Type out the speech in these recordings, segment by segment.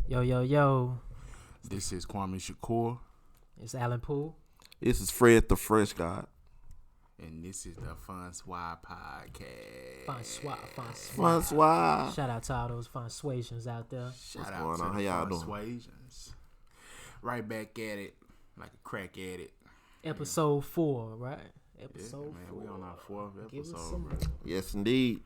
Yo, yo, yo. This is Kwame Shakur. It's Alan Poole. This is Fred the Fresh God. And this is the Fonswa podcast. Fonswa. Shout out to all those Fonswations out there. Shout out going to on? the How y'all doing? Fonswations. Right back at it, like a crack at it. Episode 4, right? Episode man, 4. we on our 4th Give us episode, some bro. Yes, indeed.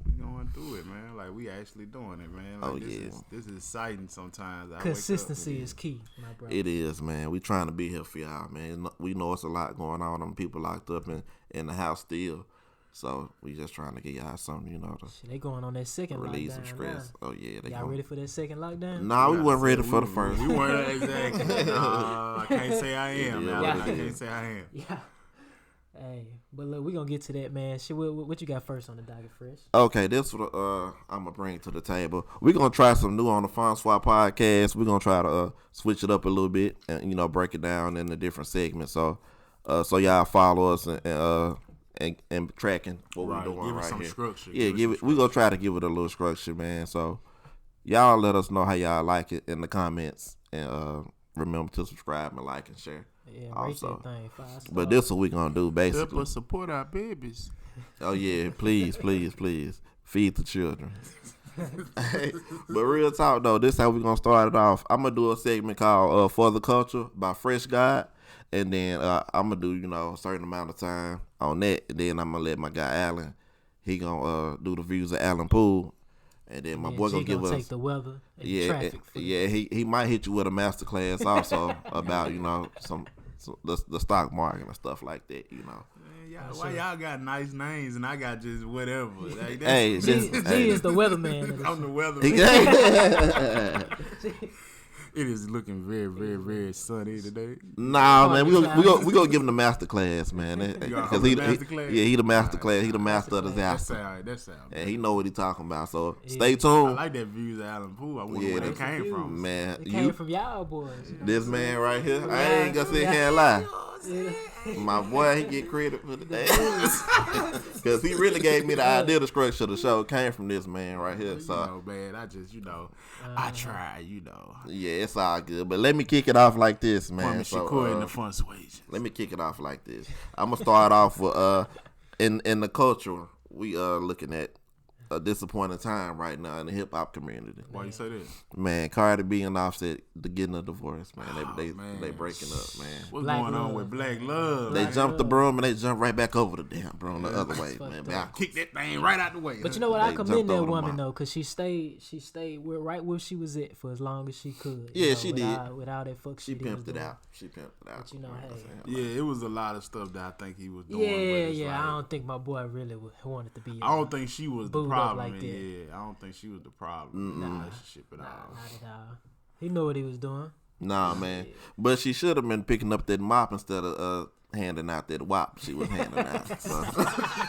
We going through it, man. Like, we actually doing it, man. Like, Oh, this yeah. This is exciting sometimes. Consistency is key, my brother. It is, man. We trying to be here for y'all, man. We know it's a lot going on. Them people locked up in the house still. So we just trying to get y'all something, to Shit, they going on that second release lockdown some stress. now. Oh, yeah. Y'all ready for that second lockdown? Nah, we wasn't ready for the first. We weren't exactly. I can't say I am. Yeah, Now. what I it can't is. say I am. Yeah. Hey, but look, we gonna get to that, man. Shit, what you got first on the docket, Fresh? Okay, this what I'm gonna bring to the table. We're gonna try some new on the Fonswa podcast. We're gonna try to switch it up a little bit and break it down into different segments. So y'all follow us and tracking what we're doing give it right some here. structure. Yeah, we gonna try to give it a little structure, man. So y'all let us know how y'all like it in the comments, and remember to subscribe and like and share. Yeah, rate Also, that thing 5 stars. but this what we gonna do Help basically. us support our babies. Oh yeah, please feed the children. But real talk though, this how we gonna start it off. I'm gonna do a segment called "For the Culture" by Fresh God, and then I'm gonna do a certain amount of time on that, and then I'm gonna let my guy Alan, he gonna do the views of Alan Poole, and then my boy gonna give us take the weather and the traffic. he might hit you with a master class also about some the stock market and stuff like that. Man, why y'all got nice names and I got just whatever? Like, Hey, G is the weatherman. I'm the weatherman. It is looking very, very, very sunny today. Nah, man, we gonna give him the master class, man, because he the master class. He the master of the disaster, That sound. and he know what he talking about. So Yeah. stay I tuned, like that views of Alan Poole. I wonder Yeah, where that's that came from. man. It came from y'all boys. This man right here, I ain't gonna sit here and lie. My boy, he get credit for the day because he really gave me the idea, the structure of the show came from this man right here. So Man, I just, I try, yeah, it's all good. But let me kick it off like this, man. Kwame Shakur in the Fonswations. Let me kick it off like this. I'm gonna start off with in the culture we looking at a disappointing time right now in the hip hop community. Why you say that? Man, Cardi B and Offset getting a divorce, man. Man. They breaking up, man. What's Black going on love. with Black Love? They Black jumped the love. broom and they jumped right back over the damn broom the other way, fucked man. up. Man, Kick that thing right out the way. But you know what? I They commend jumped that over the woman mop. though, cause she stayed right where she was at for as long as she could. Yeah, she did. With all that fuck she shit he was pimped it doing. out. She pimped it out. But you know, what I'm hey. saying? Yeah, it was a lot of stuff that I think he was doing. Yeah, but it's yeah. like, I don't think my boy really wanted to be. I don't think she was the booed up problem. like that. Yeah, I don't think she was the problem in the relationship at all. Not at all. He knew what he was doing. Nah, man. But she should have been picking up that mop instead of handing out that wop she was handing out.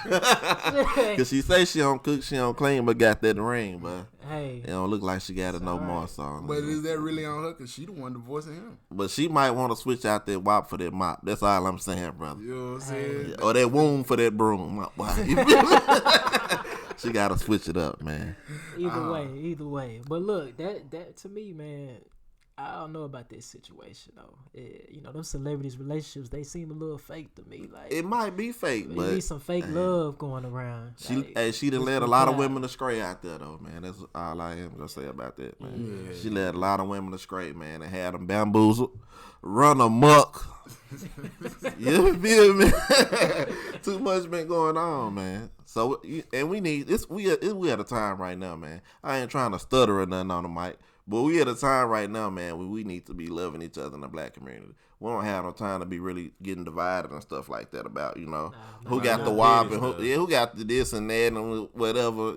Because she say she don't cook, she don't clean, but got that ring. But Hey, it don't look like she got it no more. alright. So, But is that really on her? Because she the one divorcing him. but she might want to switch out that wop for that mop. That's all I'm saying, brother. You know what I'm saying? Or that wound for that broom. Boy, you feel me? She got to switch it up, man. either way. But look, that to me, man, I don't know about this situation though. Them celebrities' relationships, they seem a little fake to me. Like It might be fake, but maybe some fake love going around. she done led a lot of women astray out there, though, man. That's all I am gonna say about that, man. Yeah. She led a lot of women astray, man, and had them bamboozled, run amok. You feel me? Too much been going on, man. So, and we need this. We at a time right now, man. I ain't trying to stutter or nothing on the mic, but we at a time right now, man, where we need to be loving each other in the black community. We don't have no time to be really getting divided and stuff like that about, who got the wop and who got the this and that and whatever,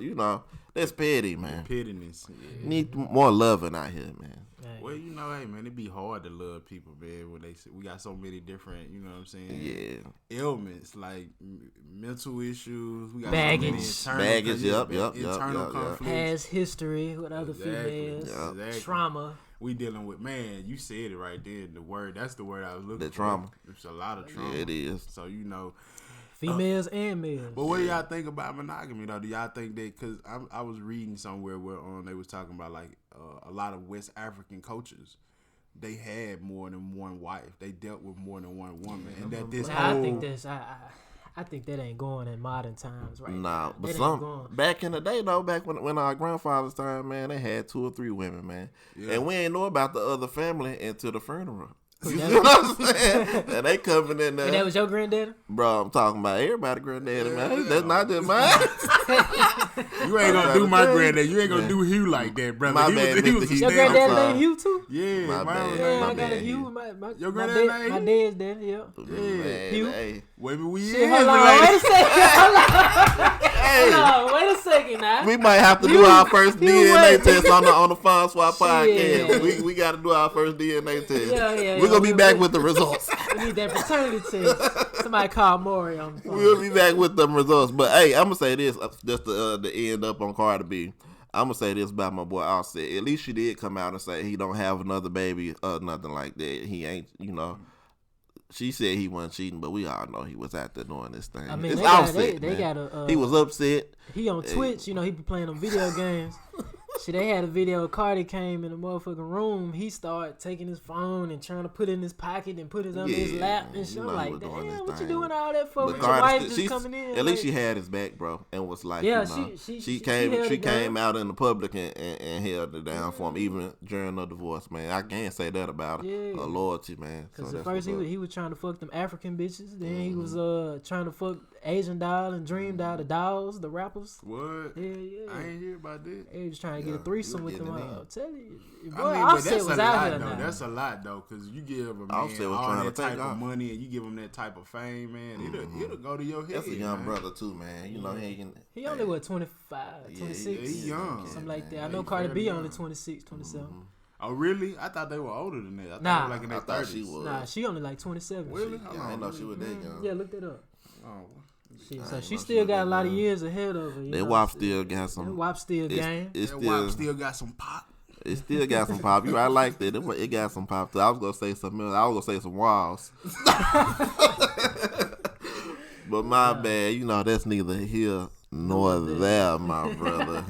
That's petty, man. Pettiness. Yeah. Need more loving out here, man. Well, hey, man, it be hard to love people, man, when we got so many different, you know what I'm saying? Yeah. Ailments, like mental issues. We got Baggage. so Baggage, many yep, internal yep. conflicts. Has history with other females, Exactly. trauma. We dealing with, man, you said it right there. That's the word I was looking for. The trauma. It's a lot of trauma. Yeah, it is. So, females and males. But what do y'all think about monogamy though? Do y'all think that? Because I was reading somewhere where they was talking about like a lot of West African cultures, they had more than one wife. They dealt with more than one woman, and that this I whole think this. I think that ain't going in modern times right now. But That back in the day though, back when our grandfather's time, man, they had 2 or 3 women, man, and we ain't know about the other family until the funeral. You see what I'm saying? And they coming in there. And that was your granddaddy? Bro, I'm talking about everybody granddaddy, man. That's not just mine. You ain't gonna do my granddad. You ain't gonna do Hugh like that, brother. My bad, Mr. Hugh. Your granddaddy named Hugh too? Yeah, My bad. Yeah, My I got a bad, Hugh. Hugh. Your granddaddy named My Hugh? dad's daddy, yeah. Man, Hugh. hey. Wait a minute, we Shit, in hold on, like- wait a second. Hey. Hold on, wait a second now. We might have to do Hugh- our first Hugh DNA what? test on the Fonswa podcast. Shit. We got to do our first DNA test. Yeah, We're going to be back with the results. We need that paternity test. Somebody call Maury on the phone. We'll be back with them results. But, hey, I'm going to say this, just to end up on Cardi B. I'm going to say this about my boy Offset. At least she did come out and say he don't have another baby or nothing like that. He ain't, She said he wasn't cheating, but we all know he was out there doing this thing. I mean, It's they got- Offset, they man. got a, he was upset. He on Twitch, he be playing them video games. Shit, they had a video. Cardi came in the motherfucking room. He started taking his phone and trying to put it in his pocket and put it under his lap and shit. you I'm know he like, was doing his damn, what you thing. doing all that for? But With your Cardi wife still- just coming in. At least like- she had his back, bro, and was like, Yeah, she held it came down. out in the public and held it down for him, even during the divorce, man. I can't say that about her. Yeah. Her loyalty, man. Because So at that's first what's up. he was trying to fuck them African bitches. Then he was trying to fuck Asian Doll and Dream Doll, the dolls, the rappers. What? Yeah. I ain't hear about that. He was trying to get a threesome with them. getting it in. I'm telling you, boy, I mean, but Offset that's was a out lot here though. now. That's a lot though, because you give a man Offset was all trying that to type take of off. money and you give him that type of fame, man. It'll go to your head. That's a young man. brother, too, man. You know, He only, 25, 26? yeah, he young. Something like that. I man. know He Cardi fairly B young. only 26, 27. Oh, really? I thought they were older than that. I thought Nah. they were like in their I thought 30s. she was. Nah, she only like 27. Really? Yeah, I didn't know she was that young. Yeah, look that up. Oh, Shit, I so ain't she know still she got a was lot that of young. years ahead of her. That WAP still got That some. WAP still game. It's that still. WAP still got some pop. It still got some pop. I like that. It got some pop too. I was gonna say something else. I was gonna say some walls. But my bad. That's neither here nor there, my brother.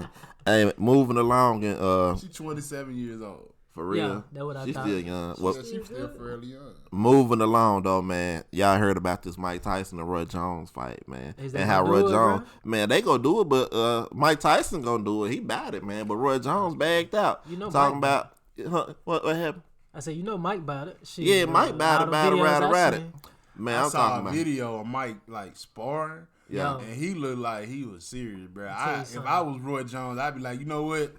Hey, moving along and She's 27 years old. for real. Yeah, that's what I She's thought. still young. Well, She's still fairly young. moving along though, man. Y'all heard about this Mike Tyson and Roy Jones fight, man. Is they And how gonna Roy do it, Jones, bro? man, they gonna do it, but Mike Tyson gonna do it. He bought it, man. But Roy Jones bagged out. Talking Mike about what happened? I said, Mike about it. Shit, Yeah, Mike about it, ride it. Man, I I'm saw talking a about. video of Mike like sparring. Yeah. And he looked like he was serious, bro. tell you If something. I was Roy Jones, I'd be like, you know what?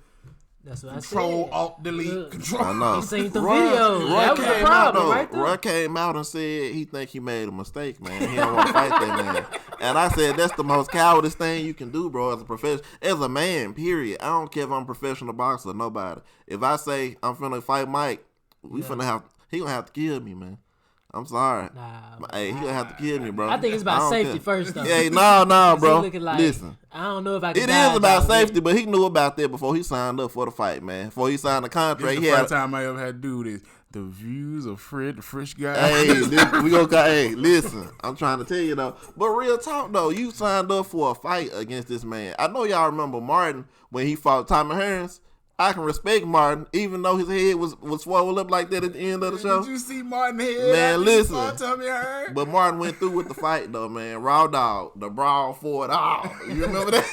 That's what Control, I said. Alt, Delete, Look. Control. I know. You seen the videos. That was the came problem, out, though. right there. Roy came out and said he think he made a mistake, man. He don't want to fight that man. And I said that's the most cowardice thing you can do, bro, as a professional, as a man. Period. I don't care if I'm a professional boxer or nobody. If I say I'm finna fight Mike, he gonna have to kill me, man. I'm sorry. Nah, Hey, he gonna have to kill me, bro. I think it's about don't safety care. first, though. Hey, no, 'Cause he bro. looking like, Listen. I don't know if I can It die is about out there. safety, but he knew about that before he signed up for the fight, man. Before he signed the This contract, is he the had. first time I ever had to do this. The views of Fred, the fresh guy. Hey, we gonna. Hey, listen. I'm trying to tell you though. But real talk though, you signed up for a fight against this man. I know y'all remember Martin when he fought Tommy Hearns. I can respect Martin, even though his head was swollen up like that at the end of the show. Did you see Martin head? Man, after listen. he fought Tommy Hearns? But Martin went through with the fight though, man. Raw dog, the brawl for it all. You remember that?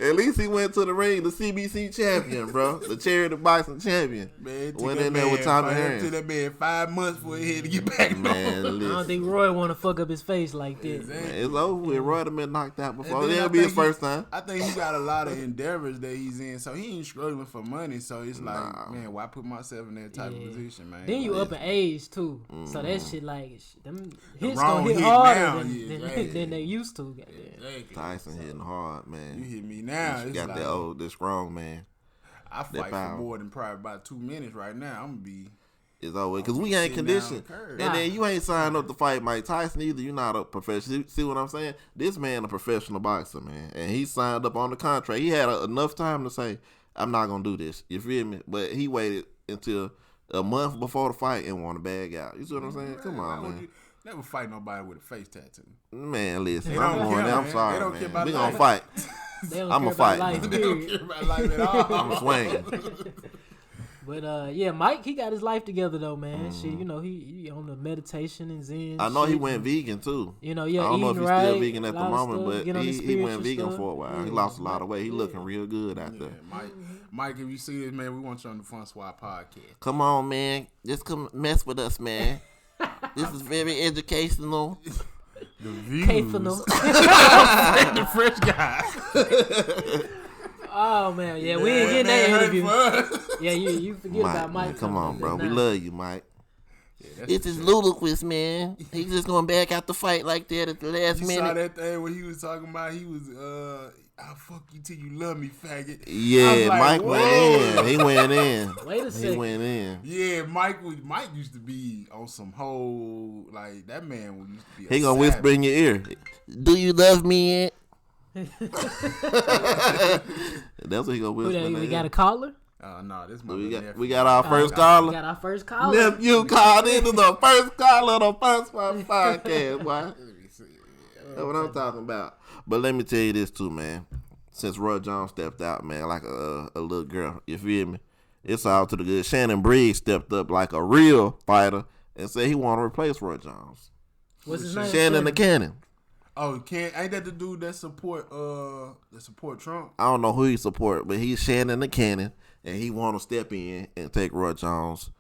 At least he went to the ring, the CBC champion, bro, the charity boxing champion. Man, it took Went that in there with Tommy man, it took Hearns. that man 5 months for his head to get back. Man, I don't listen. think Roy want to fuck up his face like that. Man, it's over with. Roy done been knocked out before. And then That'll I be his think he- first time. I think he got a lot of endeavors that he's in, so he ain't struggling for money. So it's like, man, why put myself in that type of position, man? Then you Like, up in age too, so that shit like them hits wrong gonna hit hit harder now, than, yeah, than, right. than they used to. Goddamn. exactly. Tyson hitting hard, You man. hit me now. He It's got like, that strong man. I fight for power. more than probably about 2 minutes right now. I'm gonna be. It's over because we ain't Sitting down on conditioned. the curb. And then you ain't signed up to fight Mike Tyson either. You're not a professional. See what I'm saying? This man a professional boxer, man. And he signed up on the contract. He had enough time to say, I'm not going to do this. You feel me? But he waited until a month before the fight and want to bag out. You see what I'm saying? Come on, man. Never fight nobody with a face tattoo. Man, listen, They I'm don't going care, there. I'm man. sorry, They don't man. care about We life. gonna fight. They don't I'ma care fight, about life, man. They don't period. care about life at all. I'm swinging. But yeah, Mike, he got his life together though, man. Shit, you know, he on the meditation and Zen. I know he shit. went vegan too. You know, yeah, I don't know if eating he's right, still vegan at the lot of moment, stuff, but get on the he went spiritual vegan stuff. for a while. He Yeah, lost a lot of weight. He yeah. looking real good out Yeah, there. Mike, if you see this, man, we want you on the Fonswa podcast. Come on, man. Just come mess with us, man. This is very educational. The views. K-phenomenal. The French guy. Oh man, yeah, we ain't getting that interview. For us. Yeah, you forget about Mike. Man, come on, bro. We Nah. love you, Mike. Yeah, This is ludicrous, man. He's just going back out the fight like that at the last You minute. saw that thing where he was talking about he was I'll fuck you till you love me, faggot. I Yeah, was like, Mike whoa. went in. He went in. Wait a He second. went in. Yeah, Mike used to be on some whole like that man used to be. He gonna whisper in your ear. Do you love me yet? That's what he gonna whisper. in We your got ear. a caller. No, this We got our first We caller. got our first caller. Nephew called into the first caller of the first podcast, boy. That's what I'm talking about. But let me tell you this too, man. Since Roy Jones stepped out, man, like a little girl, you feel me? It's all to the good. Shannon Briggs stepped up like a real fighter and said he want to replace Roy Jones. What's his name? Shannon the Cannon. Oh, ain't that the dude that support Trump? I don't know who he support, but he's Shannon the Cannon, and he want to step in and take Roy Jones.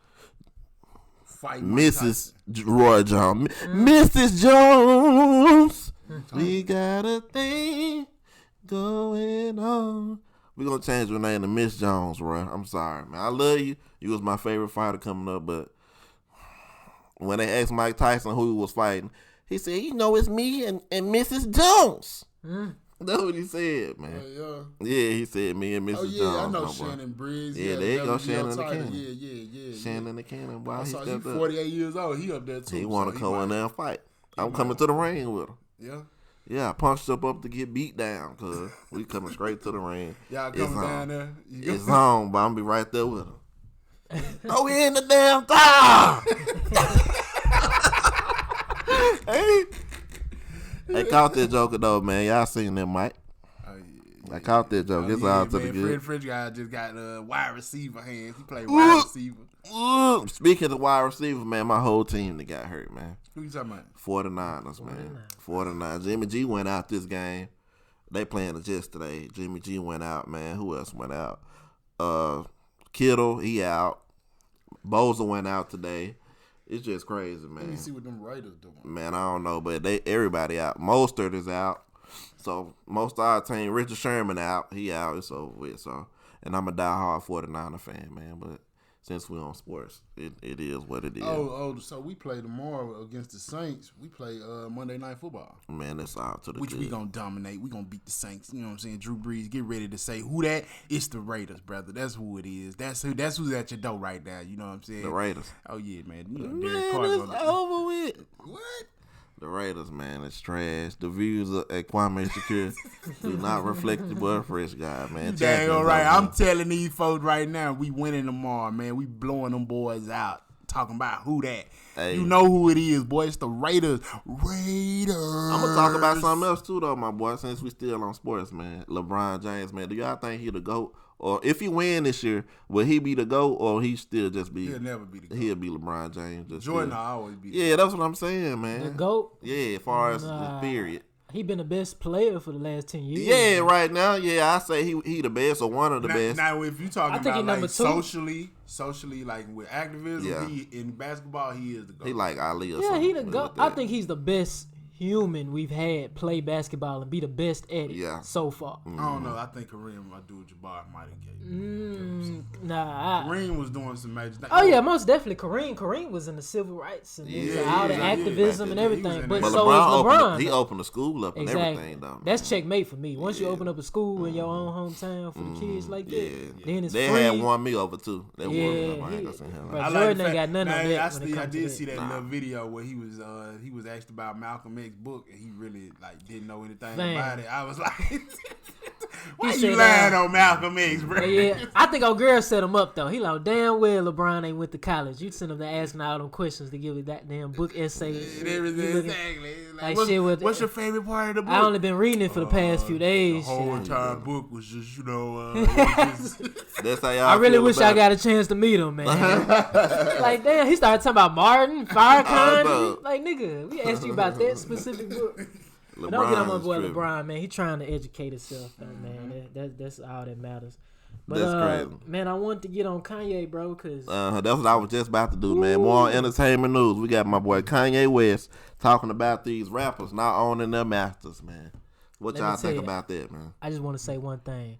Fight Mike Mrs. Roy Jones. Mrs. Jones. We got a thing going on. We're going to change your name to Miss Jones, Roy. I'm sorry, man. I love you. You was my favorite fighter coming up, but when they asked Mike Tyson who he was fighting, he said, it's me and Mrs. Jones. That's what he said, man. Yeah, he said me and Mrs. Oh, yeah, Jones. I know my boy. Shannon Briggs. Yeah, there you go, WBO Shannon the title. Cannon. Yeah. Shannon the Cannon, boy. I He saw stepped he up. 48 years old. He up there too. He want to come in there and fight. I'm coming to the ring with him. Yeah. Yeah, I punched up to get beat down, cuz we coming straight to the ring. Y'all coming down there? It's on, but I'm be right there with him. Oh, we in the damn time. Hey, caught that joker though, man. Y'all seen that, Mike? Oh, yeah. I caught that joke. It's all to the good. French guy just got wide receiver hands. He played wide receiver. Speaking of wide receiver, man, my whole team that got hurt, man. Who you talking about? 49ers, man. 49. Jimmy G went out this game. They playing the Jets today. Jimmy G went out, man. Who else went out? Kittle, he out. Bosa went out today. It's just crazy, man. Let me see what them Raiders doing. Man, I don't know, but everybody out. Mostert is out. So most of our team, Richard Sherman out. He out. It's over with. So, and I'm a diehard 49er fan, man. But since we're on sports, it is what it is. So we play tomorrow against the Saints. We play Monday Night Football. Man, that's all to the Which good. we gonna dominate. We gonna beat the Saints. You know what I'm saying? Drew Brees, get ready to say who that. It's the Raiders, brother. That's who it is. That's who's at your door right now. You know what I'm saying? The Raiders. Oh yeah, man. You know, Man, Carr's it's gonna- over with. What? The Raiders, man, it's trash. The views at Kwame Shakur do not reflect the blood fresh guy, man. Dang, all Champions right. out I'm there. telling these folks right now, we winning tomorrow, man. We blowing them boys out. Talking about who that. Hey. You know who it is, boy. It's the Raiders. Raiders. I'm gonna talk about something else too, though, my boy. Since we still on sports, man. LeBron James, man. Do y'all think he the GOAT? Or if he win this year, will he be the GOAT, or he still just be? He'll never be the GOAT. He'll be LeBron James. Just Jordan still. will always be the Yeah, that's what I'm saying, man. The GOAT. Yeah, as far as Nah. the period. He been the best player for the last 10 years. Yeah, right now, yeah, I say he the best or one of the best. Now, if you talking I think he about number like two. socially, like with activism, Yeah. he in basketball, he is the GOAT. He like Ali or Yeah, something. he the with GOAT. that. I think he's the best human we've had play basketball and be the best at it Yeah. so far. I don't know. I think Kareem Abdul-Jabbar might have gave it. Nah. Kareem was doing some major things. Oh yeah, most definitely. Kareem was in the civil rights and all the activism and He was everything. in But there. But so is LeBron. he opened the school up and Exactly. everything, though. That's checkmate for me. Once you open up a school in your own hometown for the kids like that, Yeah. then it's They free. had won me over too. They won me over. I ain't Yeah, gonna say him. Bro, I like Jordan the ain't fact- got none Nah, of that when it I comes to did that. see that little video where he was asked about Malcolm X's book and he really like didn't know anything Fam. about it. I was like, Why He you said, lying on Malcolm X, bro? Yeah, I think old girl set him up though. He like damn well LeBron ain't went to college. You send him to asking all them questions to give it that damn book essays. And everything, exactly. Like what's your favorite part of the book? I only been reading it for the past few days. The whole entire book was just, That's how y'all I really feel wish about I got a chance to meet him, man. Like damn, he started talking about Martin, Farrakhan. Like nigga, we asked you about that specific book. But don't get on my boy LeBron, man. He trying to educate himself, though, man. That's all that matters. But that's crazy. Man, I wanted to get on Kanye, bro, cause that's what I was just about to do, man. More on entertainment news. We got my boy Kanye West talking about these rappers not owning their masters, man. What y'all think about that, man? I just want to say one thing.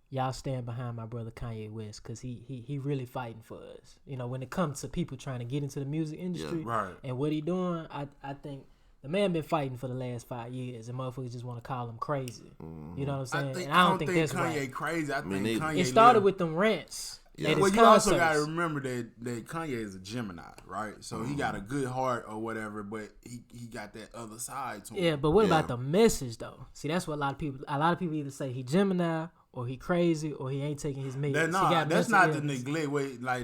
Y'all stand behind my brother Kanye West, cause he really fighting for us. You know, when it comes to people trying to get into the music industry, and what he doing, I think. The man been fighting for the last 5 years, and motherfuckers just want to call him crazy. You know what I'm saying? I don't think that's Kanye right. Crazy. I think Kanye. It started with them rants. Yeah. Well, you also got to remember that Kanye is a Gemini, right? So he got a good heart or whatever, but he got that other side to him. Yeah, but what about the message though? See, that's what a lot of people either say he Gemini or he crazy or he ain't taking his meds. That's not to neglect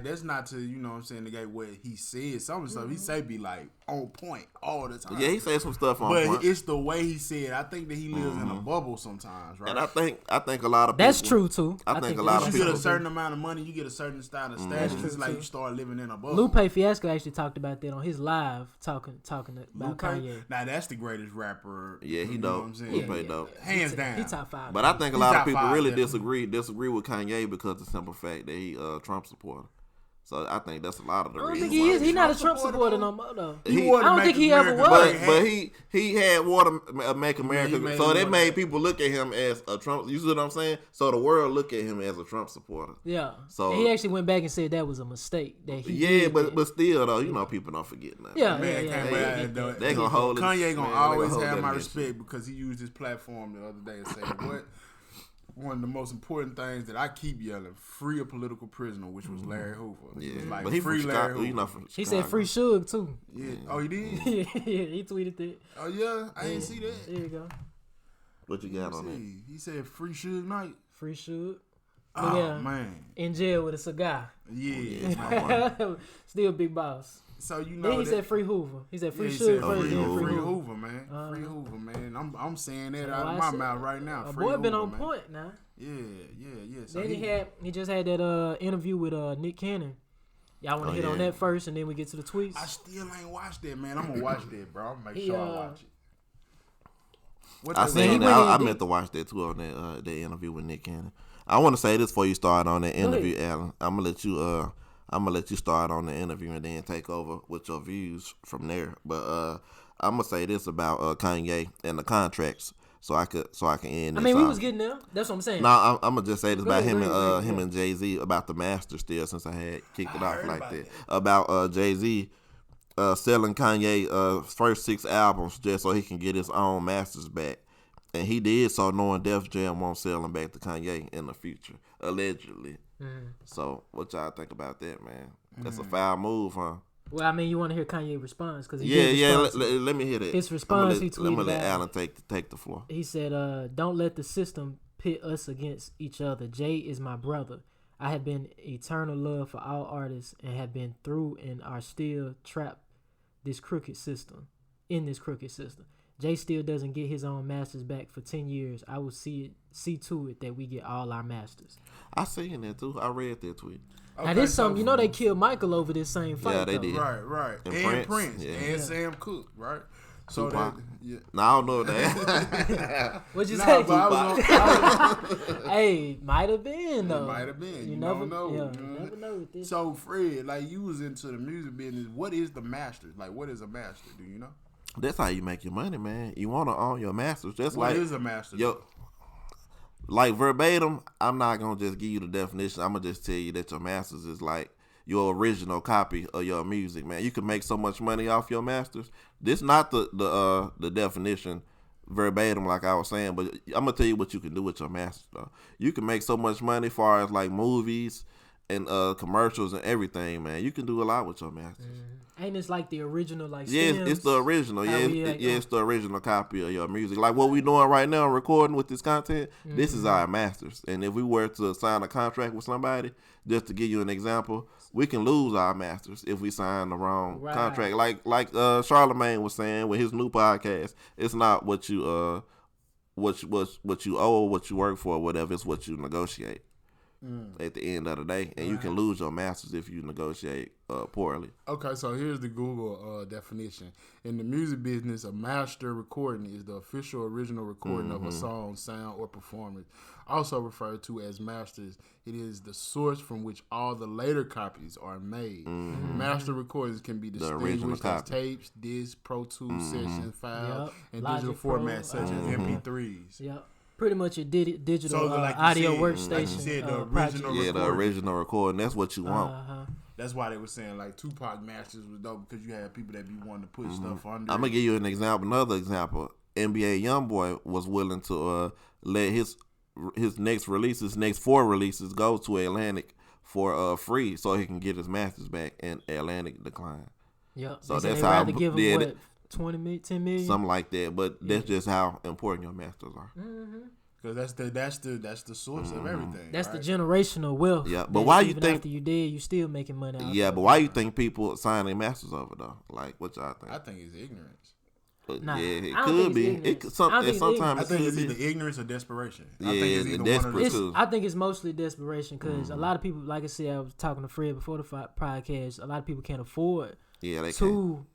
that's not to, you know what I'm saying, negate what he said. Some of the stuff he say be like on point all the time. Yeah, he say some stuff on point. But it's the way he said. I think that he lives in a bubble sometimes, right? And I think a lot of people, that's true too. I think a lot of you people get a certain amount of money, you get a certain style of status. It's like you start living in a bubble. Lupe Fiasco actually talked about that on his live talking about Kanye. Now that's the greatest rapper. Yeah, he dope. You know what I'm saying? Lupe dope. Hands down. He top 5. But I think a lot of people really disagree with Kanye because of the simple fact that he Trump supporter. So I think that's a lot of the reason. I don't think he is. He's not a Trump supporter no more though. I don't think he ever was. But he had Water Make America, so that made people look at him as a Trump. You see what I'm saying? So the world look at him as a Trump supporter. Yeah. So and he actually went back and said that was a mistake. That he but still though, you know, people don't forget nothing. Yeah, They gonna hold it. Kanye gonna always have my respect because he used his platform the other day and say what. One of the most important things that I keep yelling, free a political prisoner, which was Larry Hoover. Yeah, like, but he free Larry Hoover. You know, from he said free Suge too. Yeah. Oh, he did? Yeah, he tweeted that. Oh, yeah? I didn't see that. There you go. What you got on that? He said free Suge Knight. Free Suge. Oh, man. In jail with a cigar. Yeah. Still big boss. So you know then he said free Hoover. He said free Suge. Free Hoover, man. Free Hoover, man. I'm saying that out of my mouth right now. A free boy Hoover, point now. Yeah. So then he just had that interview with Nick Cannon. Y'all want to hit on that first, and then we get to the tweets. I still ain't watched that, man. I'm gonna watch that, bro. I'm gonna make sure I watch it. I meant to watch that too on that interview with Nick Cannon. I want to say this before you start on that interview, Alan. I'm gonna let you start on the interview and then take over with your views from there. But I'm gonna say this about Kanye and the contracts, so I can end. We was getting there. That's what I'm saying. No, I'm gonna just say this about him and Jay-Z about the master still, since I had kicked it off like that. About Jay-Z selling Kanye first 6 albums just so he can get his own masters back. And he did so knowing Def Jam won't sell them back to Kanye in the future, allegedly. So what y'all think about that, man? That's a foul move, huh? Well, you want to hear Kanye's response? Cause let me hear that. His response, he tweeted I'm going to let Alan take the floor. He said, don't let the system pit us against each other. Jay is my brother. I have been eternal love for all artists and have been through and are still trapped in this crooked system. Jay still doesn't get his own masters back for 10 years. I will see to it that we get all our masters. I seen that too. I read that tweet. Now this something, they killed Michael over this same fight. Yeah, they did. Right. And Prince. And Sam Cooke, right? So that, No, I don't know that. What'd you say? Hey, might have been though. It might have been. You never know. Yeah, you never know with this. So Fred, like you was into the music business. What is the master? Like, what is a master? Do you know? That's how you make your money, man. You want to own your masters. What is a master? Like verbatim, I'm not going to just give you the definition. I'm going to just tell you that your masters is like your original copy of your music, man. You can make so much money off your masters. This not the definition verbatim like I was saying, but I'm going to tell you what you can do with your masters, though. You can make so much money as far as like movies and commercials and everything, man. You can do a lot with your masters. Ain't this like the original, like Yeah, stems? it's the original. How Yeah, we act on- it's the original copy of your music. Like what we doing right now, recording with this content. This is our masters. And if we were to sign a contract with somebody, just to give you an example, we can lose our masters if we sign the wrong contract. Like Charlamagne was saying with his new podcast, it's not what you owe, what you work for, or whatever. It's what you negotiate. At the end of the day, and you can lose your masters if you negotiate poorly. Okay, so here's the Google definition. In the music business, a master recording is the official original recording of a song, sound, or performance. Also referred to as masters, it is the source from which all the later copies are made. Master recordings can be distinguished as tapes, discs, Pro Tools session files, and Logic digital Pro, formats such as MP3s. Yep. Pretty much your digital So, like you audio said, workstation. like you said, the original project. Yeah, the original recording. That's what you want. That's why they were saying like Tupac masters was dope because you had people that be wanting to put stuff under. I'm gonna give you an example. Another example. NBA YoungBoy was willing to let his next release, his next 4 releases, go to Atlantic for free, so he can get his masters back, and Atlantic declined. Yep. So they that's say how. rather give them what, 20 million, 10 million, something like that. But that's just how important your masters are. Because that's the source of everything. That's right? the generational wealth. Yeah, but that why you even think? after you dead, you still making money? Out Yeah, of but it. why you think people sign their masters over though? Like, what y'all think? I think it's ignorance. But Nah, yeah, I it don't could think be. it's ignorance. It could, some, I don't think it's sometimes I it think could it's be. either ignorance or desperation. Yeah, I think it's the either desperate one of too. I think it's mostly desperation because a lot of people, like I said, I was talking to Fred before the podcast. A lot of people can't afford Yeah, they can. to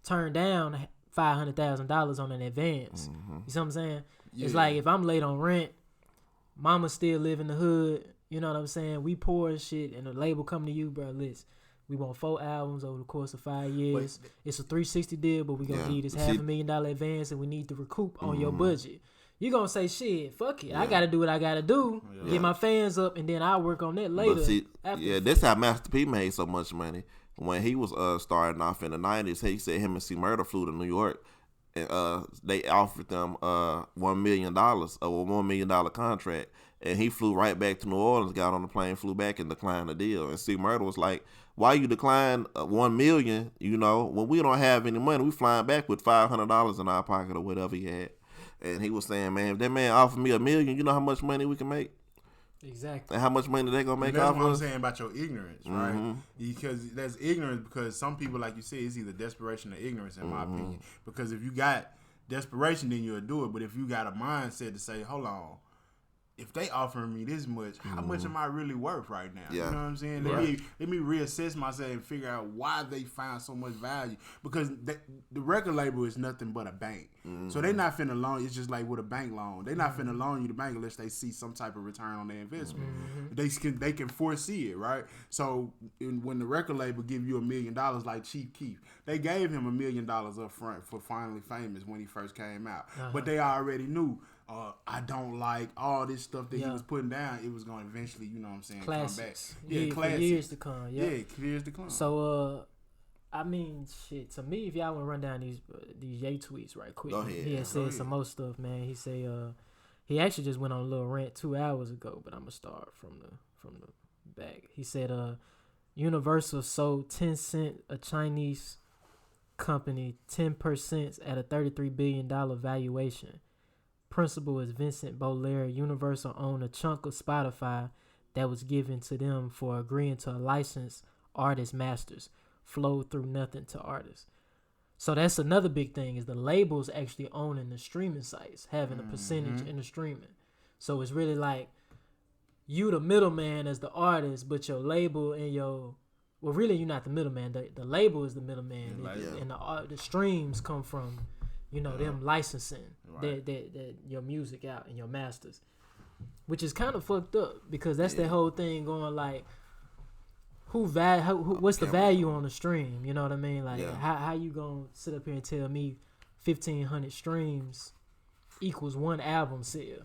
turn down $500,000 on an advance. You see what I'm saying? It's Yeah. like if I'm late on rent, mama still live in the hood. You know what I'm saying? We poor as shit, and the label come to you, bro. Listen, we want 4 albums over the course of 5 years. It's a 360 deal, but we gonna need this $500,000 advance, and we need to recoup on your budget. You gonna say shit? Fuck it, I gotta do what I gotta do, get my fans up, and then I'll work on that later. But see, after that's how Master P made so much money. When he was starting off in the 90s, he said him and C Murder flew to New York, and they offered them $1 million, a $1 million contract, and he flew right back to New Orleans, got on the plane, flew back, and declined the deal. And C Murder was like, "Why you decline $1 million? You know, when we don't have any money, we flying back with $500 in our pocket or whatever he had." And he was saying, "Man, if that man offered me $1 million, you know how much money we can make." Exactly. And how much money they gonna make That's off what I'm us? saying about your ignorance, right? Because that's ignorance. Because some people, like you said, it's either desperation or ignorance, in my opinion. Because if you got desperation, then you'll do it. But if you got a mindset to say, "Hold on, if they offering me this much, how much am I really worth right now?" Yeah. You know what I'm saying? Let me reassess myself and figure out why they find so much value. Because the record label is nothing but a bank. So they not finna loan. It's just like with a bank loan. They not finna loan you the bank unless they see some type of return on their investment. They can foresee it, right? So when the record label give you $1 million, like Chief Keef, they gave him $1 million up front for Finally Famous when he first came out. But they already knew. I don't like all this stuff that he was putting down. It was going to eventually, you know what I'm saying, Classics. come back. Yeah, for classics. years to come. Yeah, years to come. So, I mean, shit. To me, if y'all want to run down these Ye tweets right quick, Go ahead. he had said some more stuff, man. He say, he actually just went on a little rant 2 hours ago, but I'm gonna start from the back. He said, Universal sold Tencent, a Chinese company, 10% at a $33 billion valuation. Principal is Vincent Bollare. Universal owned a chunk of Spotify that was given to them for agreeing to a license artist masters flowed through nothing to artists. So that's another big thing is the labels actually owning the streaming sites, having a percentage in the streaming. So it's really like you the middleman as the artist, but your label and your really you're not the middleman. The label is the middleman, and the streams come from them licensing that your music out and your masters, which is kind of fucked up because that's that whole thing going like, what's the value on the stream? You know what I mean? Like how you gonna sit up here and tell me 1,500 streams equals one album sale?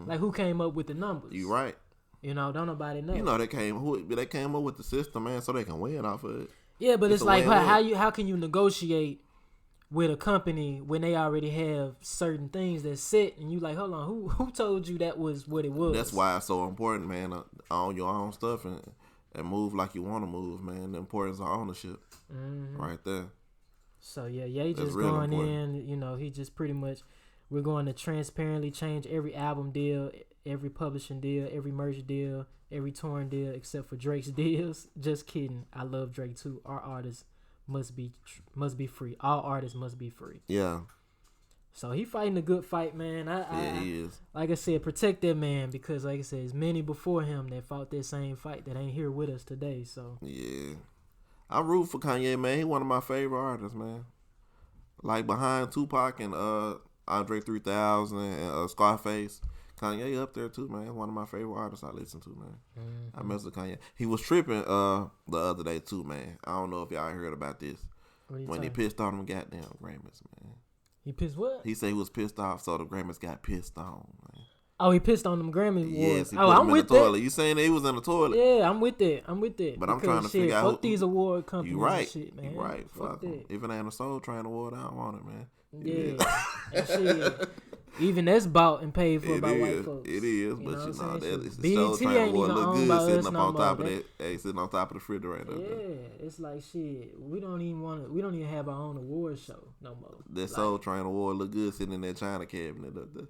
Like who came up with the numbers? You right. Don't nobody know. They came up with the system, man, so they can win off of it. Yeah, but it's like how can you negotiate with a company when they already have certain things that's set and you like, hold on, who told you that was what it was? That's why it's so important, man, own your own stuff and move like you want to move, man. The importance of ownership, right there. So yeah, Ye That's just real going important. in. You know, he just pretty much. We're going to transparently change every album deal, every publishing deal, every merch deal, every touring deal, except for Drake's deals. Just kidding. I love Drake too. Our artists must be free. All artists must be free. Yeah. So he fighting a good fight, man. He is. Like I said, protect that man because, like I said, there's many before him that fought that same fight that ain't here with us today. So yeah, I'm rooting for Kanye, man. He one of my favorite artists, man. Like behind Tupac and Andre 3000 and Scarface, Kanye up there too, man. One of my favorite artists I listen to, man. I mess with Kanye. He was tripping the other day too, man. I don't know if y'all heard about this. When he pissed on them goddamn Grammys, man. He pissed what? He said he was pissed off, so the Grammys got pissed on, man. Oh, he pissed on them Grammy awards. Yes, he put him in the toilet. You saying that he was in the toilet? Yeah, I'm with that. But I'm trying to figure out fuck these award companies. You right. And shit, man. You right. Fuck that. If it ain't a Soul Train award, I don't want it, man. Yeah. And shit. Even that's bought and paid for by white folks. It is, but you know, it's the Soul Train award look good sitting up on top of that. Sitting on top of the refrigerator. Yeah, it's like shit. We don't even have our own award show no more. That Soul Train award look good sitting in that China cabinet up there.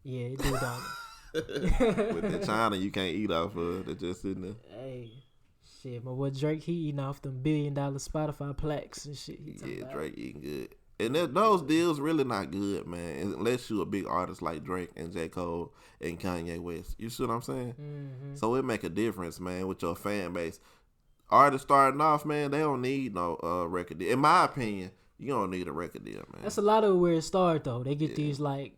Yeah, it do, don't With the China you can't eat off of, they're just sitting there. Hey, shit, but what Drake he eating off them $1 billion Spotify plaques and shit. Yeah, Drake eating good. And those deals really not good, man, unless you a big artist like Drake and J. Cole and Kanye West. You see what I'm saying? Mm-hmm. So it make a difference, man, with your fan base. Artists starting off, man, they don't need no record deal. In my opinion, you don't need a record deal, man. That's a lot of where it started, though. They get these, like,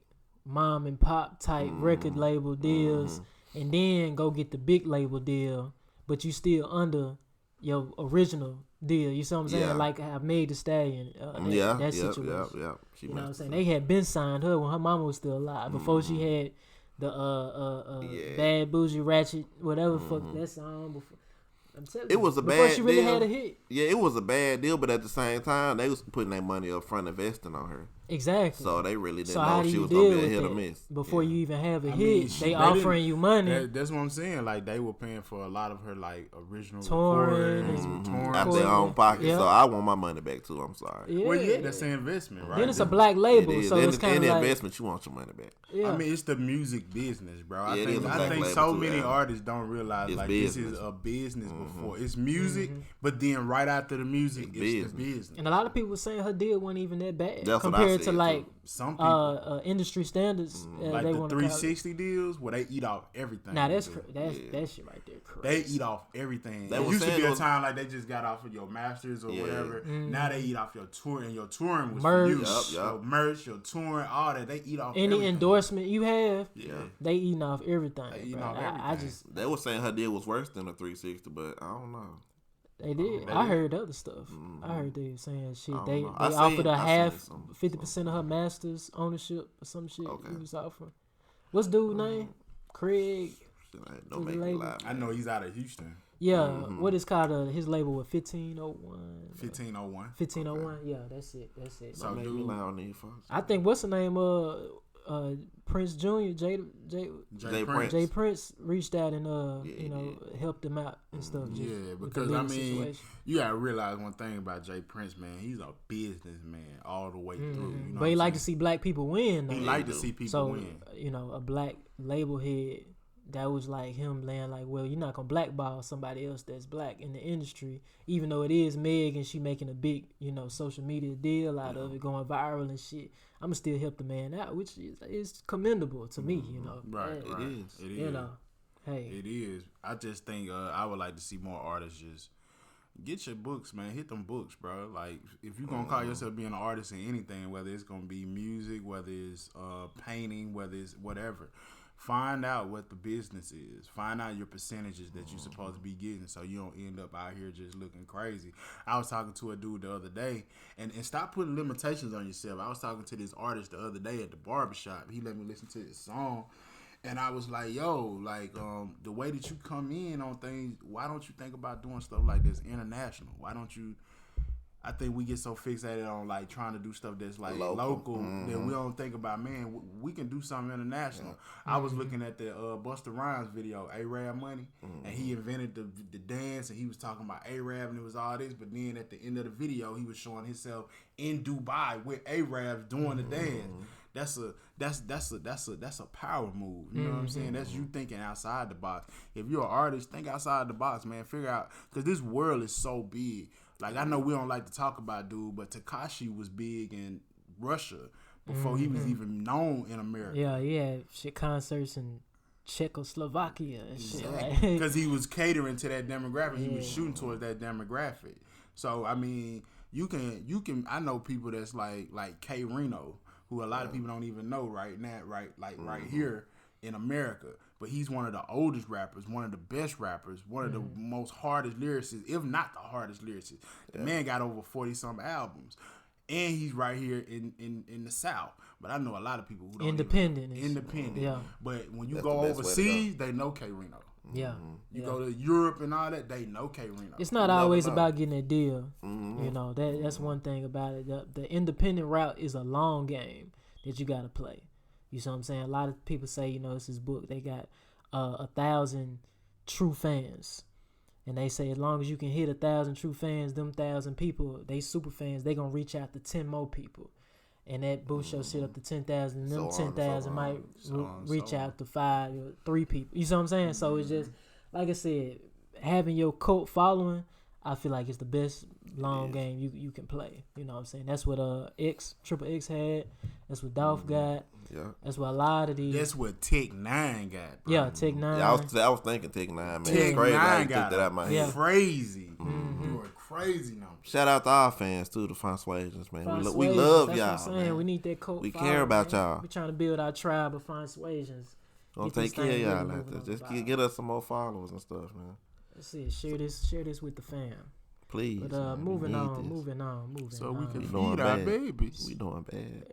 mom and pop type record label deals and then go get the big label deal, but you still under your original deal. You see what I'm saying? Yeah. Like I made the Stallion. That situation. Yeah. You know what I'm saying? They had been signed her when her mama was still alive. Before she had the Bad Bougie Ratchet, whatever fuck that song. Before I'm telling you, it was a before bad she really deal. had a hit. Yeah, it was a bad deal, but at the same time, they was putting their money up front investing on her. Exactly. So they really didn't So know how if do she you was going to deal be a with hit or that miss. before you even have a I hit? mean, They offering you money. That's what I'm saying. Like they were paying for a lot of her like original Touring recordings, and touring. Out their own pocket. Yeah. So I want my money back too. I'm sorry. Yeah. Well, yeah, that's an investment, right? Then it's a black label, It is. so it's kind of any like investment, you want your money back. yeah. I mean, it's the music business, bro. Yeah, it is a I black think label so too, many yeah. artists don't realize It's like business. this is a business before it's music, but then right after the music, it's the business. And a lot of people were saying her deal wasn't even that bad That's what I compared to said, like too. Some people industry standards. like they the want 360 deals where they eat off everything. Nah, that's dude. that shit right there. They Crazy. eat off everything. They It was used to saying be it a was- time like they just got off of your masters or Yeah. whatever. Now they eat off your tour, and your touring was Merch. for you. Yup. Your merch, your touring, all that. They eat off Any everything. endorsement you have, Yeah. they eating off everything. They eating bro. off I everything. just They were saying her deal was worse than a 360, but I don't know. they did. I heard other stuff. I heard they were saying shit. I They don't know. offered her I seen half, some- 50% of her masters ownership or some shit. Okay. He was offering. What's dude's name? Craig. Shit, don't To make the me label. lie. I know he's out of Houston. Yeah, what is called his label with 1501. 1501. 1501. Yeah, that's it. That's it. So Don't make me dude, lie on these folks. I think what's the name? Prince Jr. Jay Prince. Jay Prince reached out and Yeah, helped him out and stuff. Just Yeah, with the because I legal mean, situation. you gotta realize one thing about Jay Prince, man. He's a businessman all the way through. You know But he what like I'm to see black people win. Though. saying? He like to see people So win. a black label head that was like him laying like, well, you're not gonna blackball somebody else that's black in the industry, even though it is Meg and she making a big social media deal out of it, going viral and shit. I'ma still help the man out, which is commendable to me. Right, Yeah, right. is. It is. Hey, It is. I just think I would like to see more artists just get your books, man. Hit them books, bro. Like if you gonna call yourself being an artist in anything, whether it's gonna be music, whether it's painting, whether it's whatever, find out what the business is. Find out your percentages that you're supposed to be getting, so you don't end up out here just looking crazy. I was talking to a dude the other day, and stop putting limitations on yourself. I was talking to this artist the other day at the barbershop. He let me listen to his song. And I was like, yo, like, the way that you come in on things, why don't you think about doing stuff like this international? Why don't you I think we get so fixated on like trying to do stuff that's like Local. that we don't think about, man, we can do something international. I was looking at the Busta Rhymes video, A-Rab Money, and he invented the dance, and he was talking about A-Rab, and it was all this, but then at the end of the video, he was showing himself in Dubai with A-Rab doing the dance. That's a power move. You know what I'm saying? That's you thinking outside the box. If you're an artist, think outside the box, man. Figure out, because this world is so big. Like, I know we don't like to talk about dude, but Tekashi was big in Russia before he was even known in America. Yeah, he had shit concerts in Czechoslovakia and shit. Exactly. Because he was catering to that demographic. He was shooting towards that demographic. So, I mean, you can. I know people that's like K Reno, who a lot of people don't even know right now, right here in America. But he's one of the oldest rappers, one of the best rappers, one of the most hardest lyricists, if not the hardest lyricist. The man got over 40-some albums. And he's right here in the South. But I know a lot of people who don't Independent. Yeah. But when you That's go the best way to overseas, they know K Reno. Yeah. You go to Europe and all that, they know K Reno. It's not always about getting a deal. You know, that's one thing about it. The independent route is a long game that you got to play. You see what I'm saying? A lot of people say, you know, it's this book. They got 1,000 true fans. And they say as long as you can hit 1,000 true fans, them 1,000 people, they super fans, they going to reach out to 10 more people. And that boosts your shit up to 10,000. And them 10,000 might reach out to 5 or 3 people. You see what I'm saying? So it's just, like I said, having your cult following, I feel like it's the best long game you can play. You know what I'm saying? That's what Triple X had. That's what Dolph got. Yeah. That's what a lot of these. That's what Tech 9 got. Bro. Yeah, Tech 9. Yeah, I was thinking Tech 9, man. Tech 9 got that out my head. Crazy. You are crazy numbers. Shout out to our fans too, the Fonswages, man. Fonswages, we love that's y'all. What I'm saying. Man. We need that cult. We care about y'all. We trying to build our tribe of Fonswages. Gonna take care of y'all like this. Just get us some more followers and stuff, man. That's it. Share this with the fam. Please. But man, moving on. So we can feed our babies. We doing bad.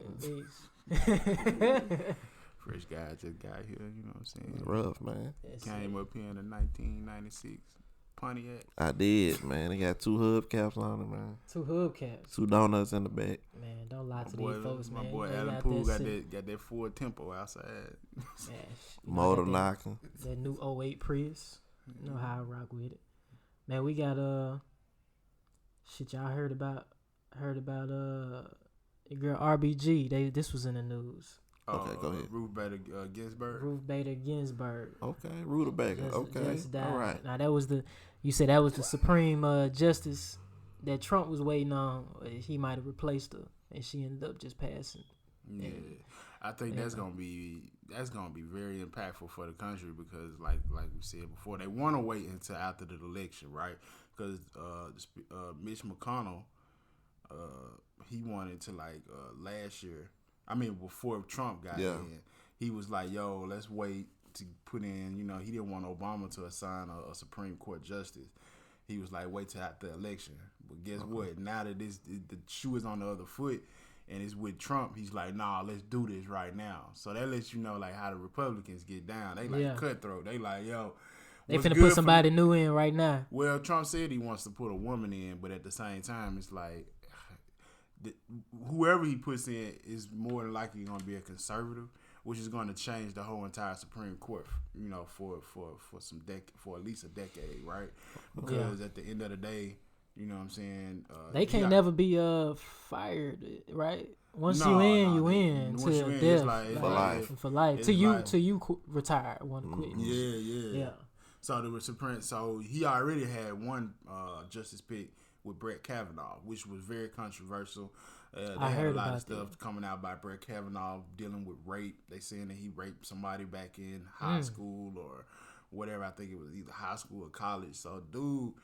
Fresh guy just got here, you know what I'm saying? Rough, man. Came up here in the 1996 Pontiac. I did, man. They got 2 hubcaps on it, man. 2 hubcaps. 2 donuts in the back. Man, don't lie to these folks, man. My boy Alan Poole got that full tempo outside. Motor knocking. That new 08 Prius. You know how I rock with it. Man, we got shit y'all heard about your girl RBG. This was in the news. Okay, go ahead. Ruth Bader Ginsburg. Ruth Bader Ginsburg. Okay, Rutabaga. Okay, all right. Now that was you said that was the Supreme Justice that Trump was waiting on. He might have replaced her, and she ended up just passing. Yeah, I think that's gonna be very impactful for the country because, like we said before, they want to wait until after the election, right? Because Mitch McConnell, he wanted to last year. I mean, before Trump got in, he was like, "Yo, let's wait to put in." You know, he didn't want Obama to assign a Supreme Court justice. He was like, "Wait till after the election." But guess what? Now that the shoe is on the other foot, and it's with Trump, he's like, "Nah, let's do this right now." So that lets you know how the Republicans get down. They cutthroat. They like, "Yo, they finna put somebody new in right now." Well, Trump said he wants to put a woman in, but at the same time, it's like whoever he puts in is more than likely going to be a conservative, which is going to change the whole entire Supreme Court, you know, for at least a decade, right? Because at the end of the day, you know what I'm saying? They can't never be fired, right? Once you in, you in to death, for life. Till you retire, want to quit. Yeah. So the Supreme, he already had one justice pick with Brett Kavanaugh, which was very controversial. I heard a lot about of stuff coming out by Brett Kavanaugh dealing with rape. They saying that he raped somebody back in high school or whatever. I think it was either high school or college. So, dude,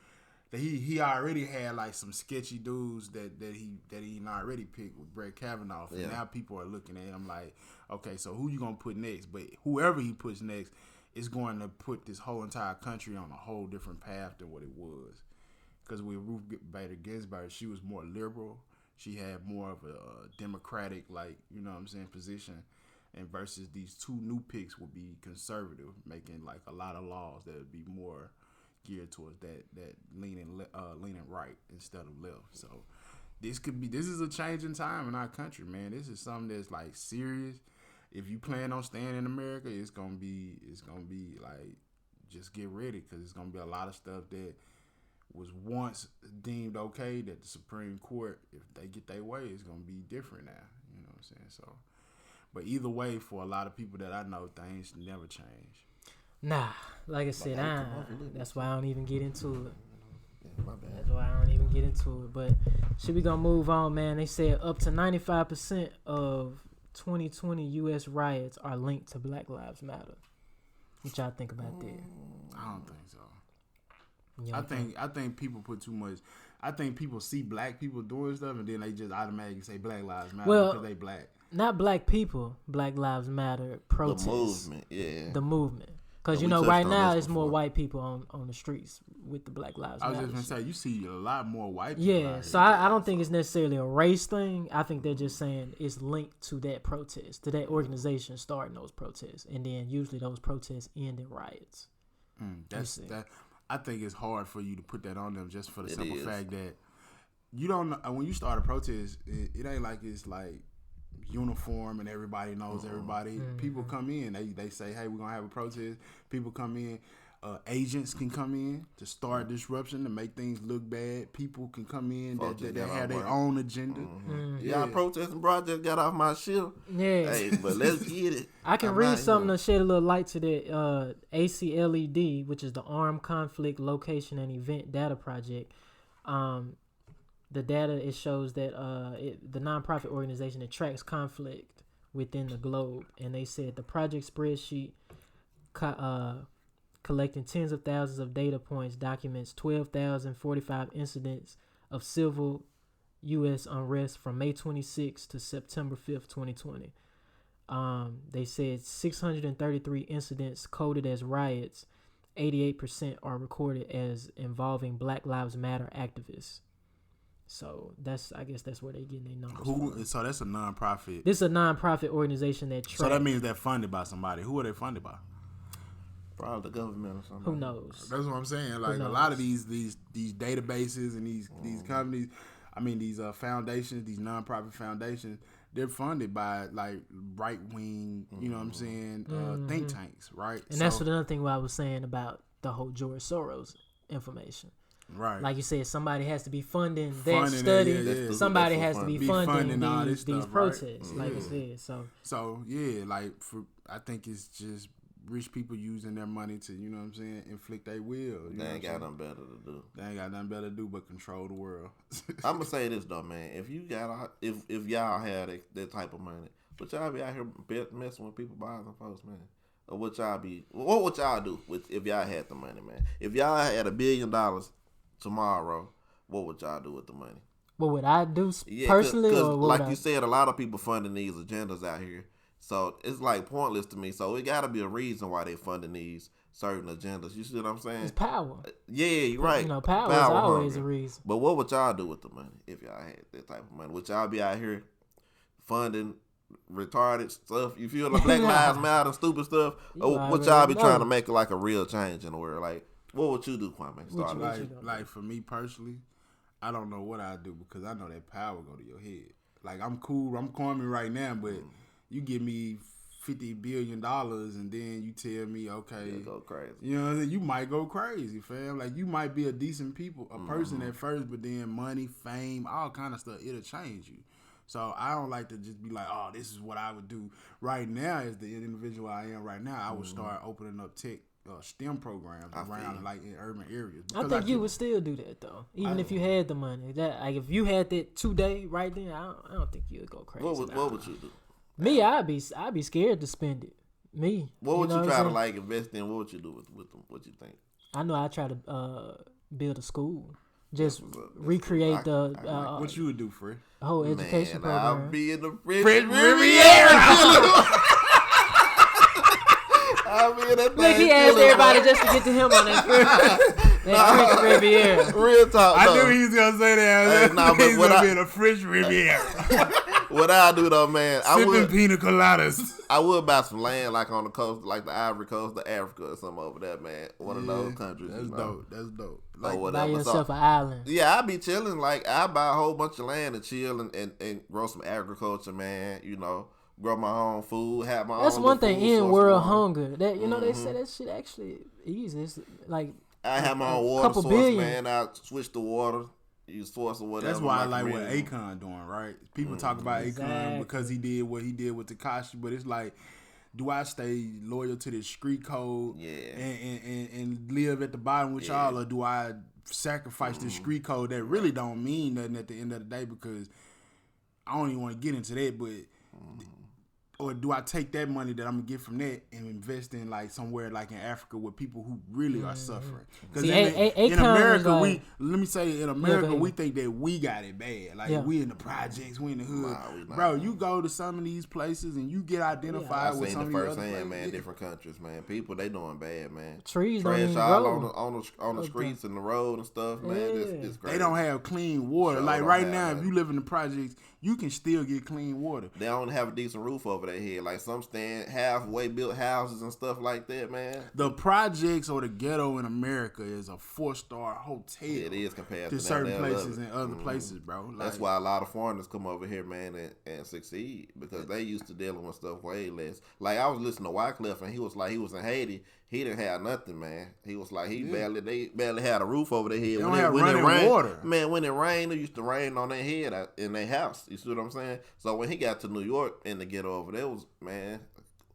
he already had some sketchy dudes that he already picked with Brett Kavanaugh. And now people are looking at him like, okay, so who you gonna put next? But whoever he puts next is going to put this whole entire country on a whole different path than what it was. Because with Ruth Bader Ginsburg, she was more liberal. She had more of a democratic, you know what I'm saying, position. And versus these 2 new picks would be conservative, making a lot of laws that would be more geared towards that leaning right instead of left. So this is a change in time in our country, man. This is something that's like serious. If you plan on staying in America, it's gonna be like, just get ready, because it's gonna be a lot of stuff that was once deemed okay that the Supreme Court, if they get their way, it's gonna be different now. You know what I'm saying? So, but either way, for a lot of people that I know, things never change. Nah, like I said, that's why I don't even get into it. Yeah, my bad. That's why I don't even get into it. But should we gonna move on, man? They said up to 95% of 2020 U.S. riots are linked to Black Lives Matter. What y'all think about that? I don't think so. You I think people put too much. I think people see black people doing stuff and then they just automatically say Black Lives Matter because they black. Not black people. Black Lives Matter protests. The movement, yeah. The movement. Because, Yeah, you we know, right touched on now this it's more before. white people on the streets with the Black Lives I Matter. was just gonna say, you see a lot more white people. Yeah, out so here. I don't think it's necessarily a race thing. I think they're just saying it's linked to that protest, to that organization starting those protests. And then usually those protests end in riots. That. I think it's hard for you to put that on them just for the It simple is. fact that you don't know, when you start a protest, it ain't like it's like uniform and everybody knows everybody. People come in, they say, hey, we're gonna have a protest. People come in, agents can come in to start disruption, to make things look bad. People can come in Folks that just got have off their work. own agenda. Y'all protesting, bro. I just got off my shift. Yeah. Hey, but let's get it. I can I'm read not something here. to shed a little light to that. ACLED, which is the Armed Conflict Location and Event Data Project. The data, it shows that the nonprofit organization that tracks conflict within the globe, and they said the project spreadsheet collecting tens of thousands of data points documents 12,045 incidents of civil U.S. unrest from May 26 to September 5th, 2020. They said 633 incidents coded as riots. 88% are recorded as involving Black Lives Matter activists. So I guess that's where they getting their numbers from. So that's a nonprofit. This is a nonprofit organization that tracks. So that means they're funded by somebody. Who are they funded by? Probably the government or something. Who knows? That's what I'm saying. Like a lot of these databases and these companies, I mean these foundations, these nonprofit foundations, they're funded by like right wing, you know what I'm saying, think tanks, right? And that's another thing what I was saying about the whole George Soros information. Right. Like you said, somebody has to be funding that Funding it, study. yeah. Somebody That's has to fun. be Funding funding all these this stuff, protests, right? like I said. So yeah, like I think it's just rich people using their money to, you know what I'm saying, inflict their will. You They know ain't what I'm got nothing better to do. They ain't got nothing better to do but control the world. I'm gonna say this though, man. If you got, if y'all had that type of money, but y'all be out here messing with people, bothering folks, man. Or what would y'all do if y'all had the money, man? If y'all had $1 billion tomorrow, what would y'all do with the money? What would I do Yeah, personally? Cause or what like would you said, a lot of people funding these agendas out here. So it's like pointless to me. So it got to be a reason why they funding these certain agendas. You see what I'm saying? It's power. Yeah, you're right. You know, power is always hungry. a reason. But what would y'all do with the money if y'all had that type of money? Would y'all be out here funding retarded stuff? You feel like Black Lives Matter, stupid stuff? Or would y'all be trying to make like a real change in the world? Like, what would you do, Kwame? Start like for me personally, I don't know what I do because I know that power go to your head. Like I'm cool, I'm Kwame right now, but you give me $50 billion and then you tell me, okay, go crazy. You know what I'm saying? You might go crazy, fam. Like you might be a decent person at first, but then money, fame, all kind of stuff, it'll change you. So I don't like to just be like, oh, this is what I would do right now. As the individual I am right now, I would start opening up tech STEM programs around like in urban areas. I think you would still do that though, even if you had the money. That like if you had that today right then, I don't think you would go crazy. What would you do? Me, I'd be scared to spend it. Me. What would you know try what to I'm like invest in? What would you do with them? What you think? I know I try to build a school. Just recreate the what you would do, Fred? whole education program. I'll be in the French Riviera. I'll be in that Look, he asked everybody just to get to him on that. That French Riviera. Real talk. I though. knew he was gonna say that. Hey, nah, but He's what gonna I- be in a French Riviera, What I do though, man, sipping pina coladas. I would buy some land like on the coast, like the Ivory Coast of Africa or something over there, man. One of those countries. That's you know. dope. That's dope. Or Like, Buy whatever. yourself So, an island. yeah, I be chilling. Like I buy a whole bunch of land and chill and grow some agriculture, man. You know, grow my own food, have my That's own. one little thing food in source world going. hunger. That they say that shit actually easy. It's like I have my own a water couple source, billion. man. I switch the water, use source or whatever. that's why I my like what community. Akon doing, right? People talk about Akon Exactly. because he did what he did with Tekashi, but it's like, do I stay loyal to this street code Yeah. and live at the bottom with y'all, or do I sacrifice this street code that really don't mean nothing at the end of the day? Because I don't even want to get into that, but or do I take that money that I'm gonna get from that and invest in like somewhere like in Africa with people who really are suffering? Because See, in Akon America, was we like- let me say in go America ahead. we think that we got it bad. Like Yeah. we in the projects, we in the hood, Nah, we not. bro. You go to some of these places and you get identified I with seen some the of these first other hand, places. man. Different countries, man. People they doing bad, man. trees don't Trash even all grow. on the streets and the road and stuff, man. It's Yeah. crazy. They don't have clean water. Sure Like don't right have now, that. if you live in the projects, you can still get clean water. They don't have a decent roof over their head. Like some stand halfway built houses and stuff like that, man. The projects or the ghetto in America is a 4-star hotel. It is compared to to certain them. They love places it. and other places, bro. Like, That's why a lot of foreigners come over here, man, and succeed because they used to dealing with stuff way less. Like I was listening to Wycliffe, and he was in Haiti. He didn't have nothing, man. He was like they barely had a roof over their head. They don't have running rained, water. man. When it rained, it used to rain on their head in their house. You see what I'm saying? So when he got to New York and to get over there was man.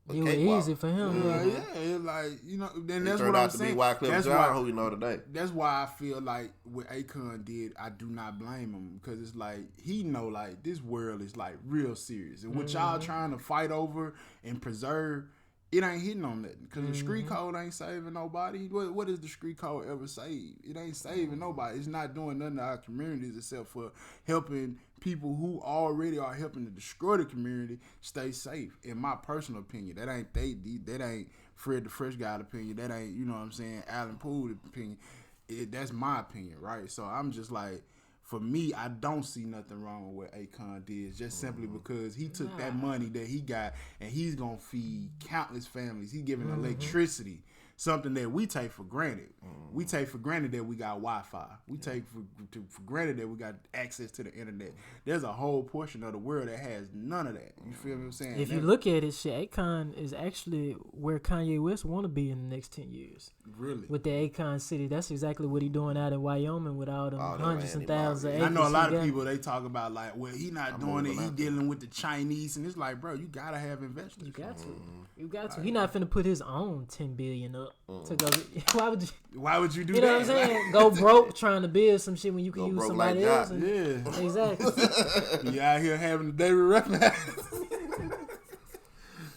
a It was cakewalk. easy for him. Yeah, it's like, you know, then He that's turned what I'm out to be saying. Wycliffe That's John, why, who we know today. that's why I feel like what Akon did, I do not blame him because it's like he know like this world is like real serious, and what y'all trying to fight over and preserve, it ain't hitting on nothing because the street code ain't saving nobody. What does the street code ever save? It ain't saving nobody. It's not doing nothing to our communities except for helping people who already are helping to destroy the community stay safe. In my personal opinion, that ain't Fred the Fresh Guy opinion. That ain't, you know what I'm saying, Alan Poole opinion. That's my opinion, right? So I'm just like, for me, I don't see nothing wrong with what Akon did, just simply because he took that money that he got and he's gonna feed countless families. He giving electricity, something that we take for granted. We take for granted that we got Wi-Fi. We take for granted that we got access to the internet. There's a whole portion of the world that has none of that. You feel what I'm saying? If you look at it, shit, Akon is actually where Kanye West want to be in the next 10 years. Really, With the Akon City, that's exactly what he doing out in Wyoming with all them All that hundreds land and he bought, thousands of yeah. acres. I know a lot he of got. people, they talk about like, well, he not doing it. moving He out dealing with the Chinese, and it's like, bro, you gotta have investors. You got to. You got to. He not finna put his own $10 billion up to go. Why would you? Why would you do You that? know what I'm saying? Go broke trying to build some shit when you can Go use broke somebody like else. Jock. And, Yeah. exactly. You out here having the David Ruffin.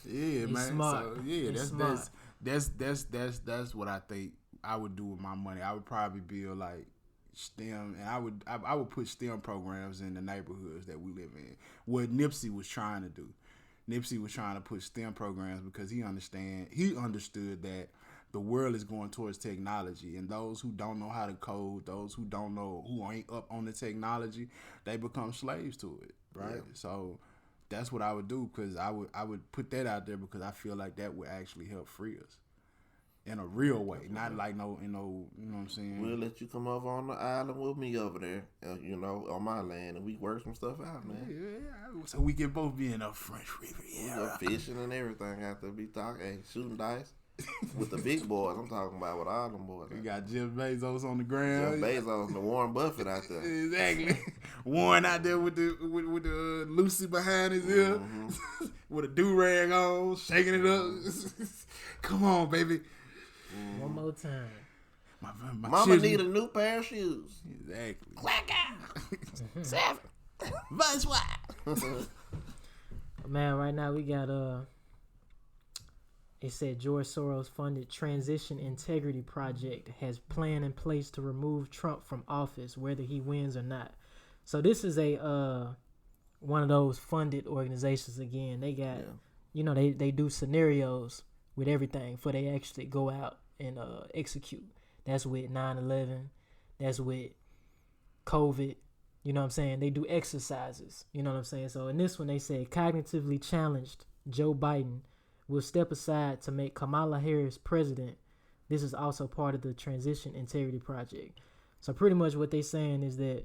Yeah, man. smart. So yeah, He's that's what I think I would do with my money. I would probably build like STEM, and I would put STEM programs in the neighborhoods that we live in. What Nipsey was trying to do. Nipsey was trying to put STEM programs because he understood that the world is going towards technology, and those who don't know how to code, those who don't know, who ain't up on the technology, they become slaves to it, right? Yeah. So that's what I would do, because I would put that out there because I feel like that would actually help free us in a real way, not like you know what I'm saying? We'll let you come over on the island with me over there, on my land, and we work some stuff out, man. Yeah, so we can both be in a French We Riviera. go fishing and everything out there. Be talking, shooting dice with the big boys. I'm talking about with all them boys. We got Jeff Bezos on the Jeff ground. Bezos and the Warren Buffett out there. Exactly. Warren out there with the Lucy behind his ear, with a do-rag on, shaking it up. Come on, baby. One more time. My Mama children- need a new pair of shoes. Exactly. Seven. Fonswa. Man, right now we got it said George Soros funded Transition Integrity Project has plan in place to remove Trump from office whether he wins or not. So this is a one of those funded organizations again. They got they do scenarios with everything before they actually go out and execute. That's with 9/11. That's with COVID. You know what I'm saying? They do exercises. You know what I'm saying? So in this one, they said cognitively challenged Joe Biden will step aside to make Kamala Harris president. This is also part of the Transition Integrity Project. So pretty much what they're saying is that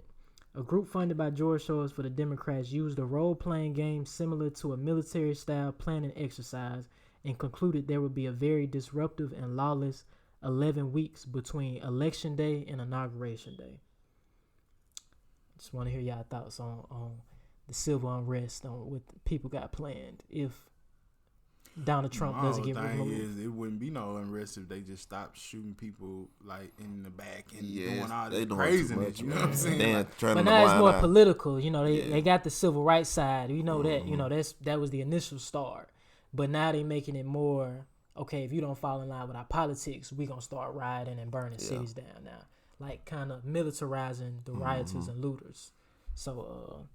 a group funded by George Soros for the Democrats used a role-playing game similar to a military-style planning exercise and concluded there would be a very disruptive and lawless 11 weeks between Election Day and Inauguration Day. Just want to hear y'all thoughts on the civil unrest, on what people got planned if Donald Trump doesn't get removed. It wouldn't be no unrest if they just stopped shooting people like in the back and Yes, doing all they this doing craziness. too You much, know what I'm saying? Then Like, turning But the now it's blind more eye. political. You know, Yeah. they got the civil rights side. We know that. You know, that was the initial start. But now they making it more, okay, if you don't fall in line with our politics, we going to start rioting and burning cities down now. Like kind of militarizing the rioters and looters. So,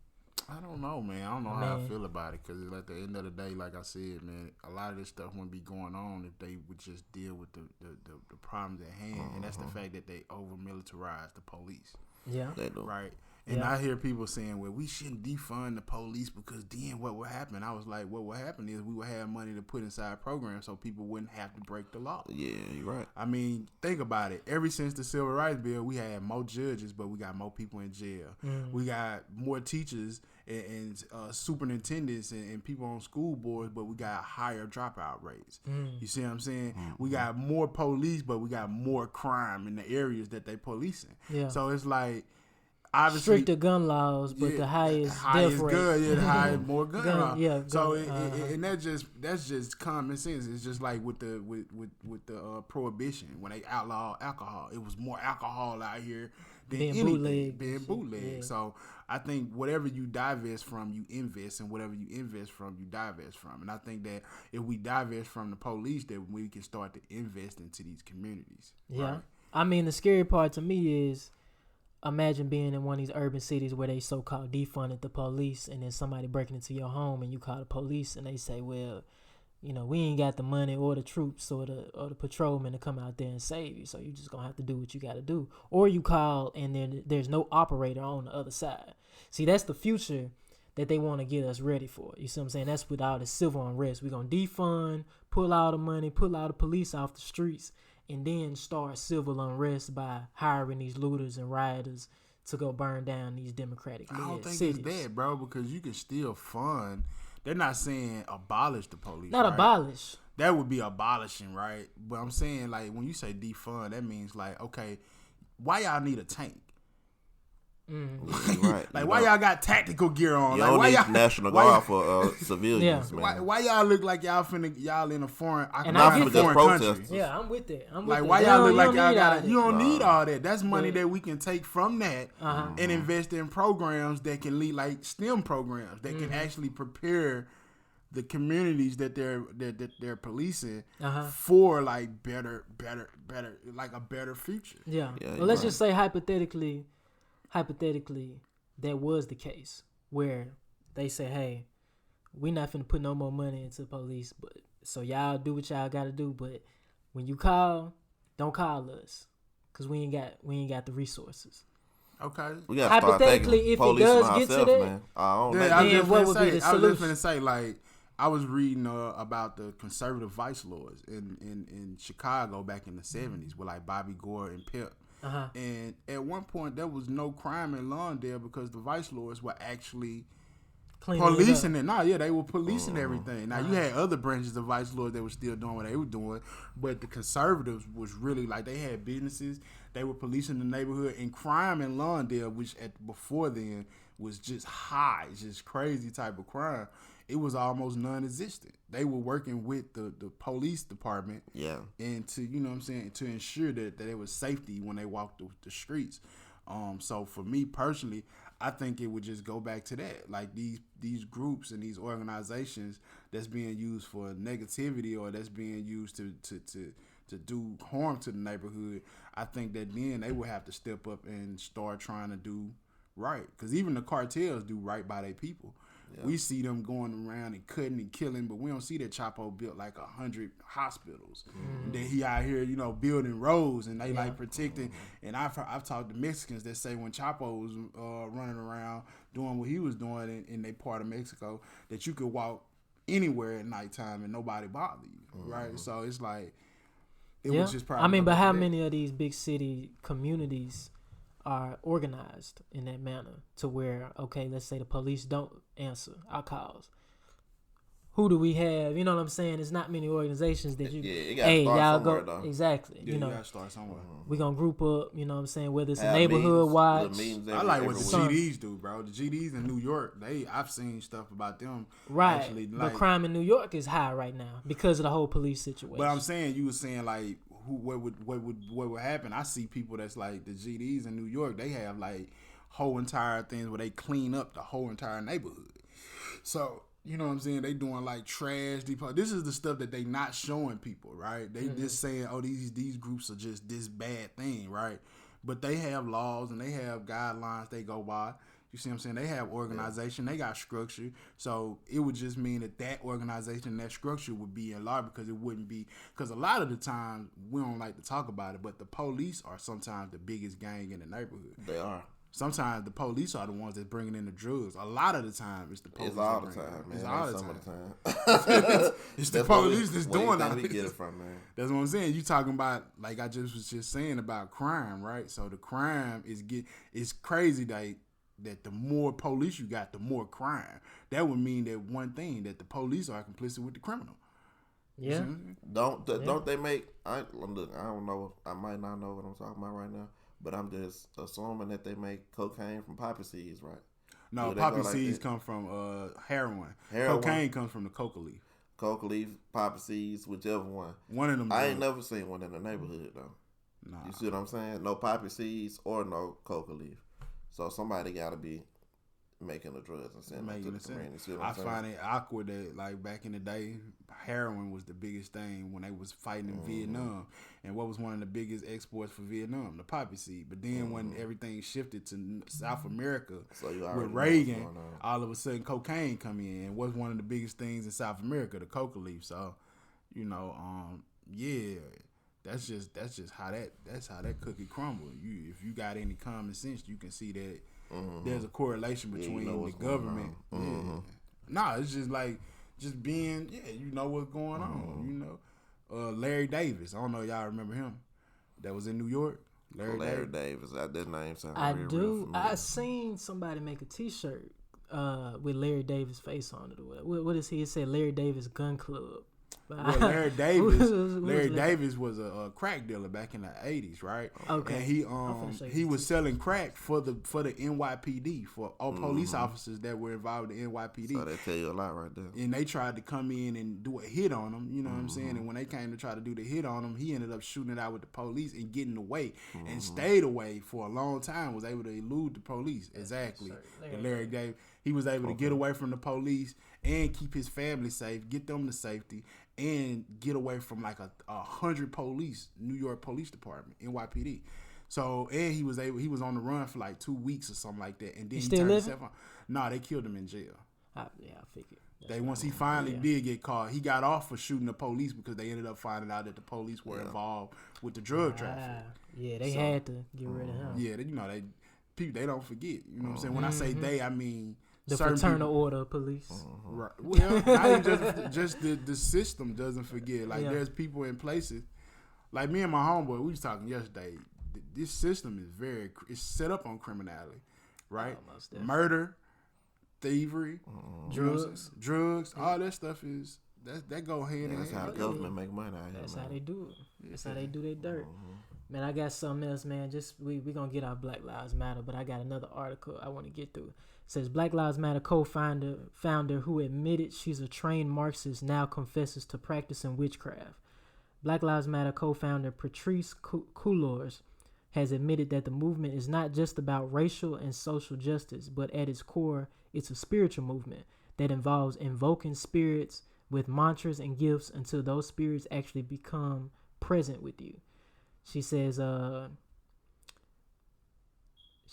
I don't know, man. I don't know how I feel about it because at the end of the day, like I said, man, a lot of this stuff wouldn't be going on if they would just deal with the problems at hand, and that's the fact that they over militarize the police. yeah. They do. Right. And I hear people saying, well, we shouldn't defund the police because then what will happen? I was like, what will happen is we will have money to put inside programs so people wouldn't have to break the law. Yeah, you're right. I mean, think about it. Ever since the Civil Rights Bill, we had more judges, but we got more people in jail. We got more teachers and superintendents and people on school boards, but we got higher dropout rates. You see what I'm saying? We got more police, but we got more crime in the areas that they policing. Yeah. So it's like, obviously, Stricter gun laws, but the highest death rate. good, the highest more gun laws. Yeah, So gun, and that's just common sense. It's just like with the prohibition when they outlaw alcohol. It was more alcohol out here than Being anything bootlegged. bootleg. Yeah. So I think whatever you divest from, you invest, and whatever you invest from, you divest from. And I think that if we divest from the police, that we can start to invest into these communities. Yeah. Right? I mean, the scary part to me is imagine being in one of these urban cities where they so-called defunded the police, and then somebody breaking into your home and you call the police and they say, well, you know, we ain't got the money or the troops or the patrolmen to come out there and save you, so you just gonna have to do what you gotta do. Or you call and then there's no operator on the other side. See, that's the future that they want to get us ready for. You see what I'm saying? That's with all the civil unrest. We're gonna defund, pull all the money, pull all the police off the streets, and then start civil unrest by hiring these looters and rioters to go burn down these democratic I don't think cities. it's that, bro, because you can still fund. They're not saying abolish the police. Not right? abolish. That would be abolishing, right? But I'm saying, like, when you say defund, that means, like, okay, why y'all need a tank? Yeah, you're right. Like, You why know, y'all got tactical gear on? you Like, don't why need y'all National why Guard for civilians, man. why y'all look like y'all in a foreign, And I get that. country? Protesters. Yeah, I'm with that. Like, why y'all look like y'all got? You don't need need all that. That's money But- that we can take from that and invest in programs that can lead, like STEM programs that can actually prepare the communities that they're policing for like better, like a better future. Yeah. Yeah, Well, let's you're just say hypothetically, that was the case where they say, hey, we not finna put no more money into police, but so y'all do what y'all gotta do, but when you call, don't call us, cause we ain't got the resources. Okay. We gotta start Hypothetically, thinking if it policing does get to ourselves, that, man. I don't Yeah, like I Then was what just would be finna the say. I was just solution? finna say, like, I was reading about the conservative vice lords in Chicago back in the 70s with like Bobby Gore and Pip. And at one point, there was no crime in Lawndale because the vice lords were actually Cleaning it up. policing it. Nah, yeah, they were policing everything. Now, you had other branches of vice lords that were still doing what they were doing, but the conservatives was really like they had businesses. They were policing the neighborhood, and crime in Lawndale, which before then was just high, just crazy type of crime. It was almost non-existent. They were working with the police department, Yeah. and to, you know what I'm saying, to ensure that there was safety when they walked the streets. So for me personally, I think it would just go back to that. Like these groups and these organizations that's being used for negativity or that's being used to do harm to the neighborhood, I think that then they would have to step up and start trying to do right. Because even the cartels do right by their people. Yeah. We see them going around and cutting and killing, but we don't see that Chapo built like 100 hospitals. And then he out here, building roads and they like protecting. And I've talked to Mexicans that say when Chapo was running around doing what he was doing in their part of Mexico, that you could walk anywhere at nighttime and nobody bother you, right? So it's like it was just probably. I mean, but how many of these big city communities are organized in that manner to where, okay, let's say the police don't answer our calls. Who do we have? You know what I'm saying? There's not many organizations that you gotta start y'all somewhere, go. though. Exactly. Yeah, you gotta start somewhere. We gonna group up, you know what I'm saying? Whether it's a Have neighborhood meetings, watch. little meetings I like what the every week. GDs do, bro. The GDs in New York, I've seen stuff about them. Right. Actually, But crime in New York is high right now because of the whole police situation. But I'm saying, you were saying like what would happen? I see people that's like the GDs in New York. They have like whole entire things where they clean up the whole entire neighborhood. So you know what I'm saying? They doing like trash depot. This is the stuff that they not showing people, right? They just saying, oh, these groups are just this bad thing, right? But they have laws and they have guidelines they go by. You see what I'm saying? They have organization. They got structure. So it would just mean that organization, that structure would be enlarged because it wouldn't be. Because a lot of the time, we don't like to talk about it, but the police are sometimes the biggest gang in the neighborhood. They are. Sometimes the police are the ones that's bringing in the drugs. A lot of the time, it's the police. It's all the time, man. It's all the Some time. of the time. It's the police that's doing that. all We this. get it from, man. That's what I'm saying. You talking about, like I just was just saying about crime, right? So the crime it's crazy that the more police you got, the more crime. That would mean that one thing, that the police are complicit with the criminal. Yeah. Don't they make? Look, I don't know. I might not know what I'm talking about right now, but I'm just assuming that they make cocaine from poppy seeds, right? No, poppy seeds come from heroin. Cocaine comes from the coca leaf. Coca leaf, poppy seeds, whichever one. One of them. I ain't never seen one in the neighborhood though. Nah. You see what I'm saying? No poppy seeds or no coca leaf. So somebody got to be making the drugs and sending them to the community. I find it awkward that, like, back in the day, heroin was the biggest thing when they was fighting in Vietnam. And what was one of the biggest exports for Vietnam? The poppy seed. But then when everything shifted to South America with Reagan, all of a sudden cocaine come in. And what's one of the biggest things in South America? The coca leaf. So, that's just how that cookie crumble. If you got any common sense, you can see that there's a correlation between the government. Nah, it's just like being you know what's going on. Larry Davis. I don't know if y'all remember him. That was in New York. Larry Davis. That name sounds I real do. familiar. I seen somebody make a T-shirt with Larry Davis' face on it. Or whatever. What is he? It said Larry Davis Gun Club. Well, Larry Davis was a crack dealer back in the 80s, right? Okay. And he was selling crack for the NYPD, for all police officers that were involved in the NYPD. So that tell you a lot right there. And they tried to come in and do a hit on him, you know what I'm saying? And when they came to try to do the hit on him, he ended up shooting it out with the police and getting away and stayed away for a long time, was able to elude the police. Exactly. Larry Davis, he was able to get away from the police and keep his family safe, get them to safety, and get away from like 100 police, New York Police Department, NYPD. So, and he was on the run for like 2 weeks or something like that. And then he still turned living? himself on. No, they killed him in jail. I figured. Once he finally did get caught, he got off for shooting the police because they ended up finding out that the police were involved with the drug traffic. Yeah, they had to get rid of him. Yeah, they don't forget. You know what I'm saying? When I say they, I mean the certain fraternal people. order of police. Right. Well, not even just the system doesn't forget. Like there's people in places. Like me and my homeboy, we was talking yesterday. This system is it's set up on criminality, right? Murder, thievery, drugs, all that stuff is that go hand in hand. That's how the government make money out here. That's how they do it. That's how they do their dirt. Man, I got something else, man. Just we gonna get our Black Lives Matter, but I got another article I want to get through. It says Black Lives Matter founder who admitted she's a trained Marxist now confesses to practicing witchcraft. Black Lives Matter co-founder Patrice Cullors has admitted that the movement is not just about racial and social justice, but at its core, it's a spiritual movement that involves invoking spirits with mantras and gifts until those spirits actually become present with you. She says,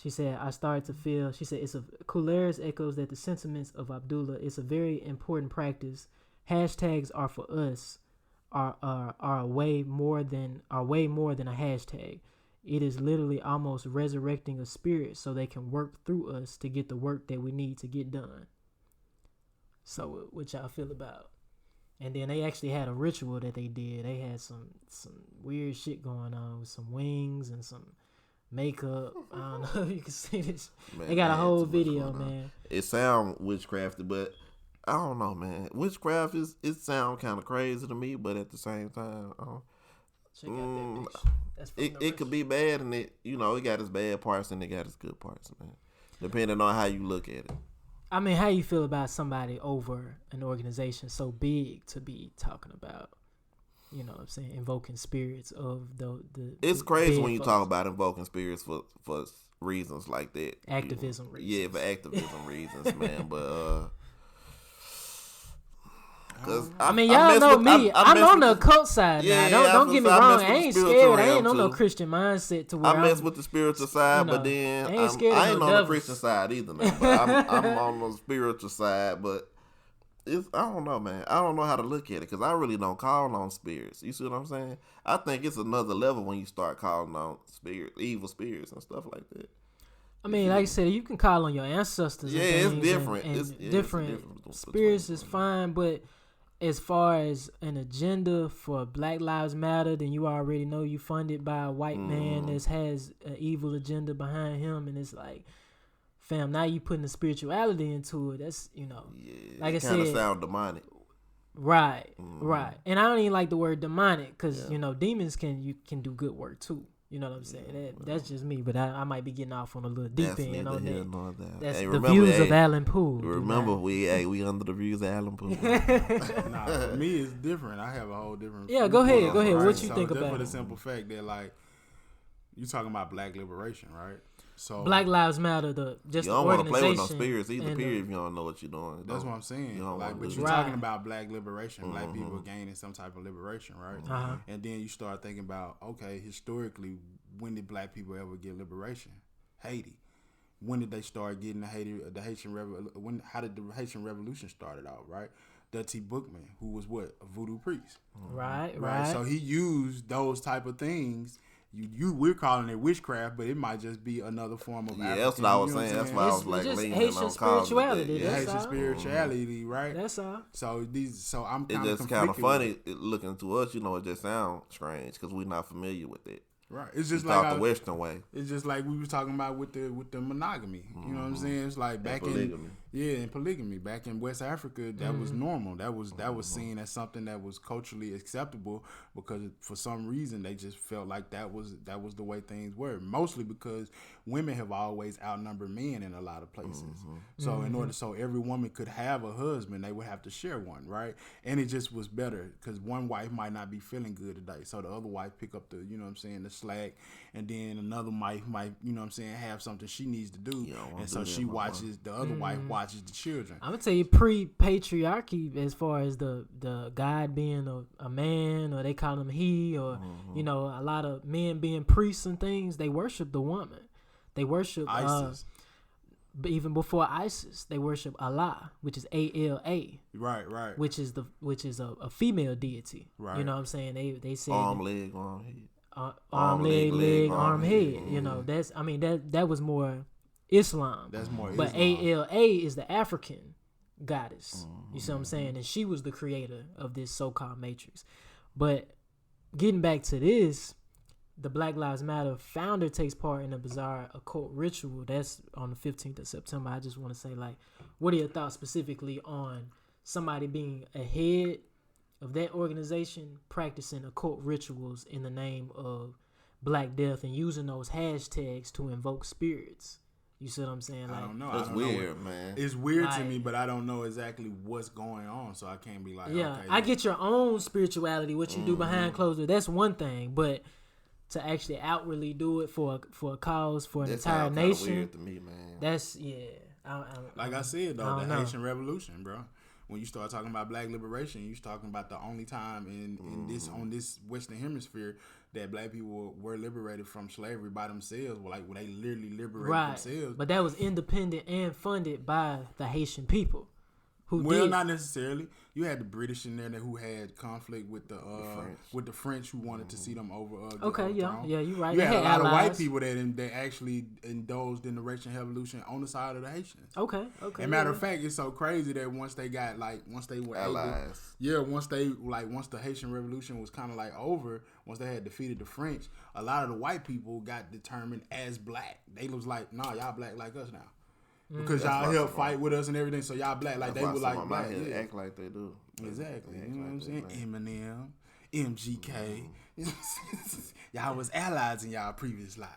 She said, I started to feel, she said, Kularis echoes that the sentiments of Abdullah is a very important practice. Hashtags are for us, are way more than a hashtag. It is literally almost resurrecting a spirit so they can work through us to get the work that we need to get done. So what y'all feel about? And then they actually had a ritual that they did. They had some weird shit going on with some wings and some makeup. I don't know if you can see this. Man, they got a whole video, man. It sound witchcrafty, but I don't know, man. Witchcraft it sound kind of crazy to me, but at the same time, check out that picture. It could be bad, and it got its bad parts and it got its good parts, man. Depending on how you look at it. I mean, how you feel about somebody over an organization so big to be talking about, you know what I'm saying, invoking spirits of the it's crazy when you folks. talk about invoking spirits for reasons like that. Activism reasons. Yeah, for activism reasons, man. But cause I mean, y'all know me. I'm on the occult side now. Don't get me wrong. I ain't scared. I ain't on no Christian mindset to where I mess with the spiritual side, but then I ain't on the Christian side either, man. But I'm on the spiritual side, but I don't know, man. I don't know how to look at it because I really don't call on spirits. You see what I'm saying? I think it's another level when you start calling on evil spirits and stuff like that. I mean, like I said, you can call on your ancestors. Yeah, it's different. Different spirits is fine, but as far as an agenda for Black Lives Matter, then you already know you funded by a white man that has an evil agenda behind him, and it's like, fam, now you putting the spirituality into it. That's, like I said, kind of sound demonic. Right, right. And I don't even like the word demonic because demons can do good work too. You know what I'm saying? That's just me, but I might be getting off on a little deep end on that. That's the views of Alan Poole. Remember, we under the views of Alan Poole. Nah, for me, it's different. I have a whole different. Yeah, go ahead. Right? What you think about it? For the simple fact that, like, you talking about Black liberation, right? So Black Lives Matter, you don't want to play with no spirits either. Period. If you don't know what you're doing, that's what I'm saying. But you're talking about Black liberation, Black people gaining some type of liberation, right? And then you start thinking about, okay, historically, when did Black people ever get liberation? Haiti. When did they start getting the Haitian Revolution? How did the Haitian Revolution started out? Right. Dutty Bookman, who was a voodoo priest. Right. So he used those type of things. We're calling it witchcraft, but it might just be another form of that's what I was saying. That's why I was like leaning Haitian spirituality. Haitian spirituality, right? That's all. So I'm kind of kind of funny looking to us. It just sounds strange because we're not familiar with it. Right. It's just like the Western way. It's just like we was talking about with the monogamy. You know what I'm saying? It's like back in polygamy. Back in West Africa, that was normal. That was seen as something that was culturally acceptable because for some reason they just felt like that was the way things were. Mostly because women have always outnumbered men in a lot of places. So in order so every woman could have a husband, they would have to share one, right? And it just was better because one wife might not be feeling good today, so the other wife pick up the the slack, and then another wife might have something she needs to do, and so she watches the other wife watches the children. I'm gonna tell you, pre-patriarchy, as far as the God being a man, or they call him he, or a lot of men being priests and things, they worship the woman. They worship Isis. But even before Isis, they worship Allah, which is A-L-A. Right. Which is a female deity. Right. You know what I'm saying? They say arm, leg, arm, head. Arm, leg, arm, head. That was more Islam. That's more but Islam. ALA is the African goddess. You see what I'm saying? And she was the creator of this so-called matrix. But getting back to this, the Black Lives Matter founder takes part in a bizarre occult ritual. That's on the 15th of September. I just want to say, what are your thoughts specifically on somebody being ahead of that organization practicing occult rituals in the name of Black Death and using those hashtags to invoke spirits? You see what I'm saying? I don't know. That's weird, man. It's weird to me, but I don't know exactly what's going on, so I can't be like, yeah, okay, I get your own spirituality, what you do behind closed doors. That's one thing, but to actually outwardly do it for a cause, for an entire nation, weird to me, man. That's I said though, the Haitian Revolution, bro. When you start talking about Black liberation, you're talking about the only time in this on this Western Hemisphere that black people were liberated from slavery by themselves. Like when they literally liberated Right. themselves. But that was independent and funded by the Haitian people. Well, not necessarily. You had the British in there who had conflict with the French who wanted to see them Okay, yeah, you're right. You They had a lot allies. of white people that actually indulged in the Haitian Revolution on the side of the Haitians. Okay. And matter of fact, it's so crazy that once they were allies. once the Haitian Revolution was kind of like over, once they had defeated the French, a lot of the white people got determined as black. They was like, nah, y'all black like us now. Because y'all help fight with us and everything, so y'all black. Like, they were like black. Yeah. Act like they do. Exactly. You You know what I'm saying? Eminem. Eminem, MGK. Y'all was allies in y'all previous life.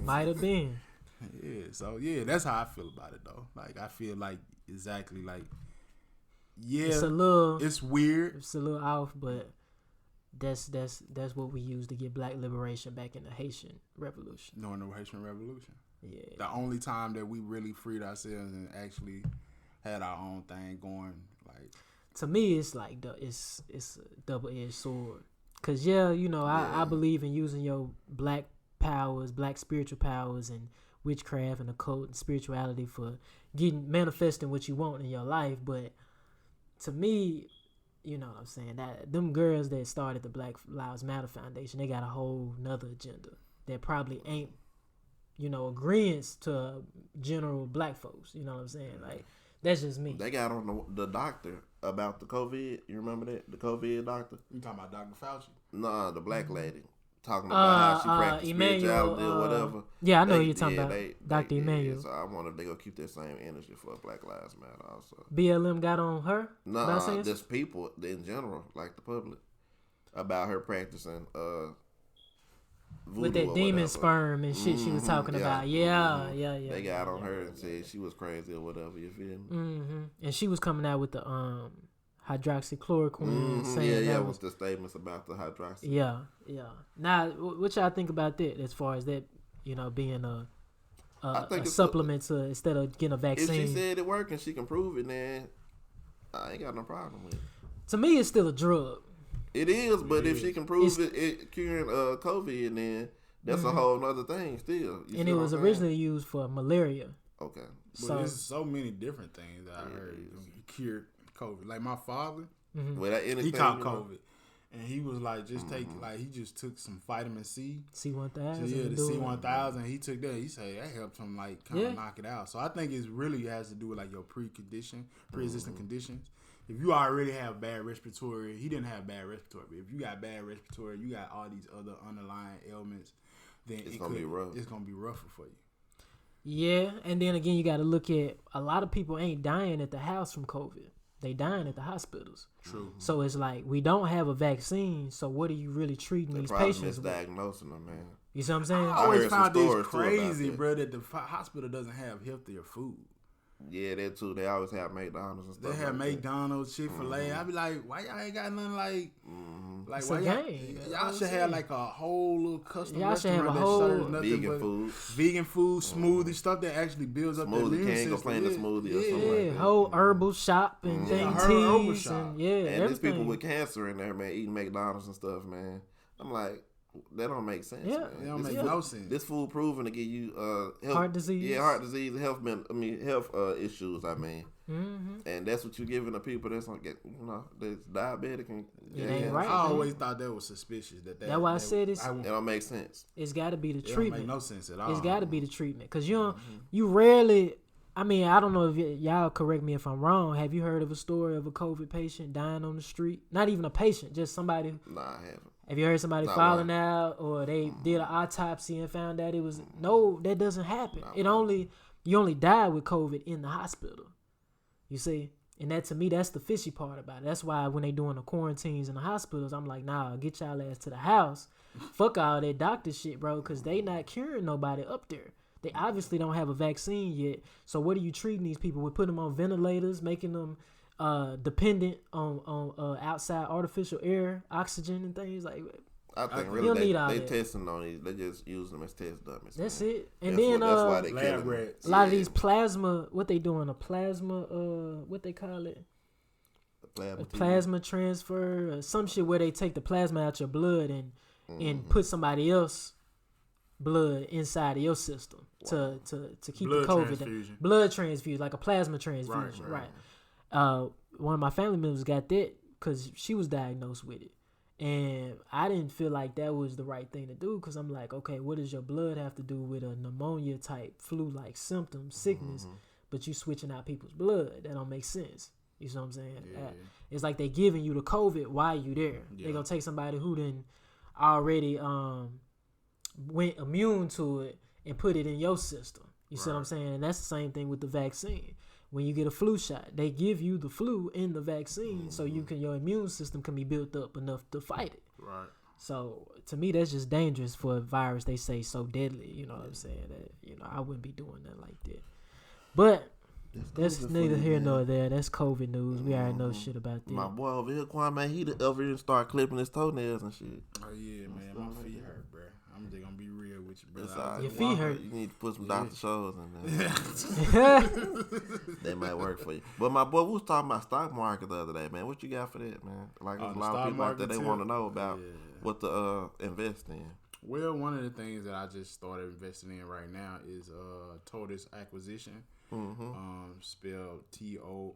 Might have been. Yeah, so yeah, that's how I feel about it though. Like I feel like exactly like it's weird. It's a little off, but that's what we used to get black liberation back in the Haitian Revolution. No, the Haitian Revolution. Yeah. The only time that we really freed ourselves and actually had our own thing going, like to me, it's like it's a double-edged sword. Cause I believe in using your black powers, black spiritual powers, and witchcraft and occult and spirituality for manifesting what you want in your life. But to me, you know what I'm saying, that them girls that started the Black Lives Matter Foundation, they got a whole nother agenda that probably ain't agreeing to general black folks. You know what I'm saying? Like, that's just me. They got on the doctor about the COVID. You remember that? The COVID doctor? You talking about Dr. Fauci? Nah, the black lady. Talking about how she practiced spirituality or whatever. Yeah, I know who you're talking about. Dr. Emmanuel. So I wonder if they gonna keep that same energy for Black Lives Matter also. BLM got on her? Nah, just people in general, like the public, about her practicing with that demon sperm and shit she was talking about. Yeah. They got on her and said she was crazy or whatever, you feel me? And she was coming out with the hydroxychloroquine saying with the statements about the hydroxy. Yeah. Now, what y'all think about that as far as that, being a supplement to instead of getting a vaccine? If she said it worked and she can prove it, then I ain't got no problem with it. To me, it's still a drug. It is, but if she can prove it curing COVID, then that's a whole other thing still. And it was originally used for malaria. Okay. But there's so many different things that I heard cured COVID. Like my father, he caught COVID. And he was like, he just took some vitamin C. C1000. So the C1000. He took that. He said that helped him like kind of knock it out. So I think it really has to do with like your pre-existing conditions. If you already have bad respiratory, he didn't have bad respiratory. But if you got bad respiratory, you got all these other underlying ailments, then it's gonna be rough. It's gonna be rougher for you. Yeah, and then again, you got to look at a lot of people ain't dying at the house from COVID. They dying at the hospitals. True. So it's like we don't have a vaccine. So what are you really treating these patients with? Misdiagnosing them, man. You see what I'm saying? I always found this crazy, bro, that the hospital doesn't have healthier food. Yeah, that too. They always have McDonald's and stuff. They have McDonald's, Chick-fil-A. I be like, why y'all ain't got nothing like? Like, why y'all should have like a whole little custom restaurant that serves nothing but vegan food, smoothie stuff that actually builds up the immune system. Can't complain a smoothie or something like that. Whole herbal shop and teas and and there's people with cancer in there, man, eating McDonald's and stuff, man. I'm like, that don't make sense. Yeah, man. It don't make no sense. This food proven to give you heart disease. Yeah, heart disease, health issues. And that's what you're giving the people that's gonna get, that's diabetic and right. I always thought that was suspicious. That's why I said it don't make sense. It's got to be the treatment. It don't make no sense at all. It's got to be the treatment because you rarely. I mean, I don't know if y'all correct me if I'm wrong. Have you heard of a story of a COVID patient dying on the street? Not even a patient, just somebody. Nah, I haven't. Have you heard somebody falling out, or they did an autopsy and found out it was no? That doesn't happen. You only die with COVID in the hospital. You see, and that to me, that's the fishy part about it. That's why when they doing the quarantines in the hospitals, I'm like, nah, get y'all ass to the house. Fuck all that doctor shit, bro, because they not curing nobody up there. They obviously don't have a vaccine yet. So what are you treating these people? We put them on ventilators, making them dependent on outside artificial air, oxygen, and things like that. I think really they testing on these. They just use them as test dummies. That's man. it. And that's then that's why they lab rats. A lot of these plasma, what they doing? A plasma, what they call it? A plasma transfer, some shit where they take the plasma out your blood and and put somebody else blood inside of your system to keep Blood the COVID transfusion. blood transfusion, like a plasma transfusion, right. One of my family members got that because she was diagnosed with it, and I didn't feel like that was the right thing to do because I'm like, okay, what does your blood have to do with a pneumonia type flu like symptom sickness, but you switching out people's blood? That don't make sense. You know what I'm saying? It's like they giving you the COVID while you there. They gonna take somebody who done already went immune to it and put it in your system. You see what I'm saying? And that's the same thing with the vaccine. When you get a flu shot, they give you the flu in the vaccine so your immune system can be built up enough to fight it. Right. So to me, that's just dangerous for a virus they say so deadly. You know what I'm saying? That I wouldn't be doing that like that. But that's neither here nor there. That's COVID news. We already know shit about that. My boy over here, Kwame, he over here start clipping his toenails and shit. Oh yeah, man, my feet hurt, bro. I'm just gonna be real with you, bro. Right. Your feet hurt. You need to put some Dr. Shows in there. They might work for you. But my boy, we was talking about stock market the other day, man. What you got for that, man? Like there's a lot of people out there, they want to know about what to invest in. Well, one of the things that I just started investing in right now is Tortoise Acquisition. Spelled TORTOISE.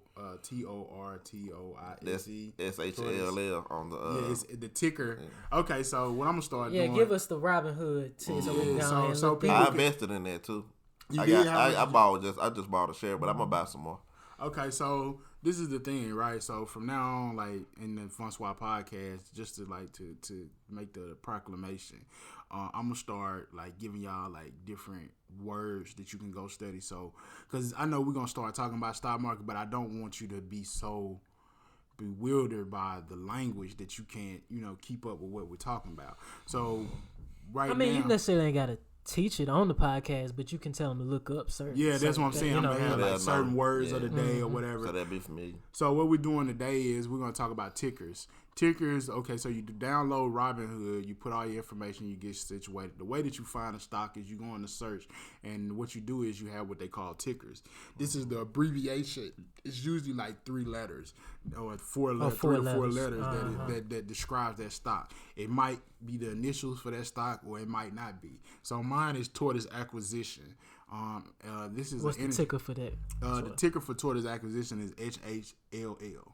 That's SHLL on the it's the ticker. Yeah. Okay, so what I'm gonna start doing? Give us the Robin Hood tip. So I invested in that too. I just bought a share, but I'm gonna buy some more. Okay, so this is the thing, right? So from now on, like in the Fonswa podcast, just to make the proclamation, I'm gonna start like giving y'all like different words that you can go study. So, because I know we're gonna start talking about stock market, but I don't want you to be so bewildered by the language that you can't, keep up with what we're talking about. So, now, you necessarily ain't gotta teach it on the podcast, but you can tell them to look up certain. Yeah, that's what I'm saying. I'm gonna have like certain words of the day or whatever. So that'd be familiar. So what we're doing today is we're gonna talk about tickers. Tickers, okay, so you download Robinhood, you put all your information, you get situated. The way that you find a stock is you go on the search, and what you do is you have what they call tickers. This is the abbreviation. It's usually like 3 letters or 4 letters, 3 or 4 letters that describes that stock. It might be the initials for that stock, or it might not be. So mine is Tortoise Acquisition. This is what's the ticker for that? The ticker for Tortoise Acquisition is HHLL.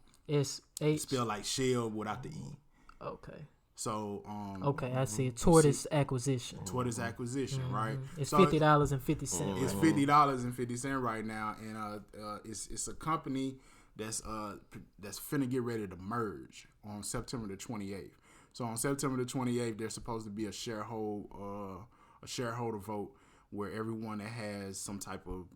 Spelled like shell without the E. Okay. So I see it. Tortoise Acquisition. Tortoise Acquisition, right? It's $50.50. It's $50.50 right now, and it's a company that's finna get ready to merge on September the 28th. So on September the 28th, there's supposed to be a shareholder vote where everyone that has some type of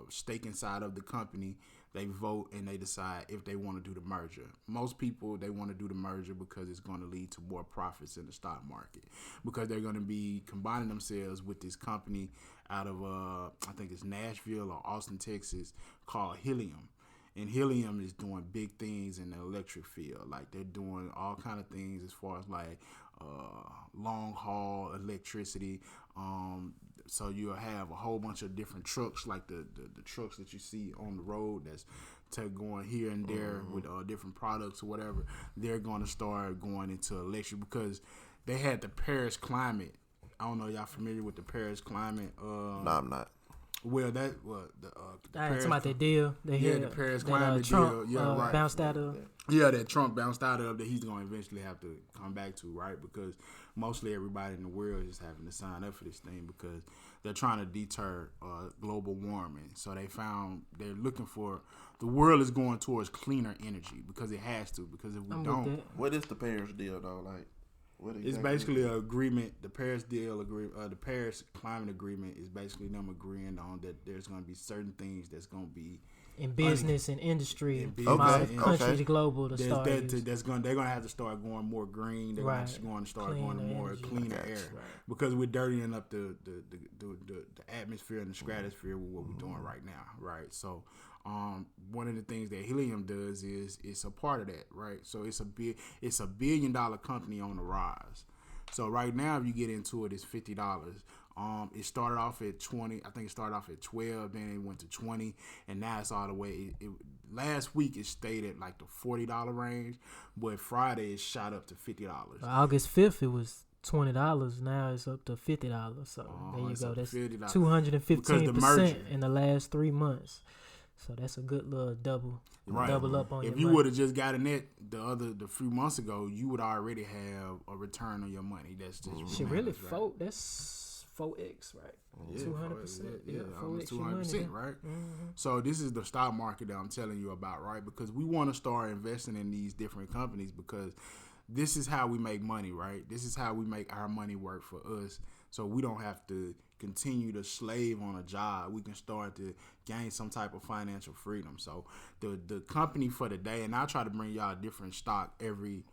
stake inside of the company, they vote and they decide if they want to do the merger. Most people, they want to do the merger because it's going to lead to more profits in the stock market, because they're going to be combining themselves with this company out of I think it's Nashville or Austin, Texas, called Helium. And Helium is doing big things in the electric field. Like they're doing all kind of things as far as like long haul electricity. So you'll have a whole bunch of different trucks, like the trucks that you see on the road that's going here and there with different products or whatever. They're going to start going into electric because they had the Paris climate. I don't know, y'all familiar with the Paris climate? No, I'm not. Well, the Paris, about that deal. The Paris climate deal. Yeah, right. Bounced out of. Yeah, that Trump bounced out of, that he's going to eventually have to come back to, right? Because mostly everybody in the world is having to sign up for this thing because they're trying to deter global warming. So they're looking for, the world is going towards cleaner energy because it has to. Because if we don't, what is the Paris deal though? Like, what exactly? It's basically an agreement. The Paris deal the Paris climate agreement is basically them agreeing on that there's going to be certain things that's going to be in business and industry, countries global to start. They're going to have to start going more green. They're going to start going to more cleaner air because we're dirtying up the atmosphere and the stratosphere with what we're doing right now, right? So, one of the things that Helium does is it's a part of that, right? So it's a $1 billion company on the rise. So right now, if you get into it, it's $50. It started off at 20. I think it started off at 12. Then it went to 20, and now it's all the way. Last week it stayed at like the $40 range, but Friday it shot up to $50. August 5th it was $20. Now it's up to $50. So there you it's go. up to That's $50. 215% in the last 3 months. So that's a good little double up on your If you money. would have just gotten it the few months ago, you would already have a return on your money. That's just Shit, really, right? That's 4x, right? Yeah, 200%. Yeah, 4x almost your money, 200%, right? So this is the stock market that I'm telling you about, right? Because we want to start investing in these different companies because this is how we make money, right? This is how we make our money work for us. So we don't have to continue to slave on a job. We can start to gain some type of financial freedom. So the company for the day, and I try to bring y'all different stock every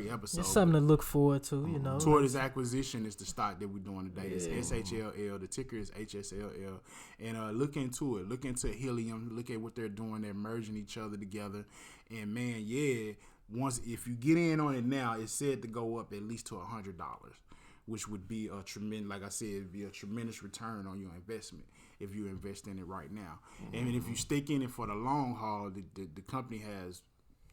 episode. It's something to look forward to, you know. Tortoise Acquisition is the stock that we're doing today. It's SHLL. The ticker is HSLL. And look into it. Look into Helium. Look at what they're doing. They're merging each other together. And man, if you get in on it now, it's said to go up at least to $100, which would be a tremendous, like I said, it'd be a tremendous return on your investment if you invest in it right now. And if you stick in it for the long haul, the company has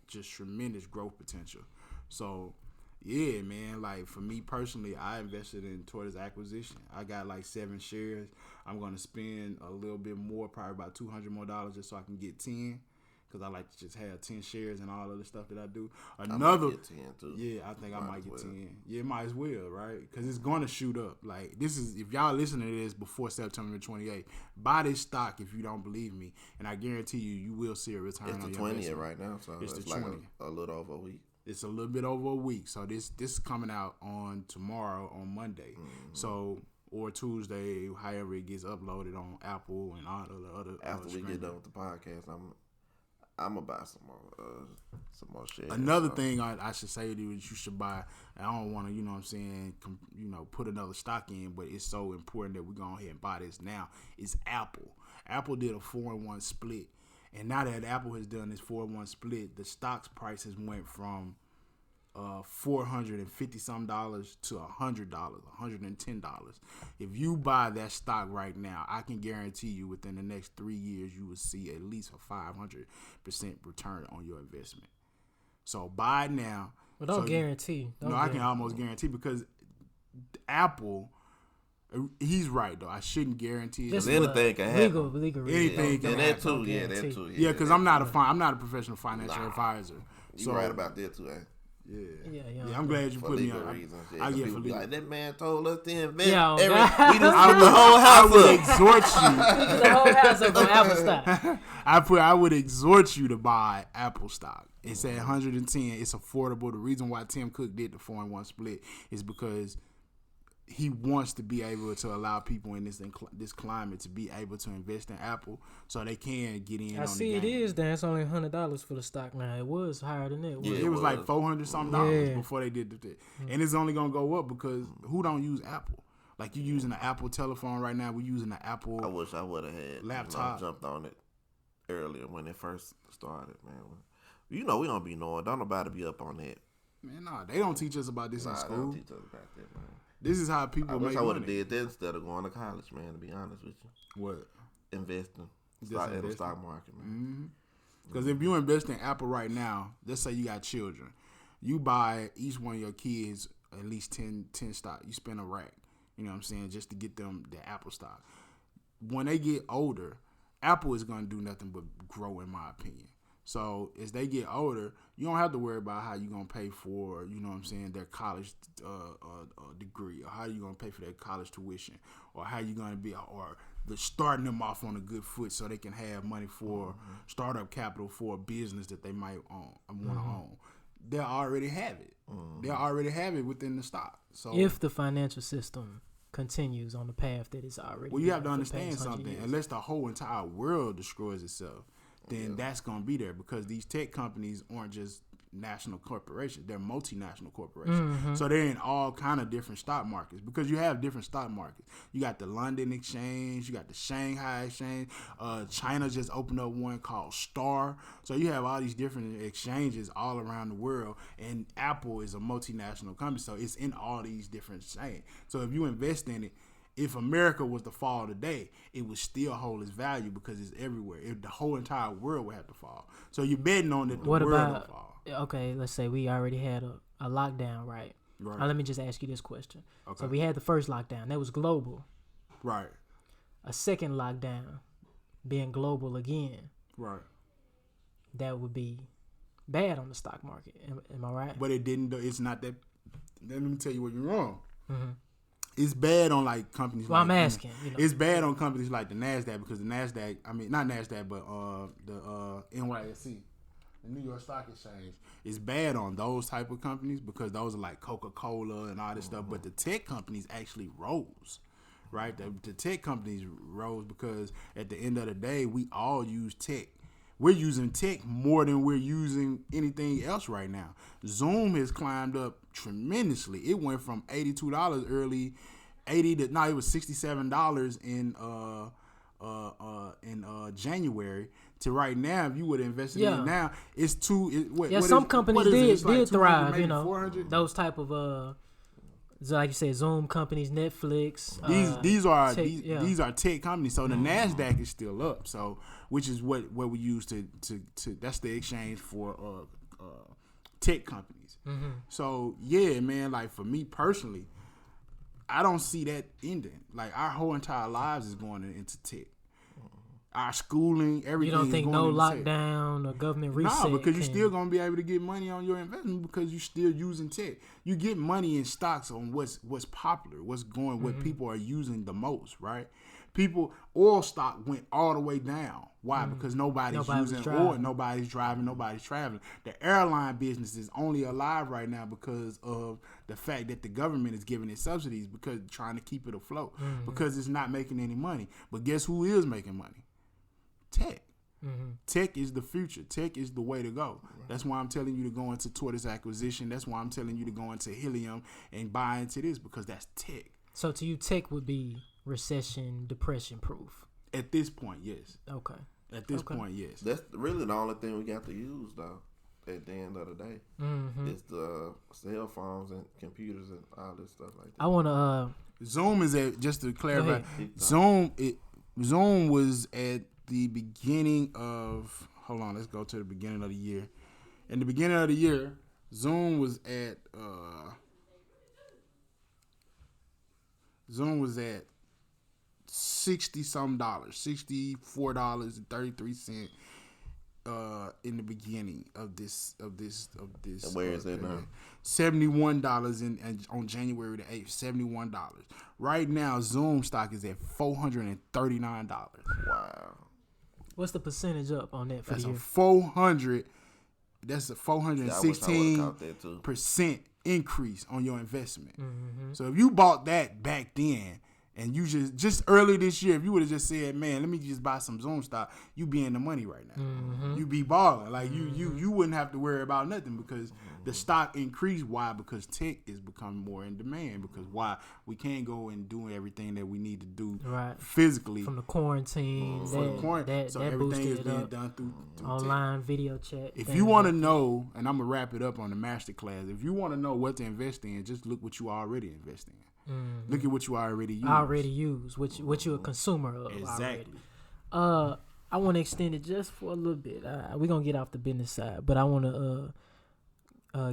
just tremendous growth potential. So yeah, man, like for me personally, I invested in Tortoise Acquisition. I got like 7 shares. I'm going to spend a little bit more, probably about $200 more just so I can get 10. Because I like to just have 10 shares and all of the stuff that I do. Another, I might get 10 too. Yeah, I think I might get 10. Yeah, might as well, right? Because it's going to shoot up. Like, this is, if y'all listen to this before September 28th, buy this stock if you don't believe me. And I guarantee you will see a return on your investment. It's the 20th right now, so it's the like 20th. a little over a week. It's a little bit over a week. So this is coming out on tomorrow, on Monday. So, or Tuesday, however it gets uploaded on Apple and all the other After we get done with the podcast, I'm gonna buy some more shares. Another thing I should say to you is you should buy. I don't want to, you know what I'm saying, put another stock in, but it's so important that we go ahead and buy this now. It's Apple. Apple did a 4-1 split, and now that Apple has done this 4-1 split, the stock's prices went from $450 some to $100, $110. If you buy that stock right now, I can guarantee you within the next 3 years you will see at least a 500% return on your investment. So buy it now. Well, don't guarantee. I can almost guarantee because Apple. He's right though. I shouldn't guarantee it. Just anything can happen. Legal anything can happen. That too. Yeah, because I'm not a professional financial advisor. You right about that too, eh? Yeah. I'm glad you put me on. Reasons. I get for legal. Like that man told us to invest. Yeah, we just put the whole I house would up. exhort you. The whole house up on Apple stock. I would exhort you to buy Apple stock. It's at 110. It's affordable. The reason why Tim Cook did the 4-1 split is because he wants to be able to allow people in this climate to be able to invest in Apple so they can get in. I see it is. It's only $100 for the stock now. It was higher than that. It was like $400 something before they did the and it's only gonna go up because who don't use Apple? Like you using an Apple telephone right now. We're using an Apple. I wish I would have had laptop. Jumped on it earlier when it first started, man. We don't be knowing. Don't nobody be up on that. Man, nah, they don't teach us about this in school. They don't teach us about that, man. This is how people make money. I would have did that instead of going to college, man, to be honest with you. What? Investing. In the stock market, man. Because if you invest in Apple right now, let's say you got children. You buy each one of your kids at least 10 stock. You spend a rack, you know what I'm saying, just to get them the Apple stock. When they get older, Apple is going to do nothing but grow, in my opinion. So as they get older, you don't have to worry about how you're going to pay for, you know what I'm saying, their college degree, or how you're going to pay for their college tuition, or how you're going to be, or starting them off on a good foot so they can have money for startup capital for a business that they might want to own. They already have it. They already have it within the stock. So if the financial system continues on the path that it's already. Well, you have to understand something. Unless the whole entire world destroys itself, then that's going to be there, because these tech companies aren't just national corporations. They're multinational corporations. So they're in all kind of different stock markets, because you have different stock markets. You got the London Exchange. You got the Shanghai Exchange. China just opened up one called Star. So you have all these different exchanges all around the world, and Apple is a multinational company, so it's in all these different exchanges. So if you invest in it, if America was to fall today, it would still hold its value because it's everywhere. If the whole entire world would have to fall. So you're betting on that the world will fall. Okay, let's say we already had a lockdown, right? Right. Now, let me just ask you this question. Okay. So we had the first lockdown. That was global. Right. A second lockdown being global again. Right. That would be bad on the stock market. Am I right? But it didn't. It's not that. Let me tell you what you're wrong. Mm-hmm. It's bad on like companies. Well, like, I'm asking. You know. It's bad on companies like the NASDAQ because the NASDAQ. I mean, not NASDAQ, but the NYSE, the New York Stock Exchange. It's bad on those type of companies because those are like Coca-Cola and all this stuff. But the tech companies actually rose, right? The tech companies rose because at the end of the day, we all use tech. We're using tech more than we're using anything else right now. Zoom has climbed up tremendously. It went from $82 early, it was $67 in January to right now. If you would have invested in it now, it's some companies did thrive. You know, 400? Those type of so like you said, Zoom companies, Netflix. These are tech companies. So the NASDAQ is still up. So which is what we use to that's the exchange for tech companies. Mm-hmm. So yeah, man. Like for me personally, I don't see that ending. Like our whole entire lives is going into tech. Our schooling, everything. You don't think is going no into lockdown tech. or government reset? No, because you're still gonna be able to get money on your investment because you're still using tech. You get money in stocks on what's popular, what people are using the most, right? Oil stock went all the way down. Why? Because nobody's using oil, nobody's driving, nobody's traveling. The airline business is only alive right now because of the fact that the government is giving it subsidies because trying to keep it afloat because it's not making any money. But guess who is making money? Tech. Mm-hmm. Tech is the future. Tech is the way to go. Right. That's why I'm telling you to go into Tortoise Acquisition. That's why I'm telling you to go into Helium and buy into this because that's tech. So to you, tech would be recession, depression proof? At this point, yes. Okay. At this point, yes. That's really the only thing we got to use, though, at the end of the day. Mm-hmm. It's the cell phones and computers and all this stuff like that. I want to... Zoom is at, just to clarify, Zoom was at the beginning of, hold on, let's go to the beginning of the year. In the beginning of the year, Zoom was at $60-some, $64.33 in the beginning of this. And where is it now? $71 on January the 8th. $71. Right now, Zoom stock is at $439. Wow. What's the percentage up on that for That's the year? That's a 416% increase on your investment. Mm-hmm. So if you bought that back then and you just early this year, if you would have just said, man, let me just buy some Zoom stock, you be in the money right now. Mm-hmm. You be balling. Like you wouldn't have to worry about nothing because the stock increased. Why? Because tech is becoming more in demand. Because why? We can't go and do everything that we need to do physically. From the quarantine. So everything is being done through online tech. Video chat. If you want to know, and I'm going to wrap it up on the master class, if you want to know what to invest in, just look what you already invest in. Mm-hmm. Look at what you already use. What you're a consumer of. Exactly. Already. I want to extend it just for a little bit. We're going to get off the business side, but I want to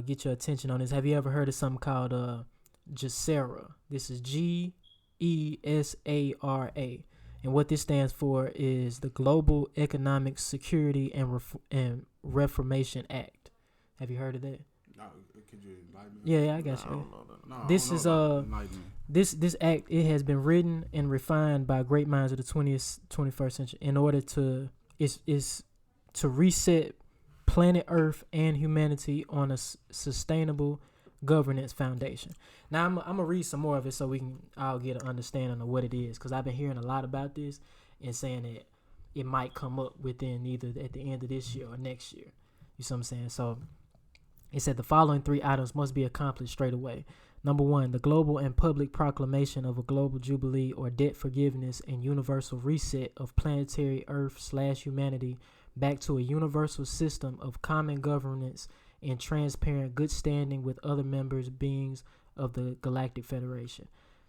get your attention on this. Have you ever heard of something called GESARA? This is GESARA. And what this stands for is the Global Economic Security and Reformation Act. Have you heard of that? No, could you enlighten me? Yeah, I got you. This is this act, it has been written and refined by great minds of the 21st century in order to is to reset planet Earth and humanity on a sustainable governance foundation. Now I'm gonna read some more of it so I'll get an understanding of what it is, because I've been hearing a lot about this and saying that it might come up within either at the end of this year or next year. You see what I'm saying? So it said the following 3 items must be accomplished straight away. Number 1, the global and public proclamation of a global jubilee or debt forgiveness and universal reset of planetary Earth/humanity back to a universal system of common governance and transparent good standing with other beings of the Galactic Federation.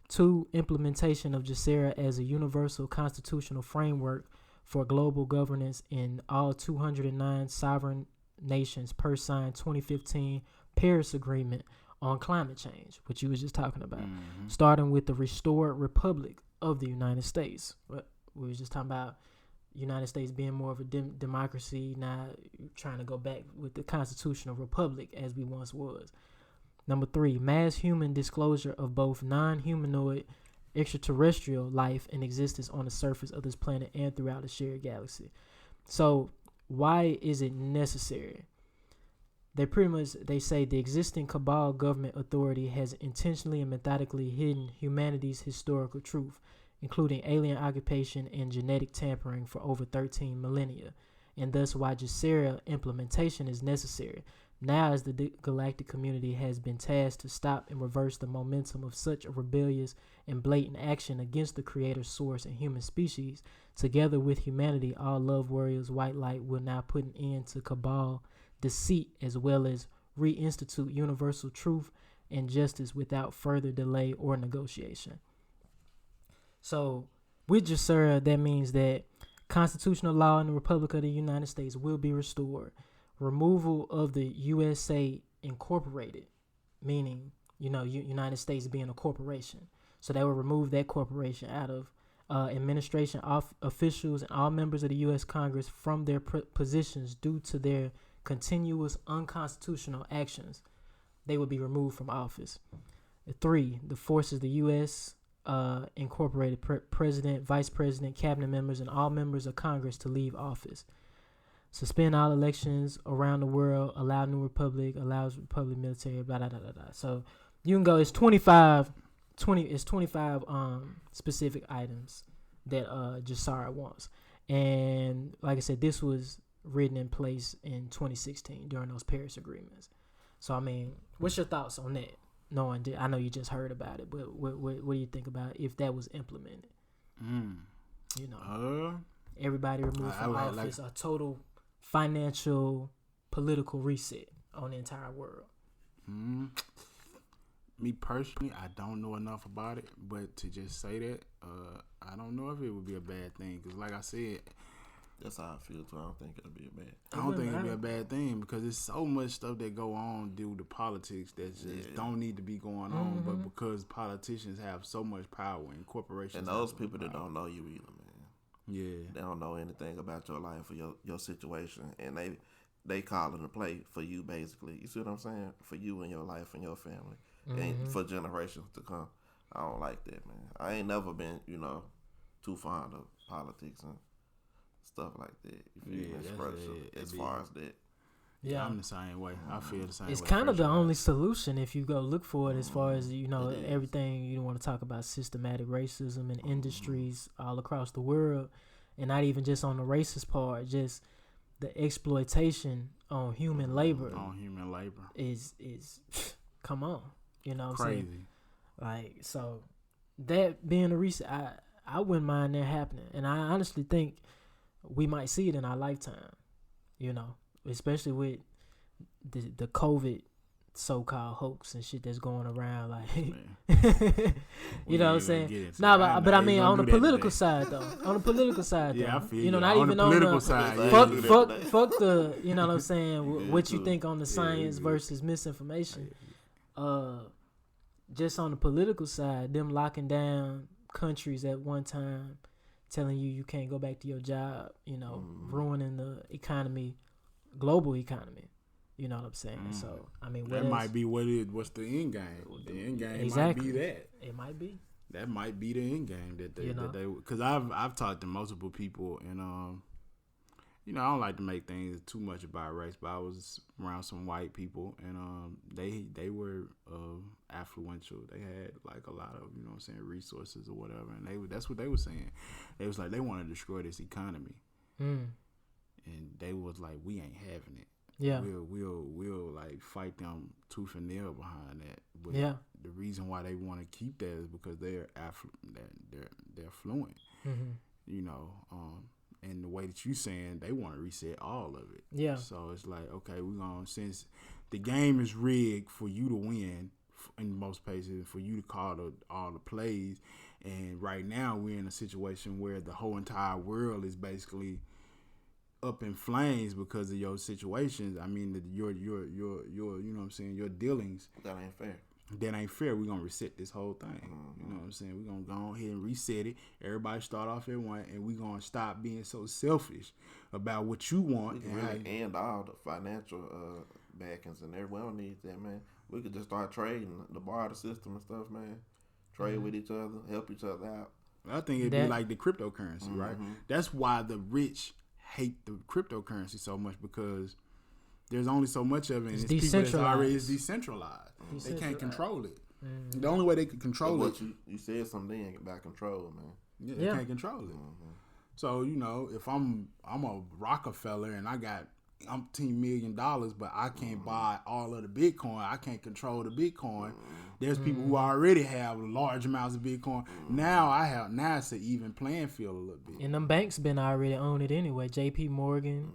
2, implementation of GESARA as a universal constitutional framework for global governance in all 209 sovereign nations per signed 2015 Paris Agreement on climate change, which you was just talking about, starting with the restored Republic of the United States. We was just talking about United States being more of a democracy, now trying to go back with the constitutional republic as we once was. Number 3, mass human disclosure of both non-humanoid extraterrestrial life and existence on the surface of this planet and throughout the shared galaxy. So why is it necessary? They say the existing cabal government authority has intentionally and methodically hidden humanity's historical truth, including alien occupation and genetic tampering for over 13 millennia, and thus why Gesseria implementation is necessary. Now, as the galactic community has been tasked to stop and reverse the momentum of such a rebellious and blatant action against the creator, source, and human species, together with humanity, all love warriors, white light will now put an end to cabal deceit as well as reinstitute universal truth and justice without further delay or negotiation. So, with Gesseria, that means that constitutional law in the Republic of the United States will be restored. Removal of the USA Incorporated, meaning, United States being a corporation. So they will remove that corporation out of administration officials and all members of the U.S. Congress from their positions due to their continuous unconstitutional actions. They will be removed from office. 3, the forces the U.S. Incorporated president, vice president, cabinet members, and all members of Congress to leave office. Suspend all elections around the world. Allow new republic. Allows republic military. Blah blah blah blah. Blah. So you can go. It's 25 specific items that Gesseria wants. And like I said, this was written in place in 2016 during those Paris agreements. So I mean, what's your thoughts on that? I know you just heard about it, but what do you think about if that was implemented? Everybody removed from office, a total financial, political reset on the entire world. Me personally, I don't know enough about it, but to just say that, I don't know if it would be a bad thing. Because like I said, that's how I feel too. I don't think it'll be a bad. I don't think it'll be a bad thing because there's so much stuff that go on due to politics that just don't need to be going on, but because politicians have so much power and corporations and those people that don't know you either, man. Yeah, they don't know anything about your life or your situation, and they call it a play for you basically. You see what I'm saying? For you and your life and your family, and for generations to come. I don't like that, man. I ain't never been, too fond of politics and stuff like that. As far as that. Yeah, I'm the same way. I feel the same way. It's kind of the only solution if you go look for it, as far as everything you want to talk about systematic racism in industries all across the world, and not even just on the racist part, just the exploitation on human labor. Is come on, what I'm saying? Like, so that being a reason, I wouldn't mind that happening, and I honestly think we might see it in our lifetime. Especially with the COVID so-called hoax and shit that's going around, like, you know what I'm saying? Nah, but I mean, on the political side, though. On the political side, though. Yeah, I feel not on even the political side. Fuck the, you know what I'm saying? What you think on the science versus misinformation. Just on the political side, them locking down countries at one time, telling you can't go back to your job, ruining the economy, global economy. You know what I'm saying? So, I mean, that might be what's the end game. The end game might be that. It might be. That might be the end game that they because I've talked to multiple people, and I don't like to make things too much about race, but I was around some white people, and they were affluential. They had like a lot of resources or whatever, and that's what they were saying. They was like they want to destroy this economy, and they was like, we ain't having it. Yeah, we'll like fight them tooth and nail behind that. But the reason why they want to keep that is because they're affluent. And the way that you saying they want to reset all of it. Yeah. So it's like, okay, we're gonna, since the game is rigged for you to win in most cases, for you to call all the plays, and right now we're in a situation where the whole entire world is basically up in flames because of your situations. I mean, your you know what I'm saying, your dealings. That ain't fair. That ain't fair. We're gonna reset this whole thing. You know what I'm saying? We're gonna go ahead and reset it. Everybody start off at one, and we're gonna stop being so selfish about what you want. We can really end all the financial backings and everyone don't need that, man. We could just start trading the barter system and stuff, man. Trade with each other, help each other out. I think it'd be like the cryptocurrency, right? That's why the rich hate the cryptocurrency so much, because there's only so much of it, and it's people that's already decentralized. They can't control it. The only way they can control it. You said something about control, man. Yeah, they can't control it. So, you know, if I'm a Rockefeller and I got $10 million, but I can't buy all of the Bitcoin, I can't control the Bitcoin. There's people who already have large amounts of Bitcoin. Now it's an even playing field a little bit. And them banks been already on it anyway. J.P. Morgan,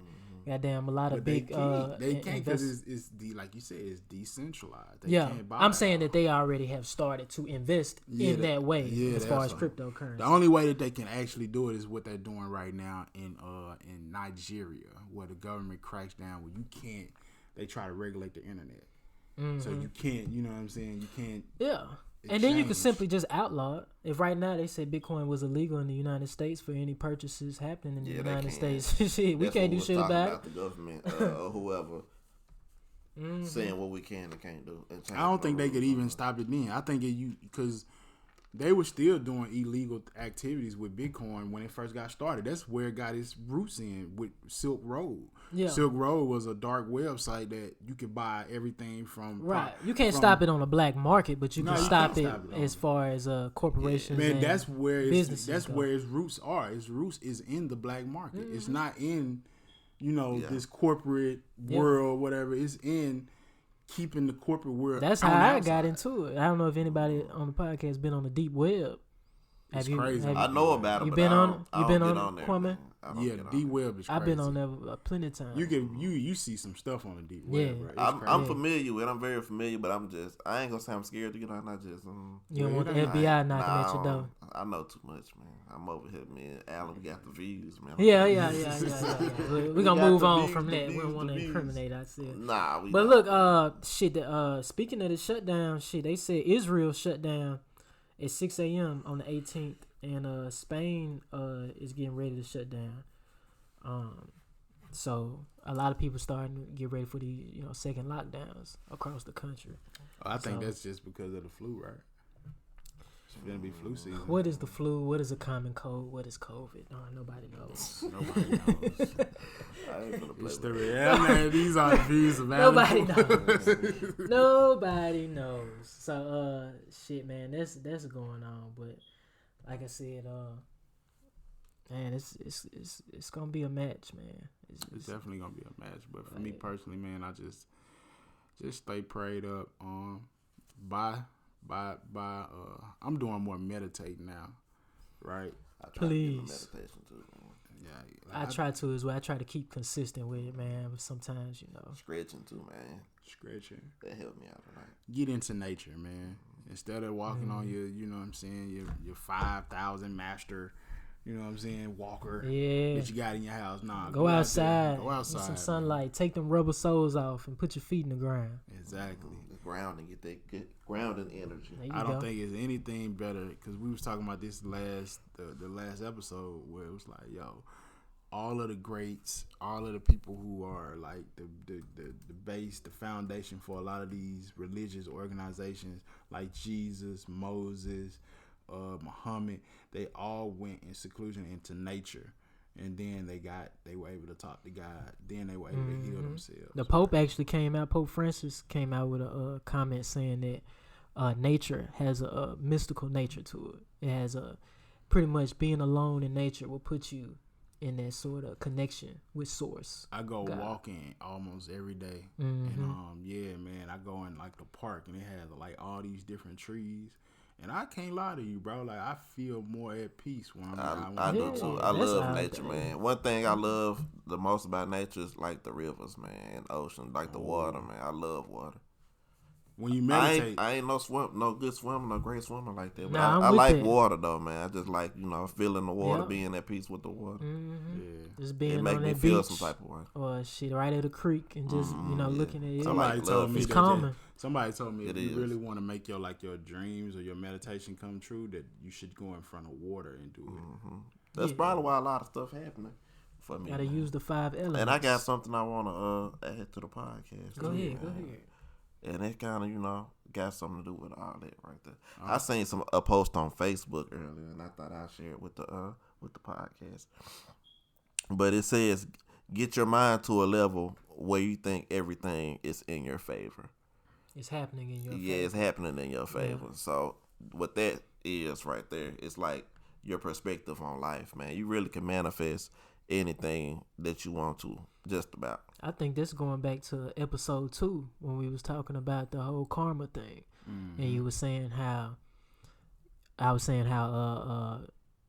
goddamn, a lot of big. They can't because it's like you said, it's decentralized. They can't buy I'm saying that they already have started to invest in that way as far as cryptocurrency. The only way that they can actually do it is what they're doing right now in Nigeria, where the government cracks down where you can't. They try to regulate the internet, so you can't. You know what I'm saying? You can't. Yeah. And then you can simply just outlaw it. If right now they say Bitcoin was illegal in the United States for any purchases happening in the United States, shit, we can't do shit about it. The government or whoever saying what we can and can't do. I don't think they could even stop it then. I think because they were still doing illegal activities with Bitcoin when it first got started. That's where it got its roots in with Silk Road. Yeah. Silk Road was a dark website that you could buy everything from. Right. You can't stop it on the black market, but you can stop it as far as corporations. Man, and that's where its roots are. Its roots is in the black market. It's not in, this corporate world, whatever. It's in keeping the corporate world. That's how I got into it. I don't know if anybody on the podcast has been on the deep web. It's crazy. I know about it. You been on it, Kwame? Yeah, the deep web is crazy. I've been on there plenty of times. You see some stuff on the deep web, right? I'm familiar with it. I'm very familiar, but I ain't gonna say I'm scared to get on. You don't want the FBI knocking at your door. I know too much, man. I'm over here, man. Alan got the views, man. Yeah. We're gonna move on from that. We don't want to incriminate ourselves. Nah, but look, speaking of the shutdown, they said Israel shut down at 6 a.m. on the 18th, and Spain is getting ready to shut down. So a lot of people starting to get ready for the second lockdowns across the country. I think that's just because of the flu, right? It's gonna be flu season. What is the flu? What is a common cold? What is COVID? Nobody knows. Nobody knows. I ain't gonna play man. These are the views of Nobody knows. Nobody knows. So shit, man, that's going on. But like I said, man, it's gonna be a match, man. It's definitely gonna be a match. But for me personally, man, I just stay prayed up. I'm doing more meditating now, right? Please. Meditation too. Yeah, I try to as well. I try to keep consistent with it, man. But sometimes, stretching too, man. Stretching. That helped me out tonight. Get into nature, man. Instead of walking on your, what I'm saying, your 5,000 master, walker that you got in your house. Nah, go outside. Go outside. Get some sunlight. Man. Take them rubber soles off and put your feet in the ground. Exactly. Grounding, get that good grounding energy. I don't think it's anything better, because we was talking about this the last episode where it was like, all of the greats, all of the people who are like the base, the foundation for a lot of these religious organizations, like Jesus, Moses, Muhammad, they all went in seclusion into nature. And then they were able to talk to God. Then they were able to heal themselves. The Pope actually came out. Pope Francis came out with a comment saying that nature has a mystical nature to it. It has pretty much being alone in nature will put you in that sort of connection with Source. I go God. Walking almost every day, and man, I go in like the park, and it has like all these different trees. And I can't lie to you, bro. Like, I feel more at peace when I do too. I love nature, man. One thing I love the most about nature is like the rivers, man, and ocean, like the water, man. I love water. when you meditate, I ain't no good swimmer, no great swimmer like that. But Nah, I I'm with like that. water though, man. I just like feeling the water, Yep. being at peace with the water. Just It being make on me that feel beach some type of way. or shit right at a creek and just looking at it. somebody like told love me It's that common. somebody told me if It you is. really want to make your dreams or your meditation come true, that you should go in front of water and do it. That's probably why a lot of stuff happening for me. Gotta man. use the 5 elements. And I got something I want to add to the podcast. Go too, ahead. man. And it kind of, got something to do with all that right there. I seen a post on Facebook earlier, and I thought I'd share it with the podcast. But it says, get your mind to a level where you think everything is in your favor. It's happening in your Yeah, it's happening in your favor. Yeah. So what that is right there, it's like your perspective on life, man. You really can manifest anything that you want to, just about. I think this going back to episode 2 when we was talking about the whole karma thing, and you was saying how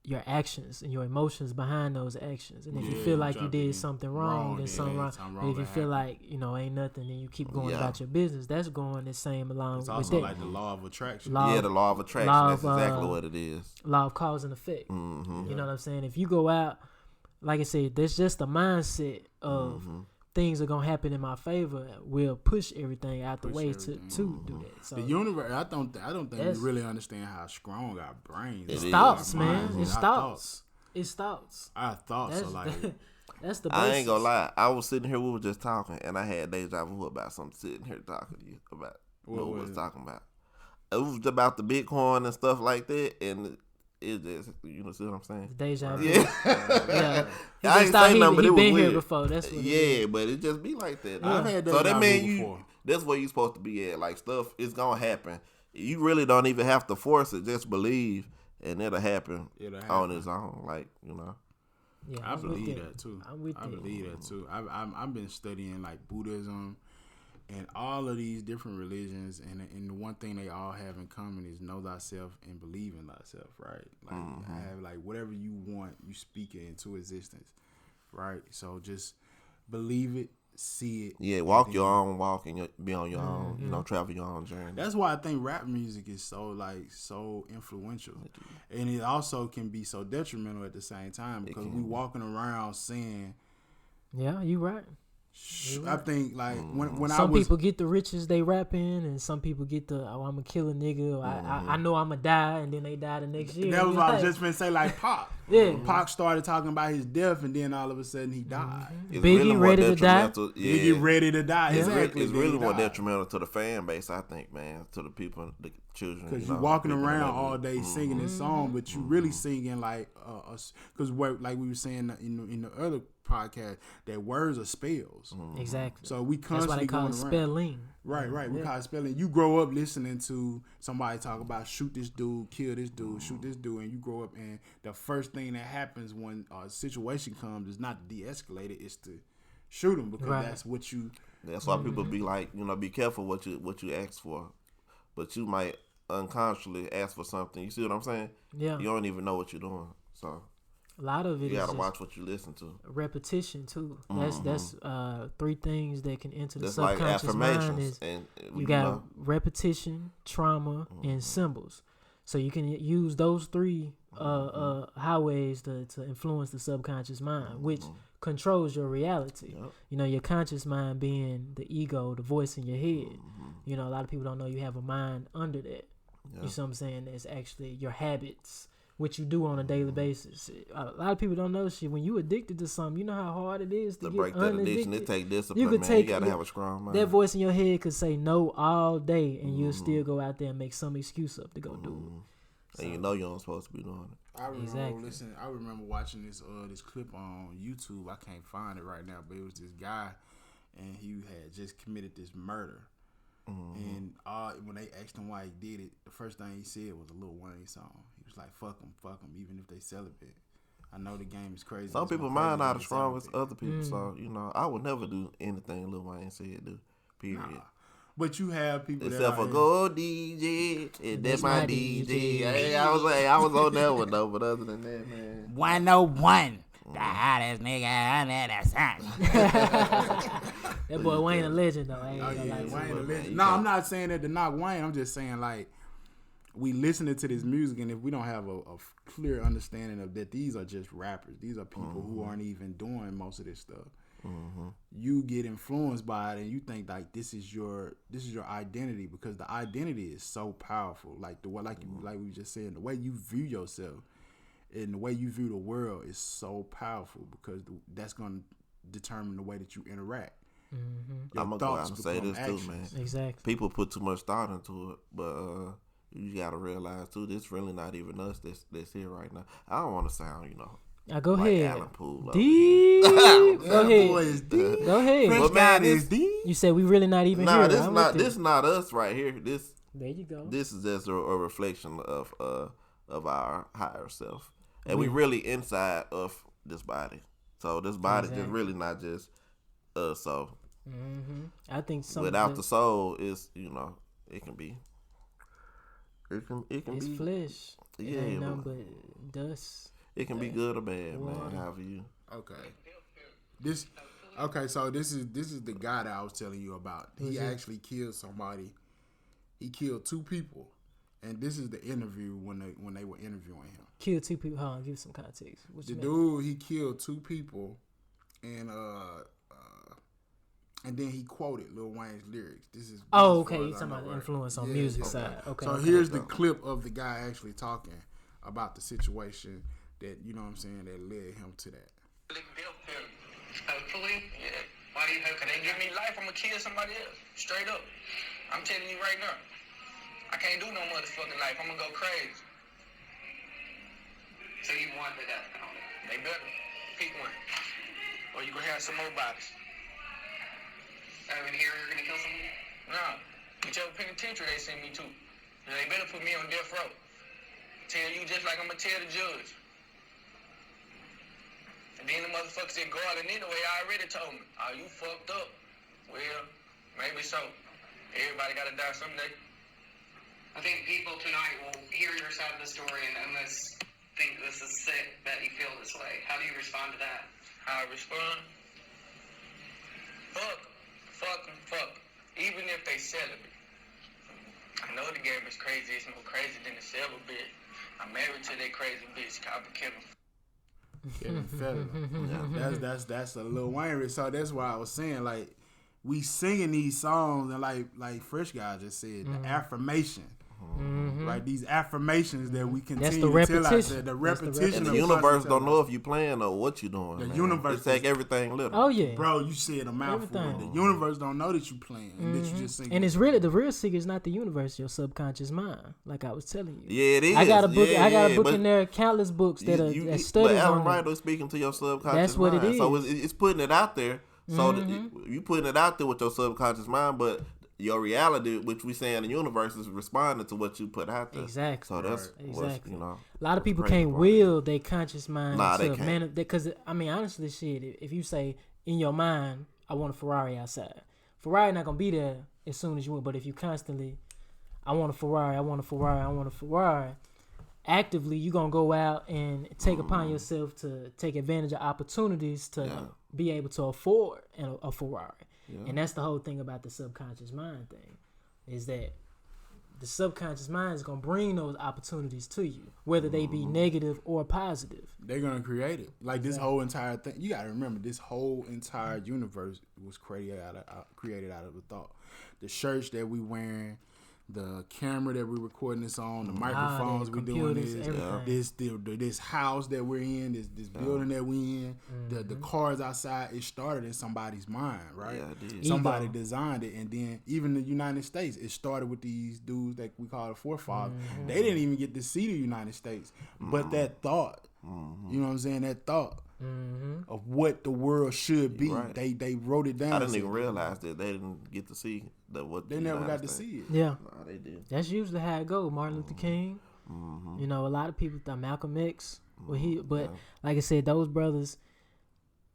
your actions and your emotions behind those actions, and if you feel like you did something wrong, then something wrong. But if you feel like ain't nothing, and you keep going about your business, that's going the same along It's with also that. like the law of attraction. The law of attraction. That's exactly what it is. Law of cause and effect. You know what I'm saying? If you go out, like I said, there's just a mindset of things are gonna happen in my favor. We'll push everything out the way to do that. So The universe, I don't think we really understand how strong our brains. It are. is. thoughts, Our man. minds, It's our thoughts. It's thoughts. Our thoughts That's are like. that's the. I ain't basis. gonna lie. I was sitting here, we were just talking, and I had deja vu about something sitting here talking to you about what we was talking about. It was about the Bitcoin and stuff like that, and it just, see what I'm saying? Deja vu. Yeah. Yeah. He I just ain't thought say nothing, but he it was been here weird. before. That's what. Yeah, but it just be like that. I've had So that deja mean vu before. that's where you supposed to be at. Like, stuff is gonna happen. You really don't even have to force it. Just believe, and it'll happen, on its own. Like, Yeah, I I'm with believe that. that too. I'm with I that. believe that too. I've been studying like Buddhism and all of these different religions, and the one thing they all have in common is know thyself and believe in thyself, right? Like I have like whatever you want, you speak it into existence, right? So just believe it, see it. yeah, walk your own walk and be on your own. Travel your own journey. That's why I think rap music is so influential, and it also can be so detrimental at the same time because we walking around saying. Yeah, you right. I think like when I Some was people get the riches they rapping, and some people get the I'm gonna kill a nigga. Or I know I'm gonna die, and then they die the next year. that was what I was just gonna say, like Pac. Yeah. Pac started talking about his death, and then all of a sudden he died. It's Biggie more ready to die? detrimental- He Yeah. get ready to die. It's, Exactly. it's then really he more died. detrimental to the fan base, I think, man. To the people, the children. Because you walking people around that all day singing this song, but you really singing like because like we were saying in the other podcast, that words are spells. Exactly. So we That's why constantly they call going it around. spelling. Right. We call it spelling. You grow up listening to somebody talk about shoot this dude, kill this dude, shoot this dude, and you grow up and the first thing that happens when a situation comes is not to de-escalate it, it's to shoot him because that's what you. That's why people be like, be careful what you ask for, but you might unconsciously ask for something. You see what I'm saying? Yeah. You don't even know what you're doing, so A lot of it you is gotta just watch what you listen to. repetition too. That's 3 things that can enter the That's like subconscious mind. affirmations, Is and you got repetition, trauma, and symbols. So you can use those 3 highways to influence the subconscious mind, which controls your reality. Yep. Your conscious mind being the ego, the voice in your head. A lot of people don't know you have a mind under that. You see what I'm saying? That's actually your habits, what you do on a daily basis. A lot of people don't know shit. When you addicted to something, you know how hard it is to get break that addiction. unaddicted. It take discipline, could man. take You gotta have a strong mind. That voice in your head could say no all day, and you'll still go out there and make some excuse up to go do it. And you know you're not supposed to be doing it. I remember Exactly. I remember watching this clip on YouTube. I can't find it right now, but it was this guy, and he had just committed this murder. And when they asked him why he did it, the first thing he said was a Lil Wayne song. He was like, "Fuck them, even if they celibate." I know the game is crazy. Some It's people more crazy mind not than as strong as celibate. other people, so I would never do anything Lil Wayne said do. Period. Nah. But you have people Except that for are go DJ, and that's my my DJ. DJ. Hey, I was on that one though, but other than that, man. 101, the hottest nigga under the sun. That boy Wayne a legend though. I ain't Oh gonna yeah, lie to you. Wayne a man, legend. you No, can't- I'm not saying that to knock Wayne. I'm just saying like we listening to this music, and if we don't have a clear understanding of that, these are just rappers. These are people who aren't even doing most of this stuff. You get influenced by it, and you think like this is your identity, because the identity is so powerful. Like the way, like we just said, the way you view yourself and the way you view the world is so powerful, because that's going to determine the way that you interact. I'm gonna go out and say this too, man. Exactly. People put too much thought into it, but you gotta realize too, this really not even us that's here right now. I don't want to sound, Go like ahead. Alan Poole. Deep. Go ahead. Boy is deep. Go ahead. French But guy man, is this- deep. You said we really not even Nah, here. this I'm not with this you. not us right here. There you go. This is just a reflection of our higher self, and we really inside of this body. So this body just Exactly. really not just us. So I think some without the soul, is it can be. It can it's be flesh. It Yeah, ain't nothing but- but dust. it can be good or bad, man. Water. However you. So this is the guy that I was telling you about. He actually killed somebody. He killed 2 people, and this is the interview when they were interviewing him. Kill 2 people. Hold on, give some context. What The you mean? dude, he killed 2 people, and then he quoted Lil Wayne's lyrics. This is Oh, as okay. far You as I talking know, about the right? influence on Yeah, music yeah. side. Okay. So okay. here's the clip of the guy actually talking about the situation that, you know what I'm saying, that led him to that. Hopefully, yeah. Why do you hope they give me life? I'm gonna kill somebody else. Straight up. I'm telling you right now. I can't do no motherfucking life. I'm gonna go crazy. So you want the death penalty? They better. Pick one. Or you gonna have some more bodies. So in here you're gonna kill someone? No. Whichever penitentiary they send me to. And they better put me on death row. Tell you just like I'm gonna tell the judge. And then the motherfuckers that guarding anyway, I already told me, oh, you fucked up. Well, maybe so. Everybody gotta die someday. I think people tonight will hear your side of the story and almost think this is sick that you feel this way. How do you respond to that? How I respond? Fuck. Even if they celibate. I know the game is crazy. It's no crazier than the celibate. I'm married to that crazy bitch called Kevin. Kevin Federer. That's a Lil Wayne. So that's why I was saying, like, we singing these songs, and like Fresh Guy just said, the affirmation. Right, these affirmations that we continue to tell repetition. ourselves, the That's repetition. And the of universe constantly don't know telling if you playing or what you doing. The man. universe It's take is- everything little. Oh yeah. Bro, you said a mouthful. Everything. The universe don't know that you playing, and that you just singing. And it's really the real secret is not the universe, your subconscious mind. Like I was telling you. Yeah, it is. I got a book. Yeah, I got a yeah, book but in there, countless books that you- that but studies Alan on Wright it. was speaking to your subconscious That's what it mind. So is. it's putting it out there. So that you putting it out there with your subconscious mind, but your reality, which we say in the universe, is responding to what you put out there. Exactly. So that's what's, Exactly. you know. A lot of people crazy can't part. will their conscious mind Nah, they to can't. because I mean honestly, shit. If you say in your mind, I want a Ferrari outside, Ferrari not gonna be there as soon as you want. But if you constantly, I want a Ferrari, I want a Ferrari, I want a Ferrari, actively you gonna go out and take upon yourself to take advantage of opportunities to be able to afford a Ferrari. And that's the whole thing about the subconscious mind thing, is that the subconscious mind is going to bring those opportunities to you, whether they be negative or positive. They're gonna create it. Like this whole entire thing. You gotta remember, this whole entire universe was created out of a thought. The shirts that we wearing, the camera that we're recording this on, the microphones we doing computers, everything. this house that we're in, this building that we in, the cars outside. It started in somebody's mind, right? Yeah, it did. Somebody Ego. designed it, and then even the United States, it started with these dudes that we call the forefathers. They didn't even get to see the United States, but that thought, you know what I'm saying? That thought of what the world should be, Right. they wrote it down. I and didn't said, even realize that they didn't get to see what They the never United got to States- see it. Yeah, Nah, they did. that's usually how it goes. Martin Luther King, you know, a lot of people thought Malcolm X, but like I said, those brothers,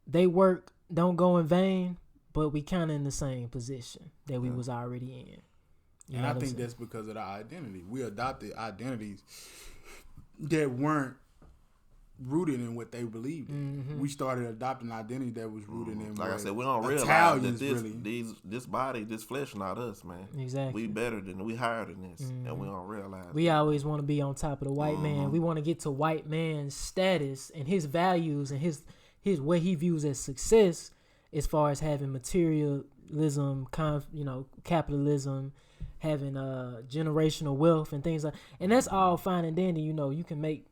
they work don't go in vain, but we kind of in the same position that we was already in. You And know I what I'm think saying? that's because of our identity. We adopted identities that weren't rooted in what they believed in. We started adopting identity that was rooted in. Like I what said, we don't realize Italians that this body, this flesh, not us, man. Exactly. We higher than this, and we don't realize. We always want to be on top of the white man. We want to get to white man's status and his values and his what he views as success, as far as having materialism, capitalism, having generational wealth and things like. And that's all fine and dandy. You can make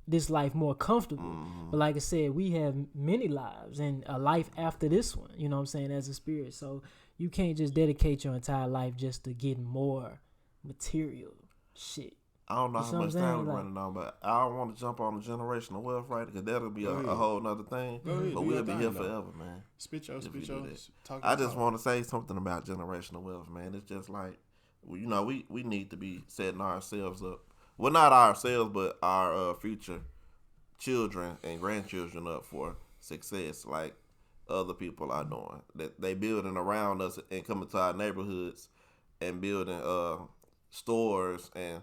this life more comfortable. But like I said, we have many lives and a life after this one, you know what I'm saying, as a spirit. So you can't just dedicate your entire life just to get more material shit. I don't know how much time we're running on, but I don't want to jump on the generational wealth, right? Because that'll be a whole nother thing. But we'll be here forever, man. Spit your. I just want to say something about generational wealth, man. It's just like, we need to be setting ourselves up. Well, not ourselves, but our future children and grandchildren up for success, like other people are doing. That they building around us and coming to our neighborhoods and building stores and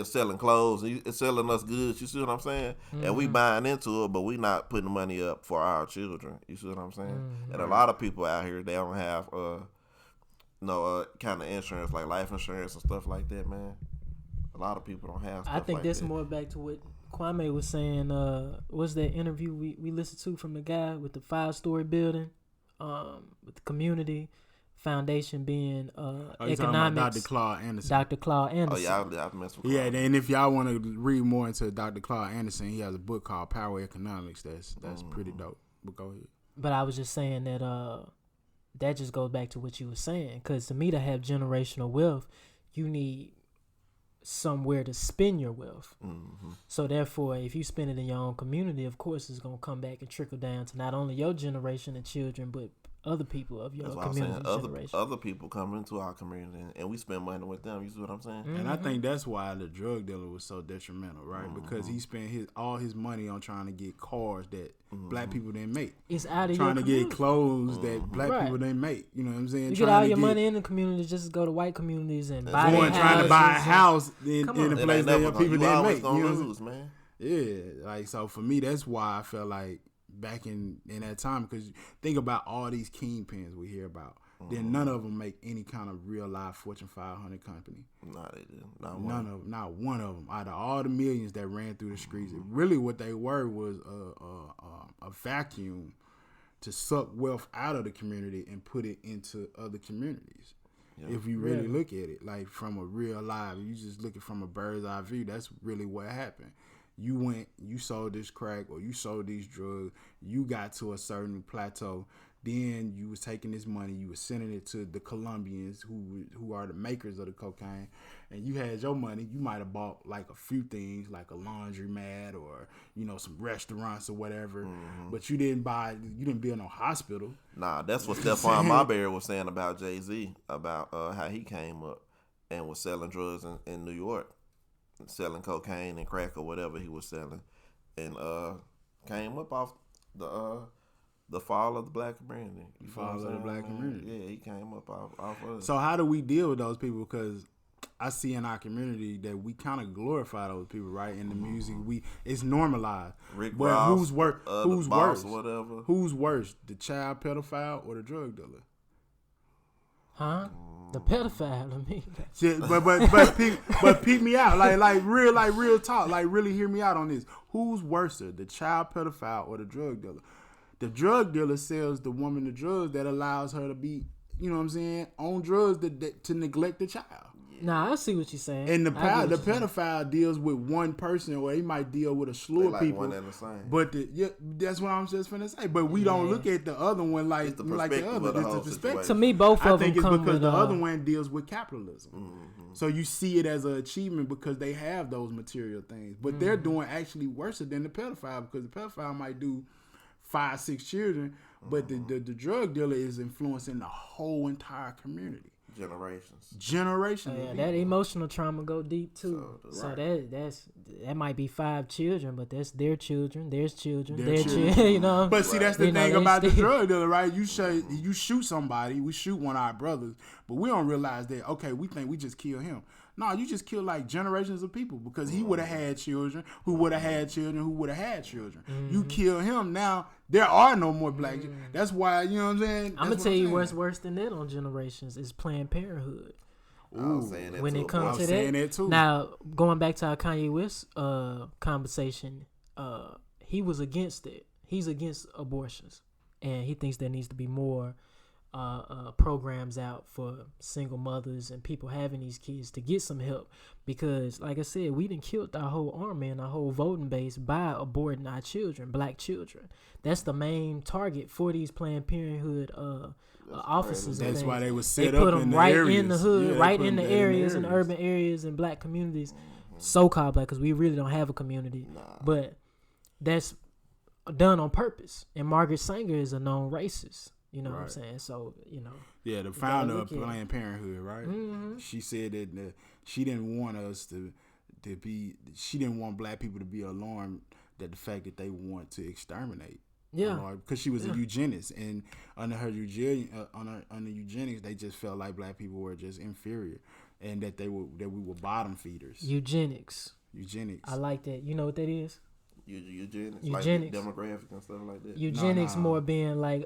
selling clothes and selling us goods. You see what I'm saying? And we buying into it, but we not putting money up for our children. You see what I'm saying? And a lot of people out here, they don't have kind of insurance, like life insurance and stuff like that, man. A lot of people don't have stuff I think like that's that. more back to what Kwame was saying. What's that interview we listened to from the guy with the 5-story building, with the community foundation being economics. Dr. Claude Anderson. Dr. Claude Anderson. Oh, yeah, I've messed with Yeah, Claude. and if y'all want to read more into Dr. Claude Anderson, he has a book called Power Economics. That's pretty dope. But go ahead. But I was just saying that that just goes back to what you were saying. Because to me, to have generational wealth, you need somewhere to spend your wealth. So therefore, if you spend it in your own community, of course it's going to come back and trickle down to not only your generation and children, but other people of your community generation. Other people come into our community and we spend money with them. You see what I'm saying? And I think that's why the drug dealer was so detrimental, right? Because he spent all his money on trying to get cars that black people didn't make. It's out of trying your to get clothes that black people didn't make. You know what I'm saying? You get all your money in the community, just to go to white communities and buy trying to buy a house in a place that your people didn't make. You lose, man. Yeah, like, so for me, that's why I felt like back in that time, because think about all these kingpins we hear about. Then none of them make any kind of real life Fortune 500 company. No, they didn't. Not one of them. Out of all the millions that ran through the streets, really what they were was a vacuum to suck wealth out of the community and put it into other communities. Yeah. If you really look at it, like from a real life, you just look at it from a bird's eye view, that's really what happened. You sold this crack or you sold these drugs, you got to a certain plateau, then you was taking this money, you was sending it to the Colombians who are the makers of the cocaine, and you had your money. You might have bought like a few things, like a laundromat or some restaurants or whatever, but you didn't build no hospital. Nah, that's what Stephon Marbury was saying about Jay-Z, about how he came up and was selling drugs in New York, selling cocaine and crack or whatever he was selling, and came up off the fall of the black community. Yeah, he came up off of it. So how do we deal with those people? Because I see in our community that we kind of glorify those people, right? In the music, it's normalized. Rick but Ross, who's worse? Who's worse? Whatever. Who's worse, the child pedophile or the drug dealer? Huh? The pedophile, I mean. But peep me out, like real talk, like really hear me out on this. Who's worse, the child pedophile or the drug dealer? The drug dealer sells the woman the drugs that allows her to be, on drugs to neglect the child. Nah, I see what you're saying. And the pedophile deals with one person, or he might deal with a slew of people. One and the same. But that's what I'm just finna say. But we don't look at the other one like the other. It's the perspective. To me, both of them I think come it's because with, the other one deals with capitalism. So you see it as an achievement because they have those material things. But they're doing actually worse than the pedophile, because the pedophile might do 5-6 children, but the drug dealer is influencing the whole entire community. Generations. Oh, yeah, that emotional trauma go deep too. So that might be 5 children, but that's their children, their children. But see, that's the thing about the drug dealer, right? You shoot somebody, we shoot one of our brothers, but we don't realize that. Okay, we think we just kill him. No, you just kill like generations of people because he would have had children, who would have had children, who would have had children. You kill him now, there are no more black. That's why, you know what I'm saying. I'm gonna tell you what's worse than that on Generations is Planned Parenthood. When it comes to that, now going back to our Kanye West conversation, he was against it. He's against abortions, and he thinks there needs to be more programs out for single mothers and people having these kids to get some help, because like I said, we done killed our whole army and our whole voting base by aborting our children, black children. That's the main target for these Planned Parenthood offices. That's why they was set they up put them in the right areas. in the hood, Yeah, right in the areas, in the urban areas, in black communities, so-called black, because we really don't have a community. But that's done on purpose. And Margaret Sanger is a known racist. You know what I'm saying? So, you know. Yeah, the founder of Planned Parenthood, right? Mm-hmm. She said that she didn't want us to be, she didn't want black people to be alarmed that the fact that they want to exterminate. Yeah. Because she was a eugenist, and under her under eugenics, they just felt like black people were just inferior, and that we were bottom feeders. Eugenics. I like that. You know what that is? Eugenics, like demographic and stuff like that. Eugenics more being like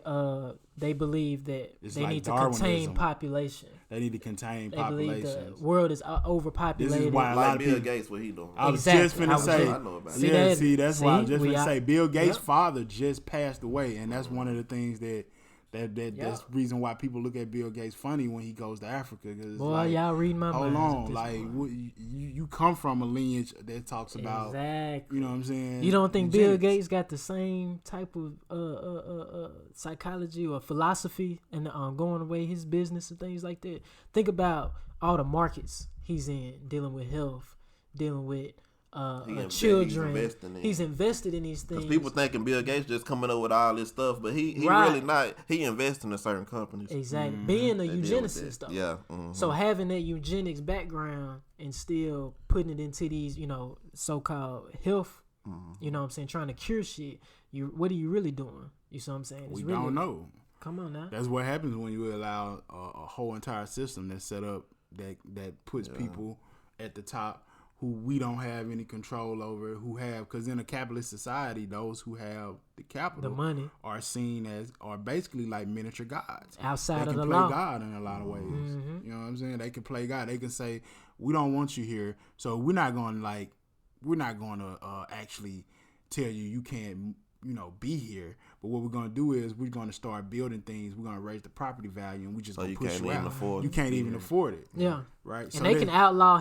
they believe that they need to contain population. They need to contain population. They believe the world is overpopulated. This is why a lot of Bill Gates, what he doing. I was just finna say. I know about it. That's why I was just finna say. Bill Gates' father just passed away, and that's one of the things that's reason why people look at Bill Gates funny when he goes to Africa. Cause boy, y'all read my mind. Hold on, like you come from a lineage that talks about exactly. You know what I'm saying? You don't think Bill Gates got the same type of psychology or philosophy and going away his business and things like that? Think about all the markets he's in, dealing with health, dealing with children. He's invested in these things. Because people thinking Bill Gates just coming up with all this stuff, but he really not. He invests in certain companies. Exactly. Being a eugenicist, though. Yeah. So having that eugenics background and still putting it into these, so-called health, you know what I'm saying, trying to cure shit, what are you really doing? You see what I'm saying? We don't know. Come on now. That's what happens when you allow a whole entire system that's set up that puts people at the top who we don't have any control over, because in a capitalist society, those who have the capital, the money, are basically like miniature gods. Outside of the law. They can play God in a lot of ways. Mm-hmm. You know what I'm saying? They can play God. They can say, we don't want you here, so we're not going to actually tell you can't, be here. But what we're going to do is we're going to start building things. We're going to raise the property value, and we just going to push you out. You can't even afford it. Yeah. Right. And so they can outlaw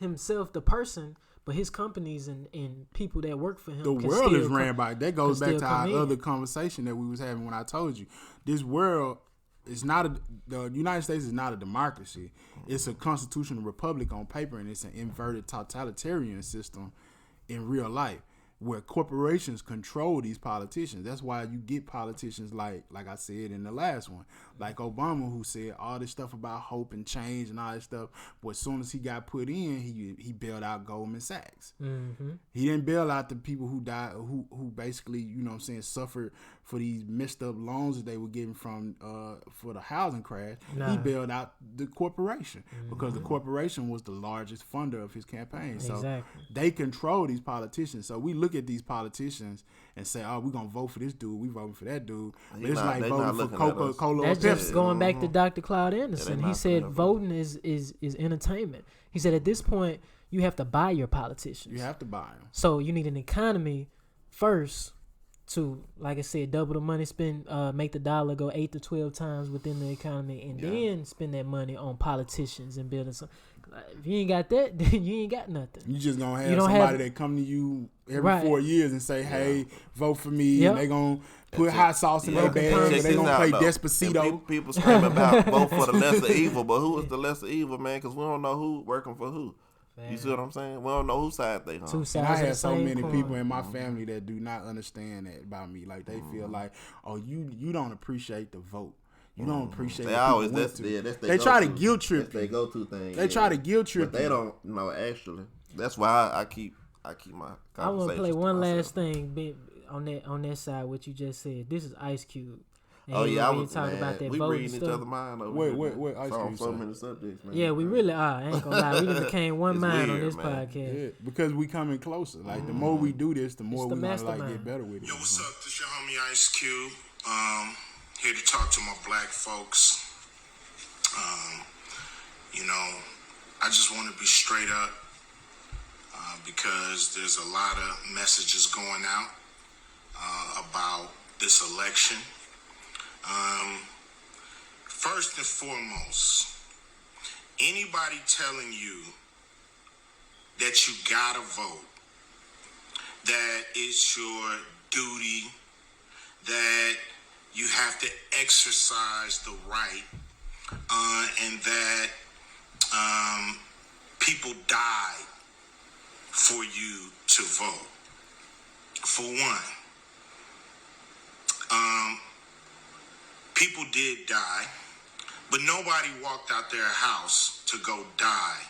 himself, the person, but his companies and people that work for him. The world is ran by. That goes back to our other conversation that we was having when I told you this world is not the United States is not a democracy. It's a constitutional republic on paper, and it's an inverted totalitarian system in real life, where corporations control these politicians. That's why you get politicians like I said in the last one, like Obama, who said all this stuff about hope and change and all this stuff. But as soon as he got put in, he bailed out Goldman Sachs. Mm-hmm. He didn't bail out the people who died, who basically, suffered for these messed up loans that they were getting from for the housing crash. He bailed out the corporation because the corporation was the largest funder of his campaign. So they control these politicians. So we look at these politicians and say, "Oh, we're gonna vote for this dude. We voting for that dude." But it's like voting for Coca-Cola. That's just going back to Dr. Claude Anderson. He said voting is entertainment. He said at this point you have to buy your politicians. You have to buy them. So you need an economy first to, like I said, double the money spend, make the dollar go 8 to 12 times within the economy, and then spend that money on politicians and building some. If you ain't got that, then you ain't got nothing. You just gonna have somebody that come to you every 4 years and say, "Hey, vote for me," and they gonna put hot sauce in their bag. They gonna play Despacito. People scream about vote for the lesser evil, but who is the lesser evil, man? Because we don't know who working for who. Man. You see what I'm saying? We don't know whose side they on. Two sides. And I have so many people in my family that do not understand that about me. Like they feel like, "Oh, you don't appreciate the vote. You don't appreciate." They always they try to guilt trip. They go to thing. They try to guilt trip. But they don't know actually. That's why I keep my conversation. I want to play one last thing on that side. What you just said. This is Ice Cube. And Oh yeah, I when was you talk about that we vote and reading each stuff. other mind over Wait, here, man. wait, Ice Cream, so sir. many subjects, man. Yeah, we really are. I ain't gonna lie. We just became one It's mind on weird, this man. podcast. Yeah, because we coming closer. Like the more we do this, the more the we gonna like mastermind. get better with it. Yo, what's up? This your homie Ice Cube. Here to talk to my black folks. You know, I just want to be straight up because there's a lot of messages going out about this election. First and foremost, anybody telling you that you gotta vote, that it's your duty, that you have to exercise the right, and that people died for you to vote. For one, people did die, but nobody walked out their house to go die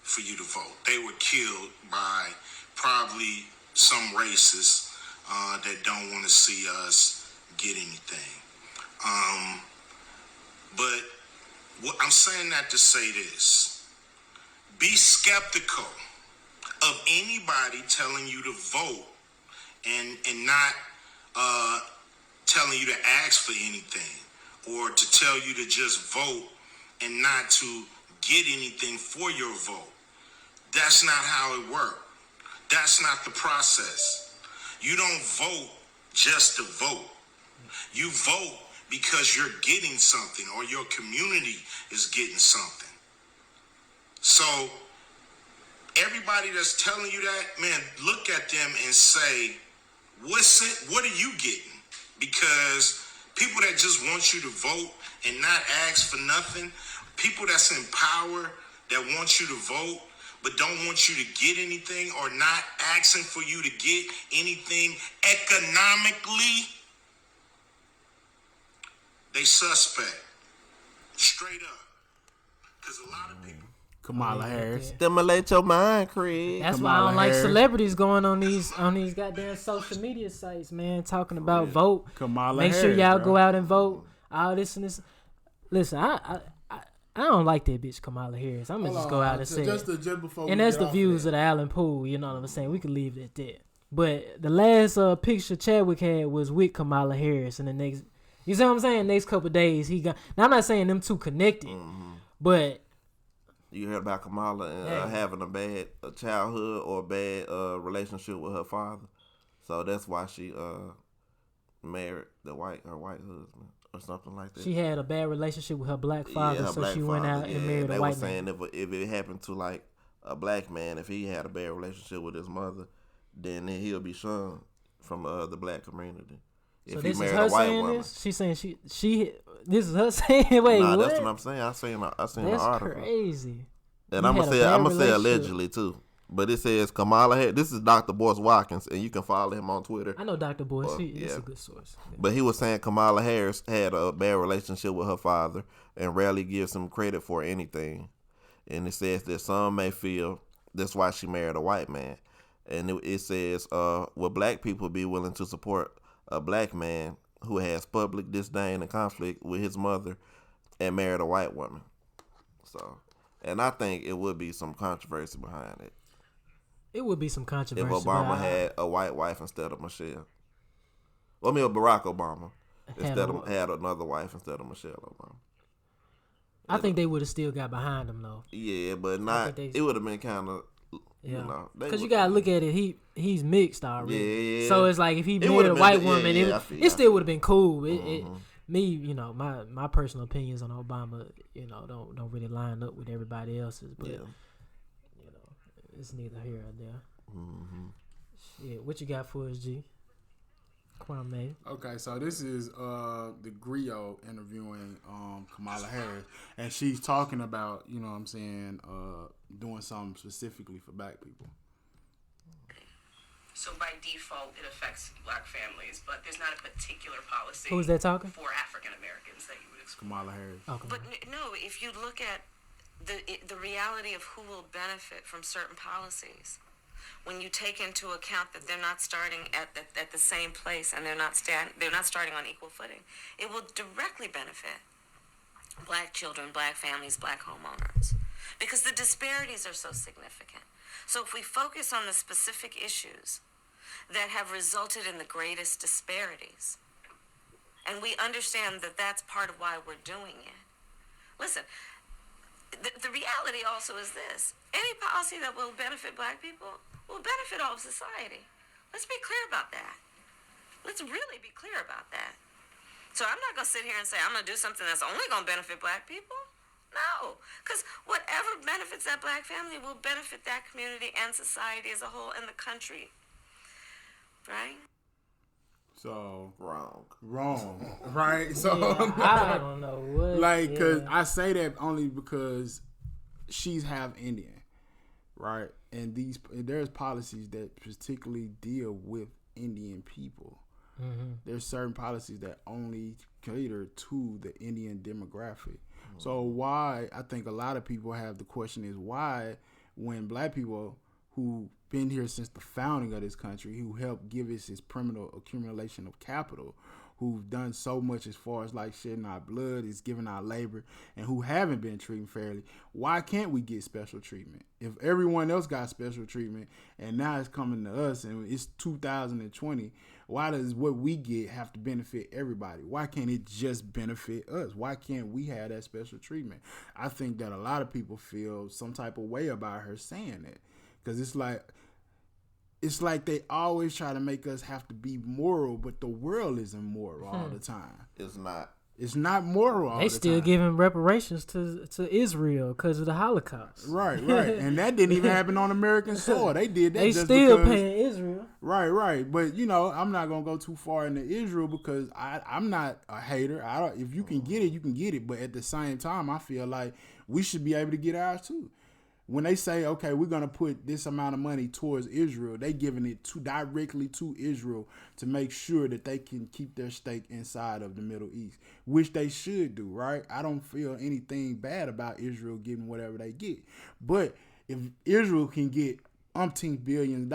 for you to vote. They were killed by probably some racists that don't want to see us get anything. But I'm saying that to say this. Be skeptical of anybody telling you to vote and not telling you to ask for anything, or to tell you to just vote and not to get anything for your vote. That's not how it works. That's not the process. You don't vote just to vote. You vote because you're getting something, or your community is getting something. So everybody that's telling you that, man, look at them and say, what are you getting? Because people that just want you to vote and not ask for nothing, people that's in power that want you to vote but don't want you to get anything, or not asking for you to get anything economically, they suspect. Straight up. Because a lot of people... Kamala Harris. Stimulate your mind, Craig. That's why I don't like celebrities going on these goddamn social media sites, man, talking about vote. Kamala Make sure Harris, y'all bro. go out and vote. All this and this. Listen, I don't like that bitch Kamala Harris. I'm gonna just go out and say just it. before And that's the views of the Allen Pool. You know what I'm saying? We can leave it at that. But the last picture Chadwick had was with Kamala Harris, and the next, you see what I'm saying? Next couple of days he got. Now I'm not saying them two connected, but. You heard about Kamala and having a bad childhood or a bad relationship with her father, so that's why she married her white husband or something like that. She had a bad relationship with her black father, her so black she went father, out and married a white man. They were saying if it happened to like a black man, if he had a bad relationship with his mother, then he'll be shunned from the black community. So If this he is married her a white saying woman. this? She's saying she this is her saying, wait, Nah, what? that's what I'm saying. I seen the That's article. crazy. And You I'm had gonna a say bad I'm gonna say relationship. allegedly too. But it says Kamala Harris. This is Dr. Boyce Watkins, and you can follow him on Twitter. I know Dr. Boyce. Well, He's yeah. a good source. Yeah. But he was saying Kamala Harris had a bad relationship with her father and rarely gives him credit for anything. And it says that some may feel that's why she married a white man. And it says, will black people be willing to support a black man who has public disdain and conflict with his mother and married a white woman? So, and I think it would be some controversy behind it. It would be some controversy. If Obama had a white wife instead of Michelle. Well, I mean, Barack Obama had another wife instead of Michelle Obama. I think they would have still got behind him though. Yeah, but not. It would have been kind of. Yeah, you know, because you gotta look at it. He's mixed already. Yeah. So it's like if he married a white woman, it still would have been cool. Me, you know, my personal opinions on Obama, you know, don't really line up with everybody else's. But you know, it's neither here or there. Shit, what you got for us, G? Kwame. Okay, so this is the Griot interviewing Kamala Harris, and she's talking about, you know what I'm saying, doing something specifically for black people. So by default, it affects black families, but there's not a particular policy. Who is that talking? For African Americans that you would explore. Kamala Harris. Okay. But no, if you look at the reality of who will benefit from certain policies, when you take into account that they're not starting at the same place and they're not starting on equal footing, it will directly benefit black children, black families, black homeowners, because the disparities are so significant. So if we focus on the specific issues that have resulted in the greatest disparities, and we understand that that's part of why we're doing it. Listen, the reality also is this: any policy that will benefit black people will benefit all of society. Let's be clear about that. Let's really be clear about that. So I'm not going to sit here and say I'm going to do something that's only going to benefit black people. No, because whatever benefits that black family will benefit that community and society as a whole and the country. Right? So Wrong. Right? So I don't know what. like, cause I say that only because she's half Indian, right? And there's policies that particularly deal with Indian people. Mm-hmm. There's certain policies that only cater to the Indian demographic. So why, I think a lot of people have the question is why, when black people who been here since the founding of this country, who helped give us this criminal accumulation of capital, who've done so much as far as like shedding our blood, is giving our labor, and who haven't been treated fairly, why can't we get special treatment? If everyone else got special treatment and now it's coming to us and it's 2020, why does what we get have to benefit everybody? Why can't it just benefit us? Why can't we have that special treatment? I think that a lot of people feel some type of way about her saying that, because it's like they always try to make us have to be moral, but the world isn't moral all the time. It's not. It's not moral all the time. They still giving reparations to Israel because of the Holocaust. Right. And that didn't even happen on American soil. They did that They just still because, paying Israel. Right. But, I'm not going to go too far into Israel because I'm not a hater. If you can get it, you can get it. But at the same time, I feel like we should be able to get ours too. When they say, okay, we're going to put this amount of money towards Israel, they giving it directly to Israel to make sure that they can keep their stake inside of the Middle East, which they should do, right? I don't feel anything bad about Israel getting whatever they get. But if Israel can get umpteen $billion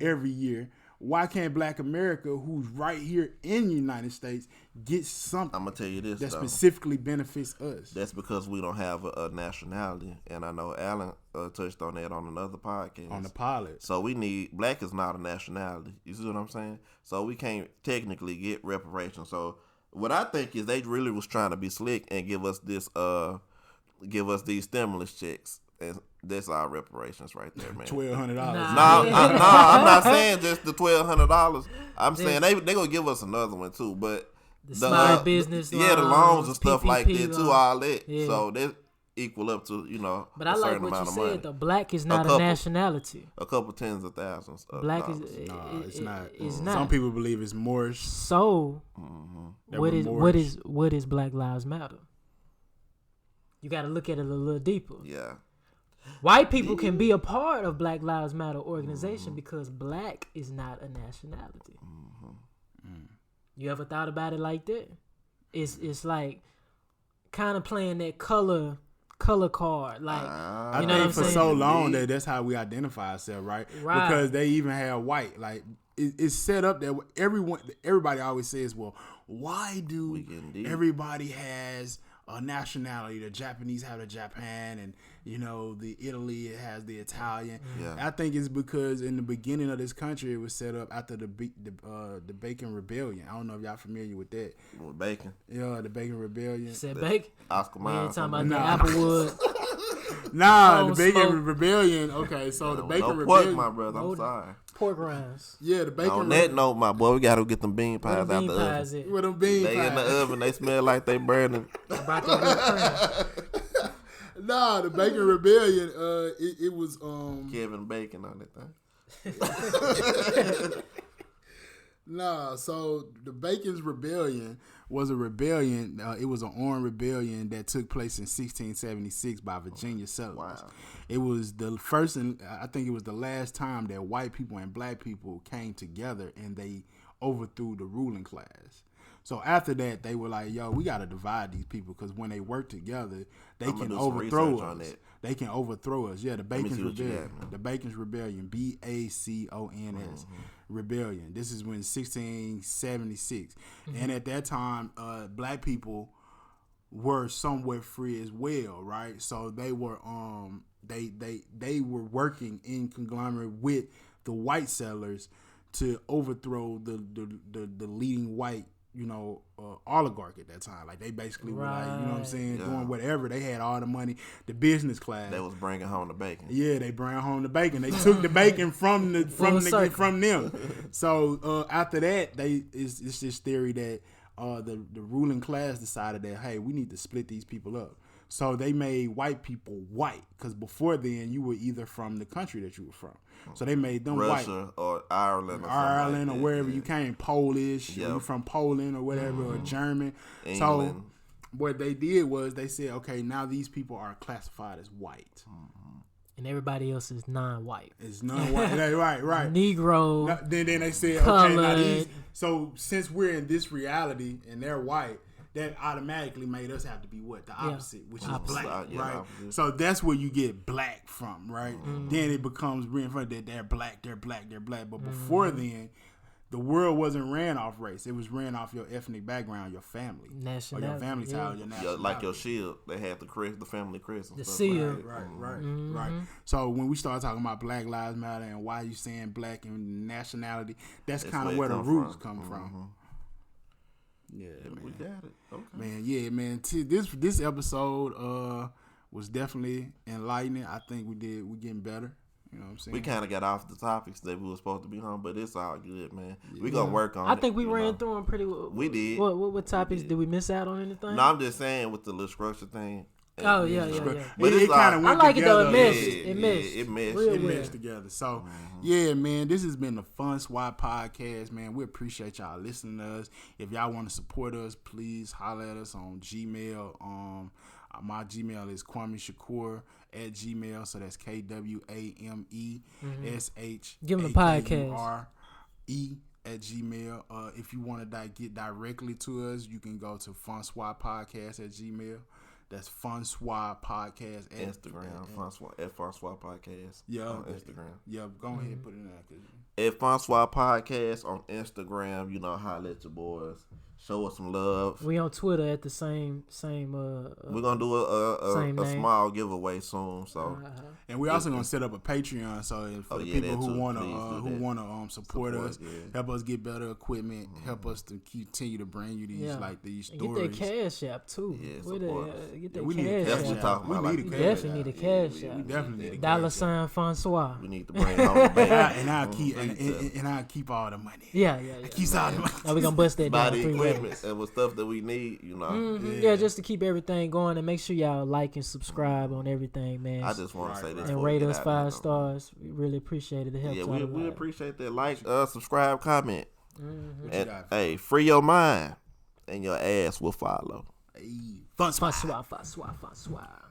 every year, why can't Black America, who's right here in the United States, get something I'm gonna tell you this that though. specifically benefits us? That's because we don't have a nationality, and I know Alan touched on that on another podcast. On the pilot. So black is not a nationality. You see what I'm saying? So we can't technically get reparations. So what I think is they really was trying to be slick and give us these stimulus checks. And that's our reparations right there, man. $1,200. I'm not saying just the $1,200. I'm saying they gonna give us another one too, but the small business, the loans and stuff PPP like that too, all that. Yeah. So that equal up to But I like what you said. The black is not a nationality. A couple tens of thousands. Black dollars. No, it's not. It's not. Some people believe it's Moorish. So what is Black Lives Matter? You got to look at it a little deeper. Yeah. White people can be a part of Black Lives Matter organization because black is not a nationality. You ever thought about it like that? It's like kind of playing that color card, like I think for so long that's how we identify ourselves, right? Because they even have white, like it's set up that everybody always says, well, why do everybody has a nationality? The Japanese have the Japan, and the Italy has the Italian. Yeah. I think it's because in the beginning of this country, it was set up after the Bacon Rebellion. I don't know if y'all familiar with that. With Bacon. Yeah, the Bacon Rebellion. You said Bacon? Oscar We ain't Miles. talking about the Applewood. The Bacon Rebellion. Okay, so the Bacon Rebellion. Pork, my brother. I'm sorry. Pork rinds. Yeah, the Bacon. On that note, my boy, we gotta get them bean pies out the oven. With them bean pies. They in the oven. They smell like they burning. Nah, the Bacon Rebellion. It was Kevin Bacon on that thing. Nah, so the Bacon's Rebellion was a rebellion. It was an armed rebellion that took place in 1676 by Virginia settlers. Wow. It was the first, and I think it was the last time that white people and black people came together and they overthrew the ruling class. So after that, they were like, "Yo, we got to divide these people because when they work together, they I'm can gonna do some overthrow research us. on that. They can overthrow us." Yeah, the me Bacon's see what you Rebellion. got, man. The Bacon's Rebellion, BACONS Rebellion. This is when 1676, and at that time, black people were somewhat free as well, right? So they were they were working in conglomerate with the white settlers to overthrow the leading white, oligarch at that time. Like they basically were like, you know what I'm saying, doing whatever. They had all the money, the business class. They was bringing home the bacon. Yeah, they brought home the bacon. They took the bacon from them. So after that, it's this theory that the ruling class decided that, hey, we need to split these people up. So they made white people white, because before then you were either from the country that you were from. So they made them Russia white. or Ireland Or wherever you came, Polish, or you from Poland or whatever, or German. England. So what they did was they said, okay, now these people are classified as white. And everybody else is non-white. It's non-white. right. Negro. Then they said, colored. okay, now these. So since we're in this reality and they're white, that automatically made us have to be what? The opposite, which is black, right? So that's where you get black from, right? Then it becomes reinforced that they're black. But before then, the world wasn't ran off race. It was ran off your ethnic background, your family, or your family title, your nationality. Like your shield. They had the family crest and the stuff. seal. Right. So when we start talking about Black Lives Matter and why you saying black and nationality, that's kind of where the roots come from. Yeah, man. We got it. Okay. Man, yeah, man. This episode was definitely enlightening. I think we're getting better. You know what I'm saying? We kind of got off the topics that we were supposed to be on, but it's all good, man. We gonna work on it. I think we ran through them pretty well. We did. What topics did we miss out on anything? No, I'm just saying with the little structure thing. Oh yeah. But it kind of went I like together. it though. It meshed. It meshed. Real It well. meshed together. So, yeah, man, this has been the Fonswa podcast, man. We appreciate y'all listening to us. If y'all want to support us, please holler at us on Gmail. My Gmail is KwameShakur@gmail. So that's KWAMESH. Give them a podcast. @gmail. If you want to get directly to us, you can go to FonswaPodcast@gmail. That's Fonswa Podcast at Instagram. Fonswa Podcast. Yeah, on Instagram. Yeah, go ahead and put it in there. At Fonswa Podcast on Instagram, holla at your boys. Show us some love. We on Twitter at the same. We're gonna do a small giveaway soon. So, and we're also gonna set up a Patreon. So for the people who wanna support us, help us get better equipment, help us to continue to bring you these these stories. Get that cash app too. Yeah, get that we cash definitely app. talking about We definitely need a cash app. We definitely need a $ Fonswa. We need to bring home the bank. And I'll keep all the money. Yeah. Keep all the money. Now we gonna bust that down 3 ways. And with stuff that we need, Yeah, just to keep everything going, and make sure y'all like and subscribe on everything, man. I just want to say this. And rate us 5 stars. We really appreciate it. It helps. Yeah, we appreciate that. Like, subscribe, comment. And, hey, free your mind, and your ass will follow. Hey, Fonswa. Fonswa.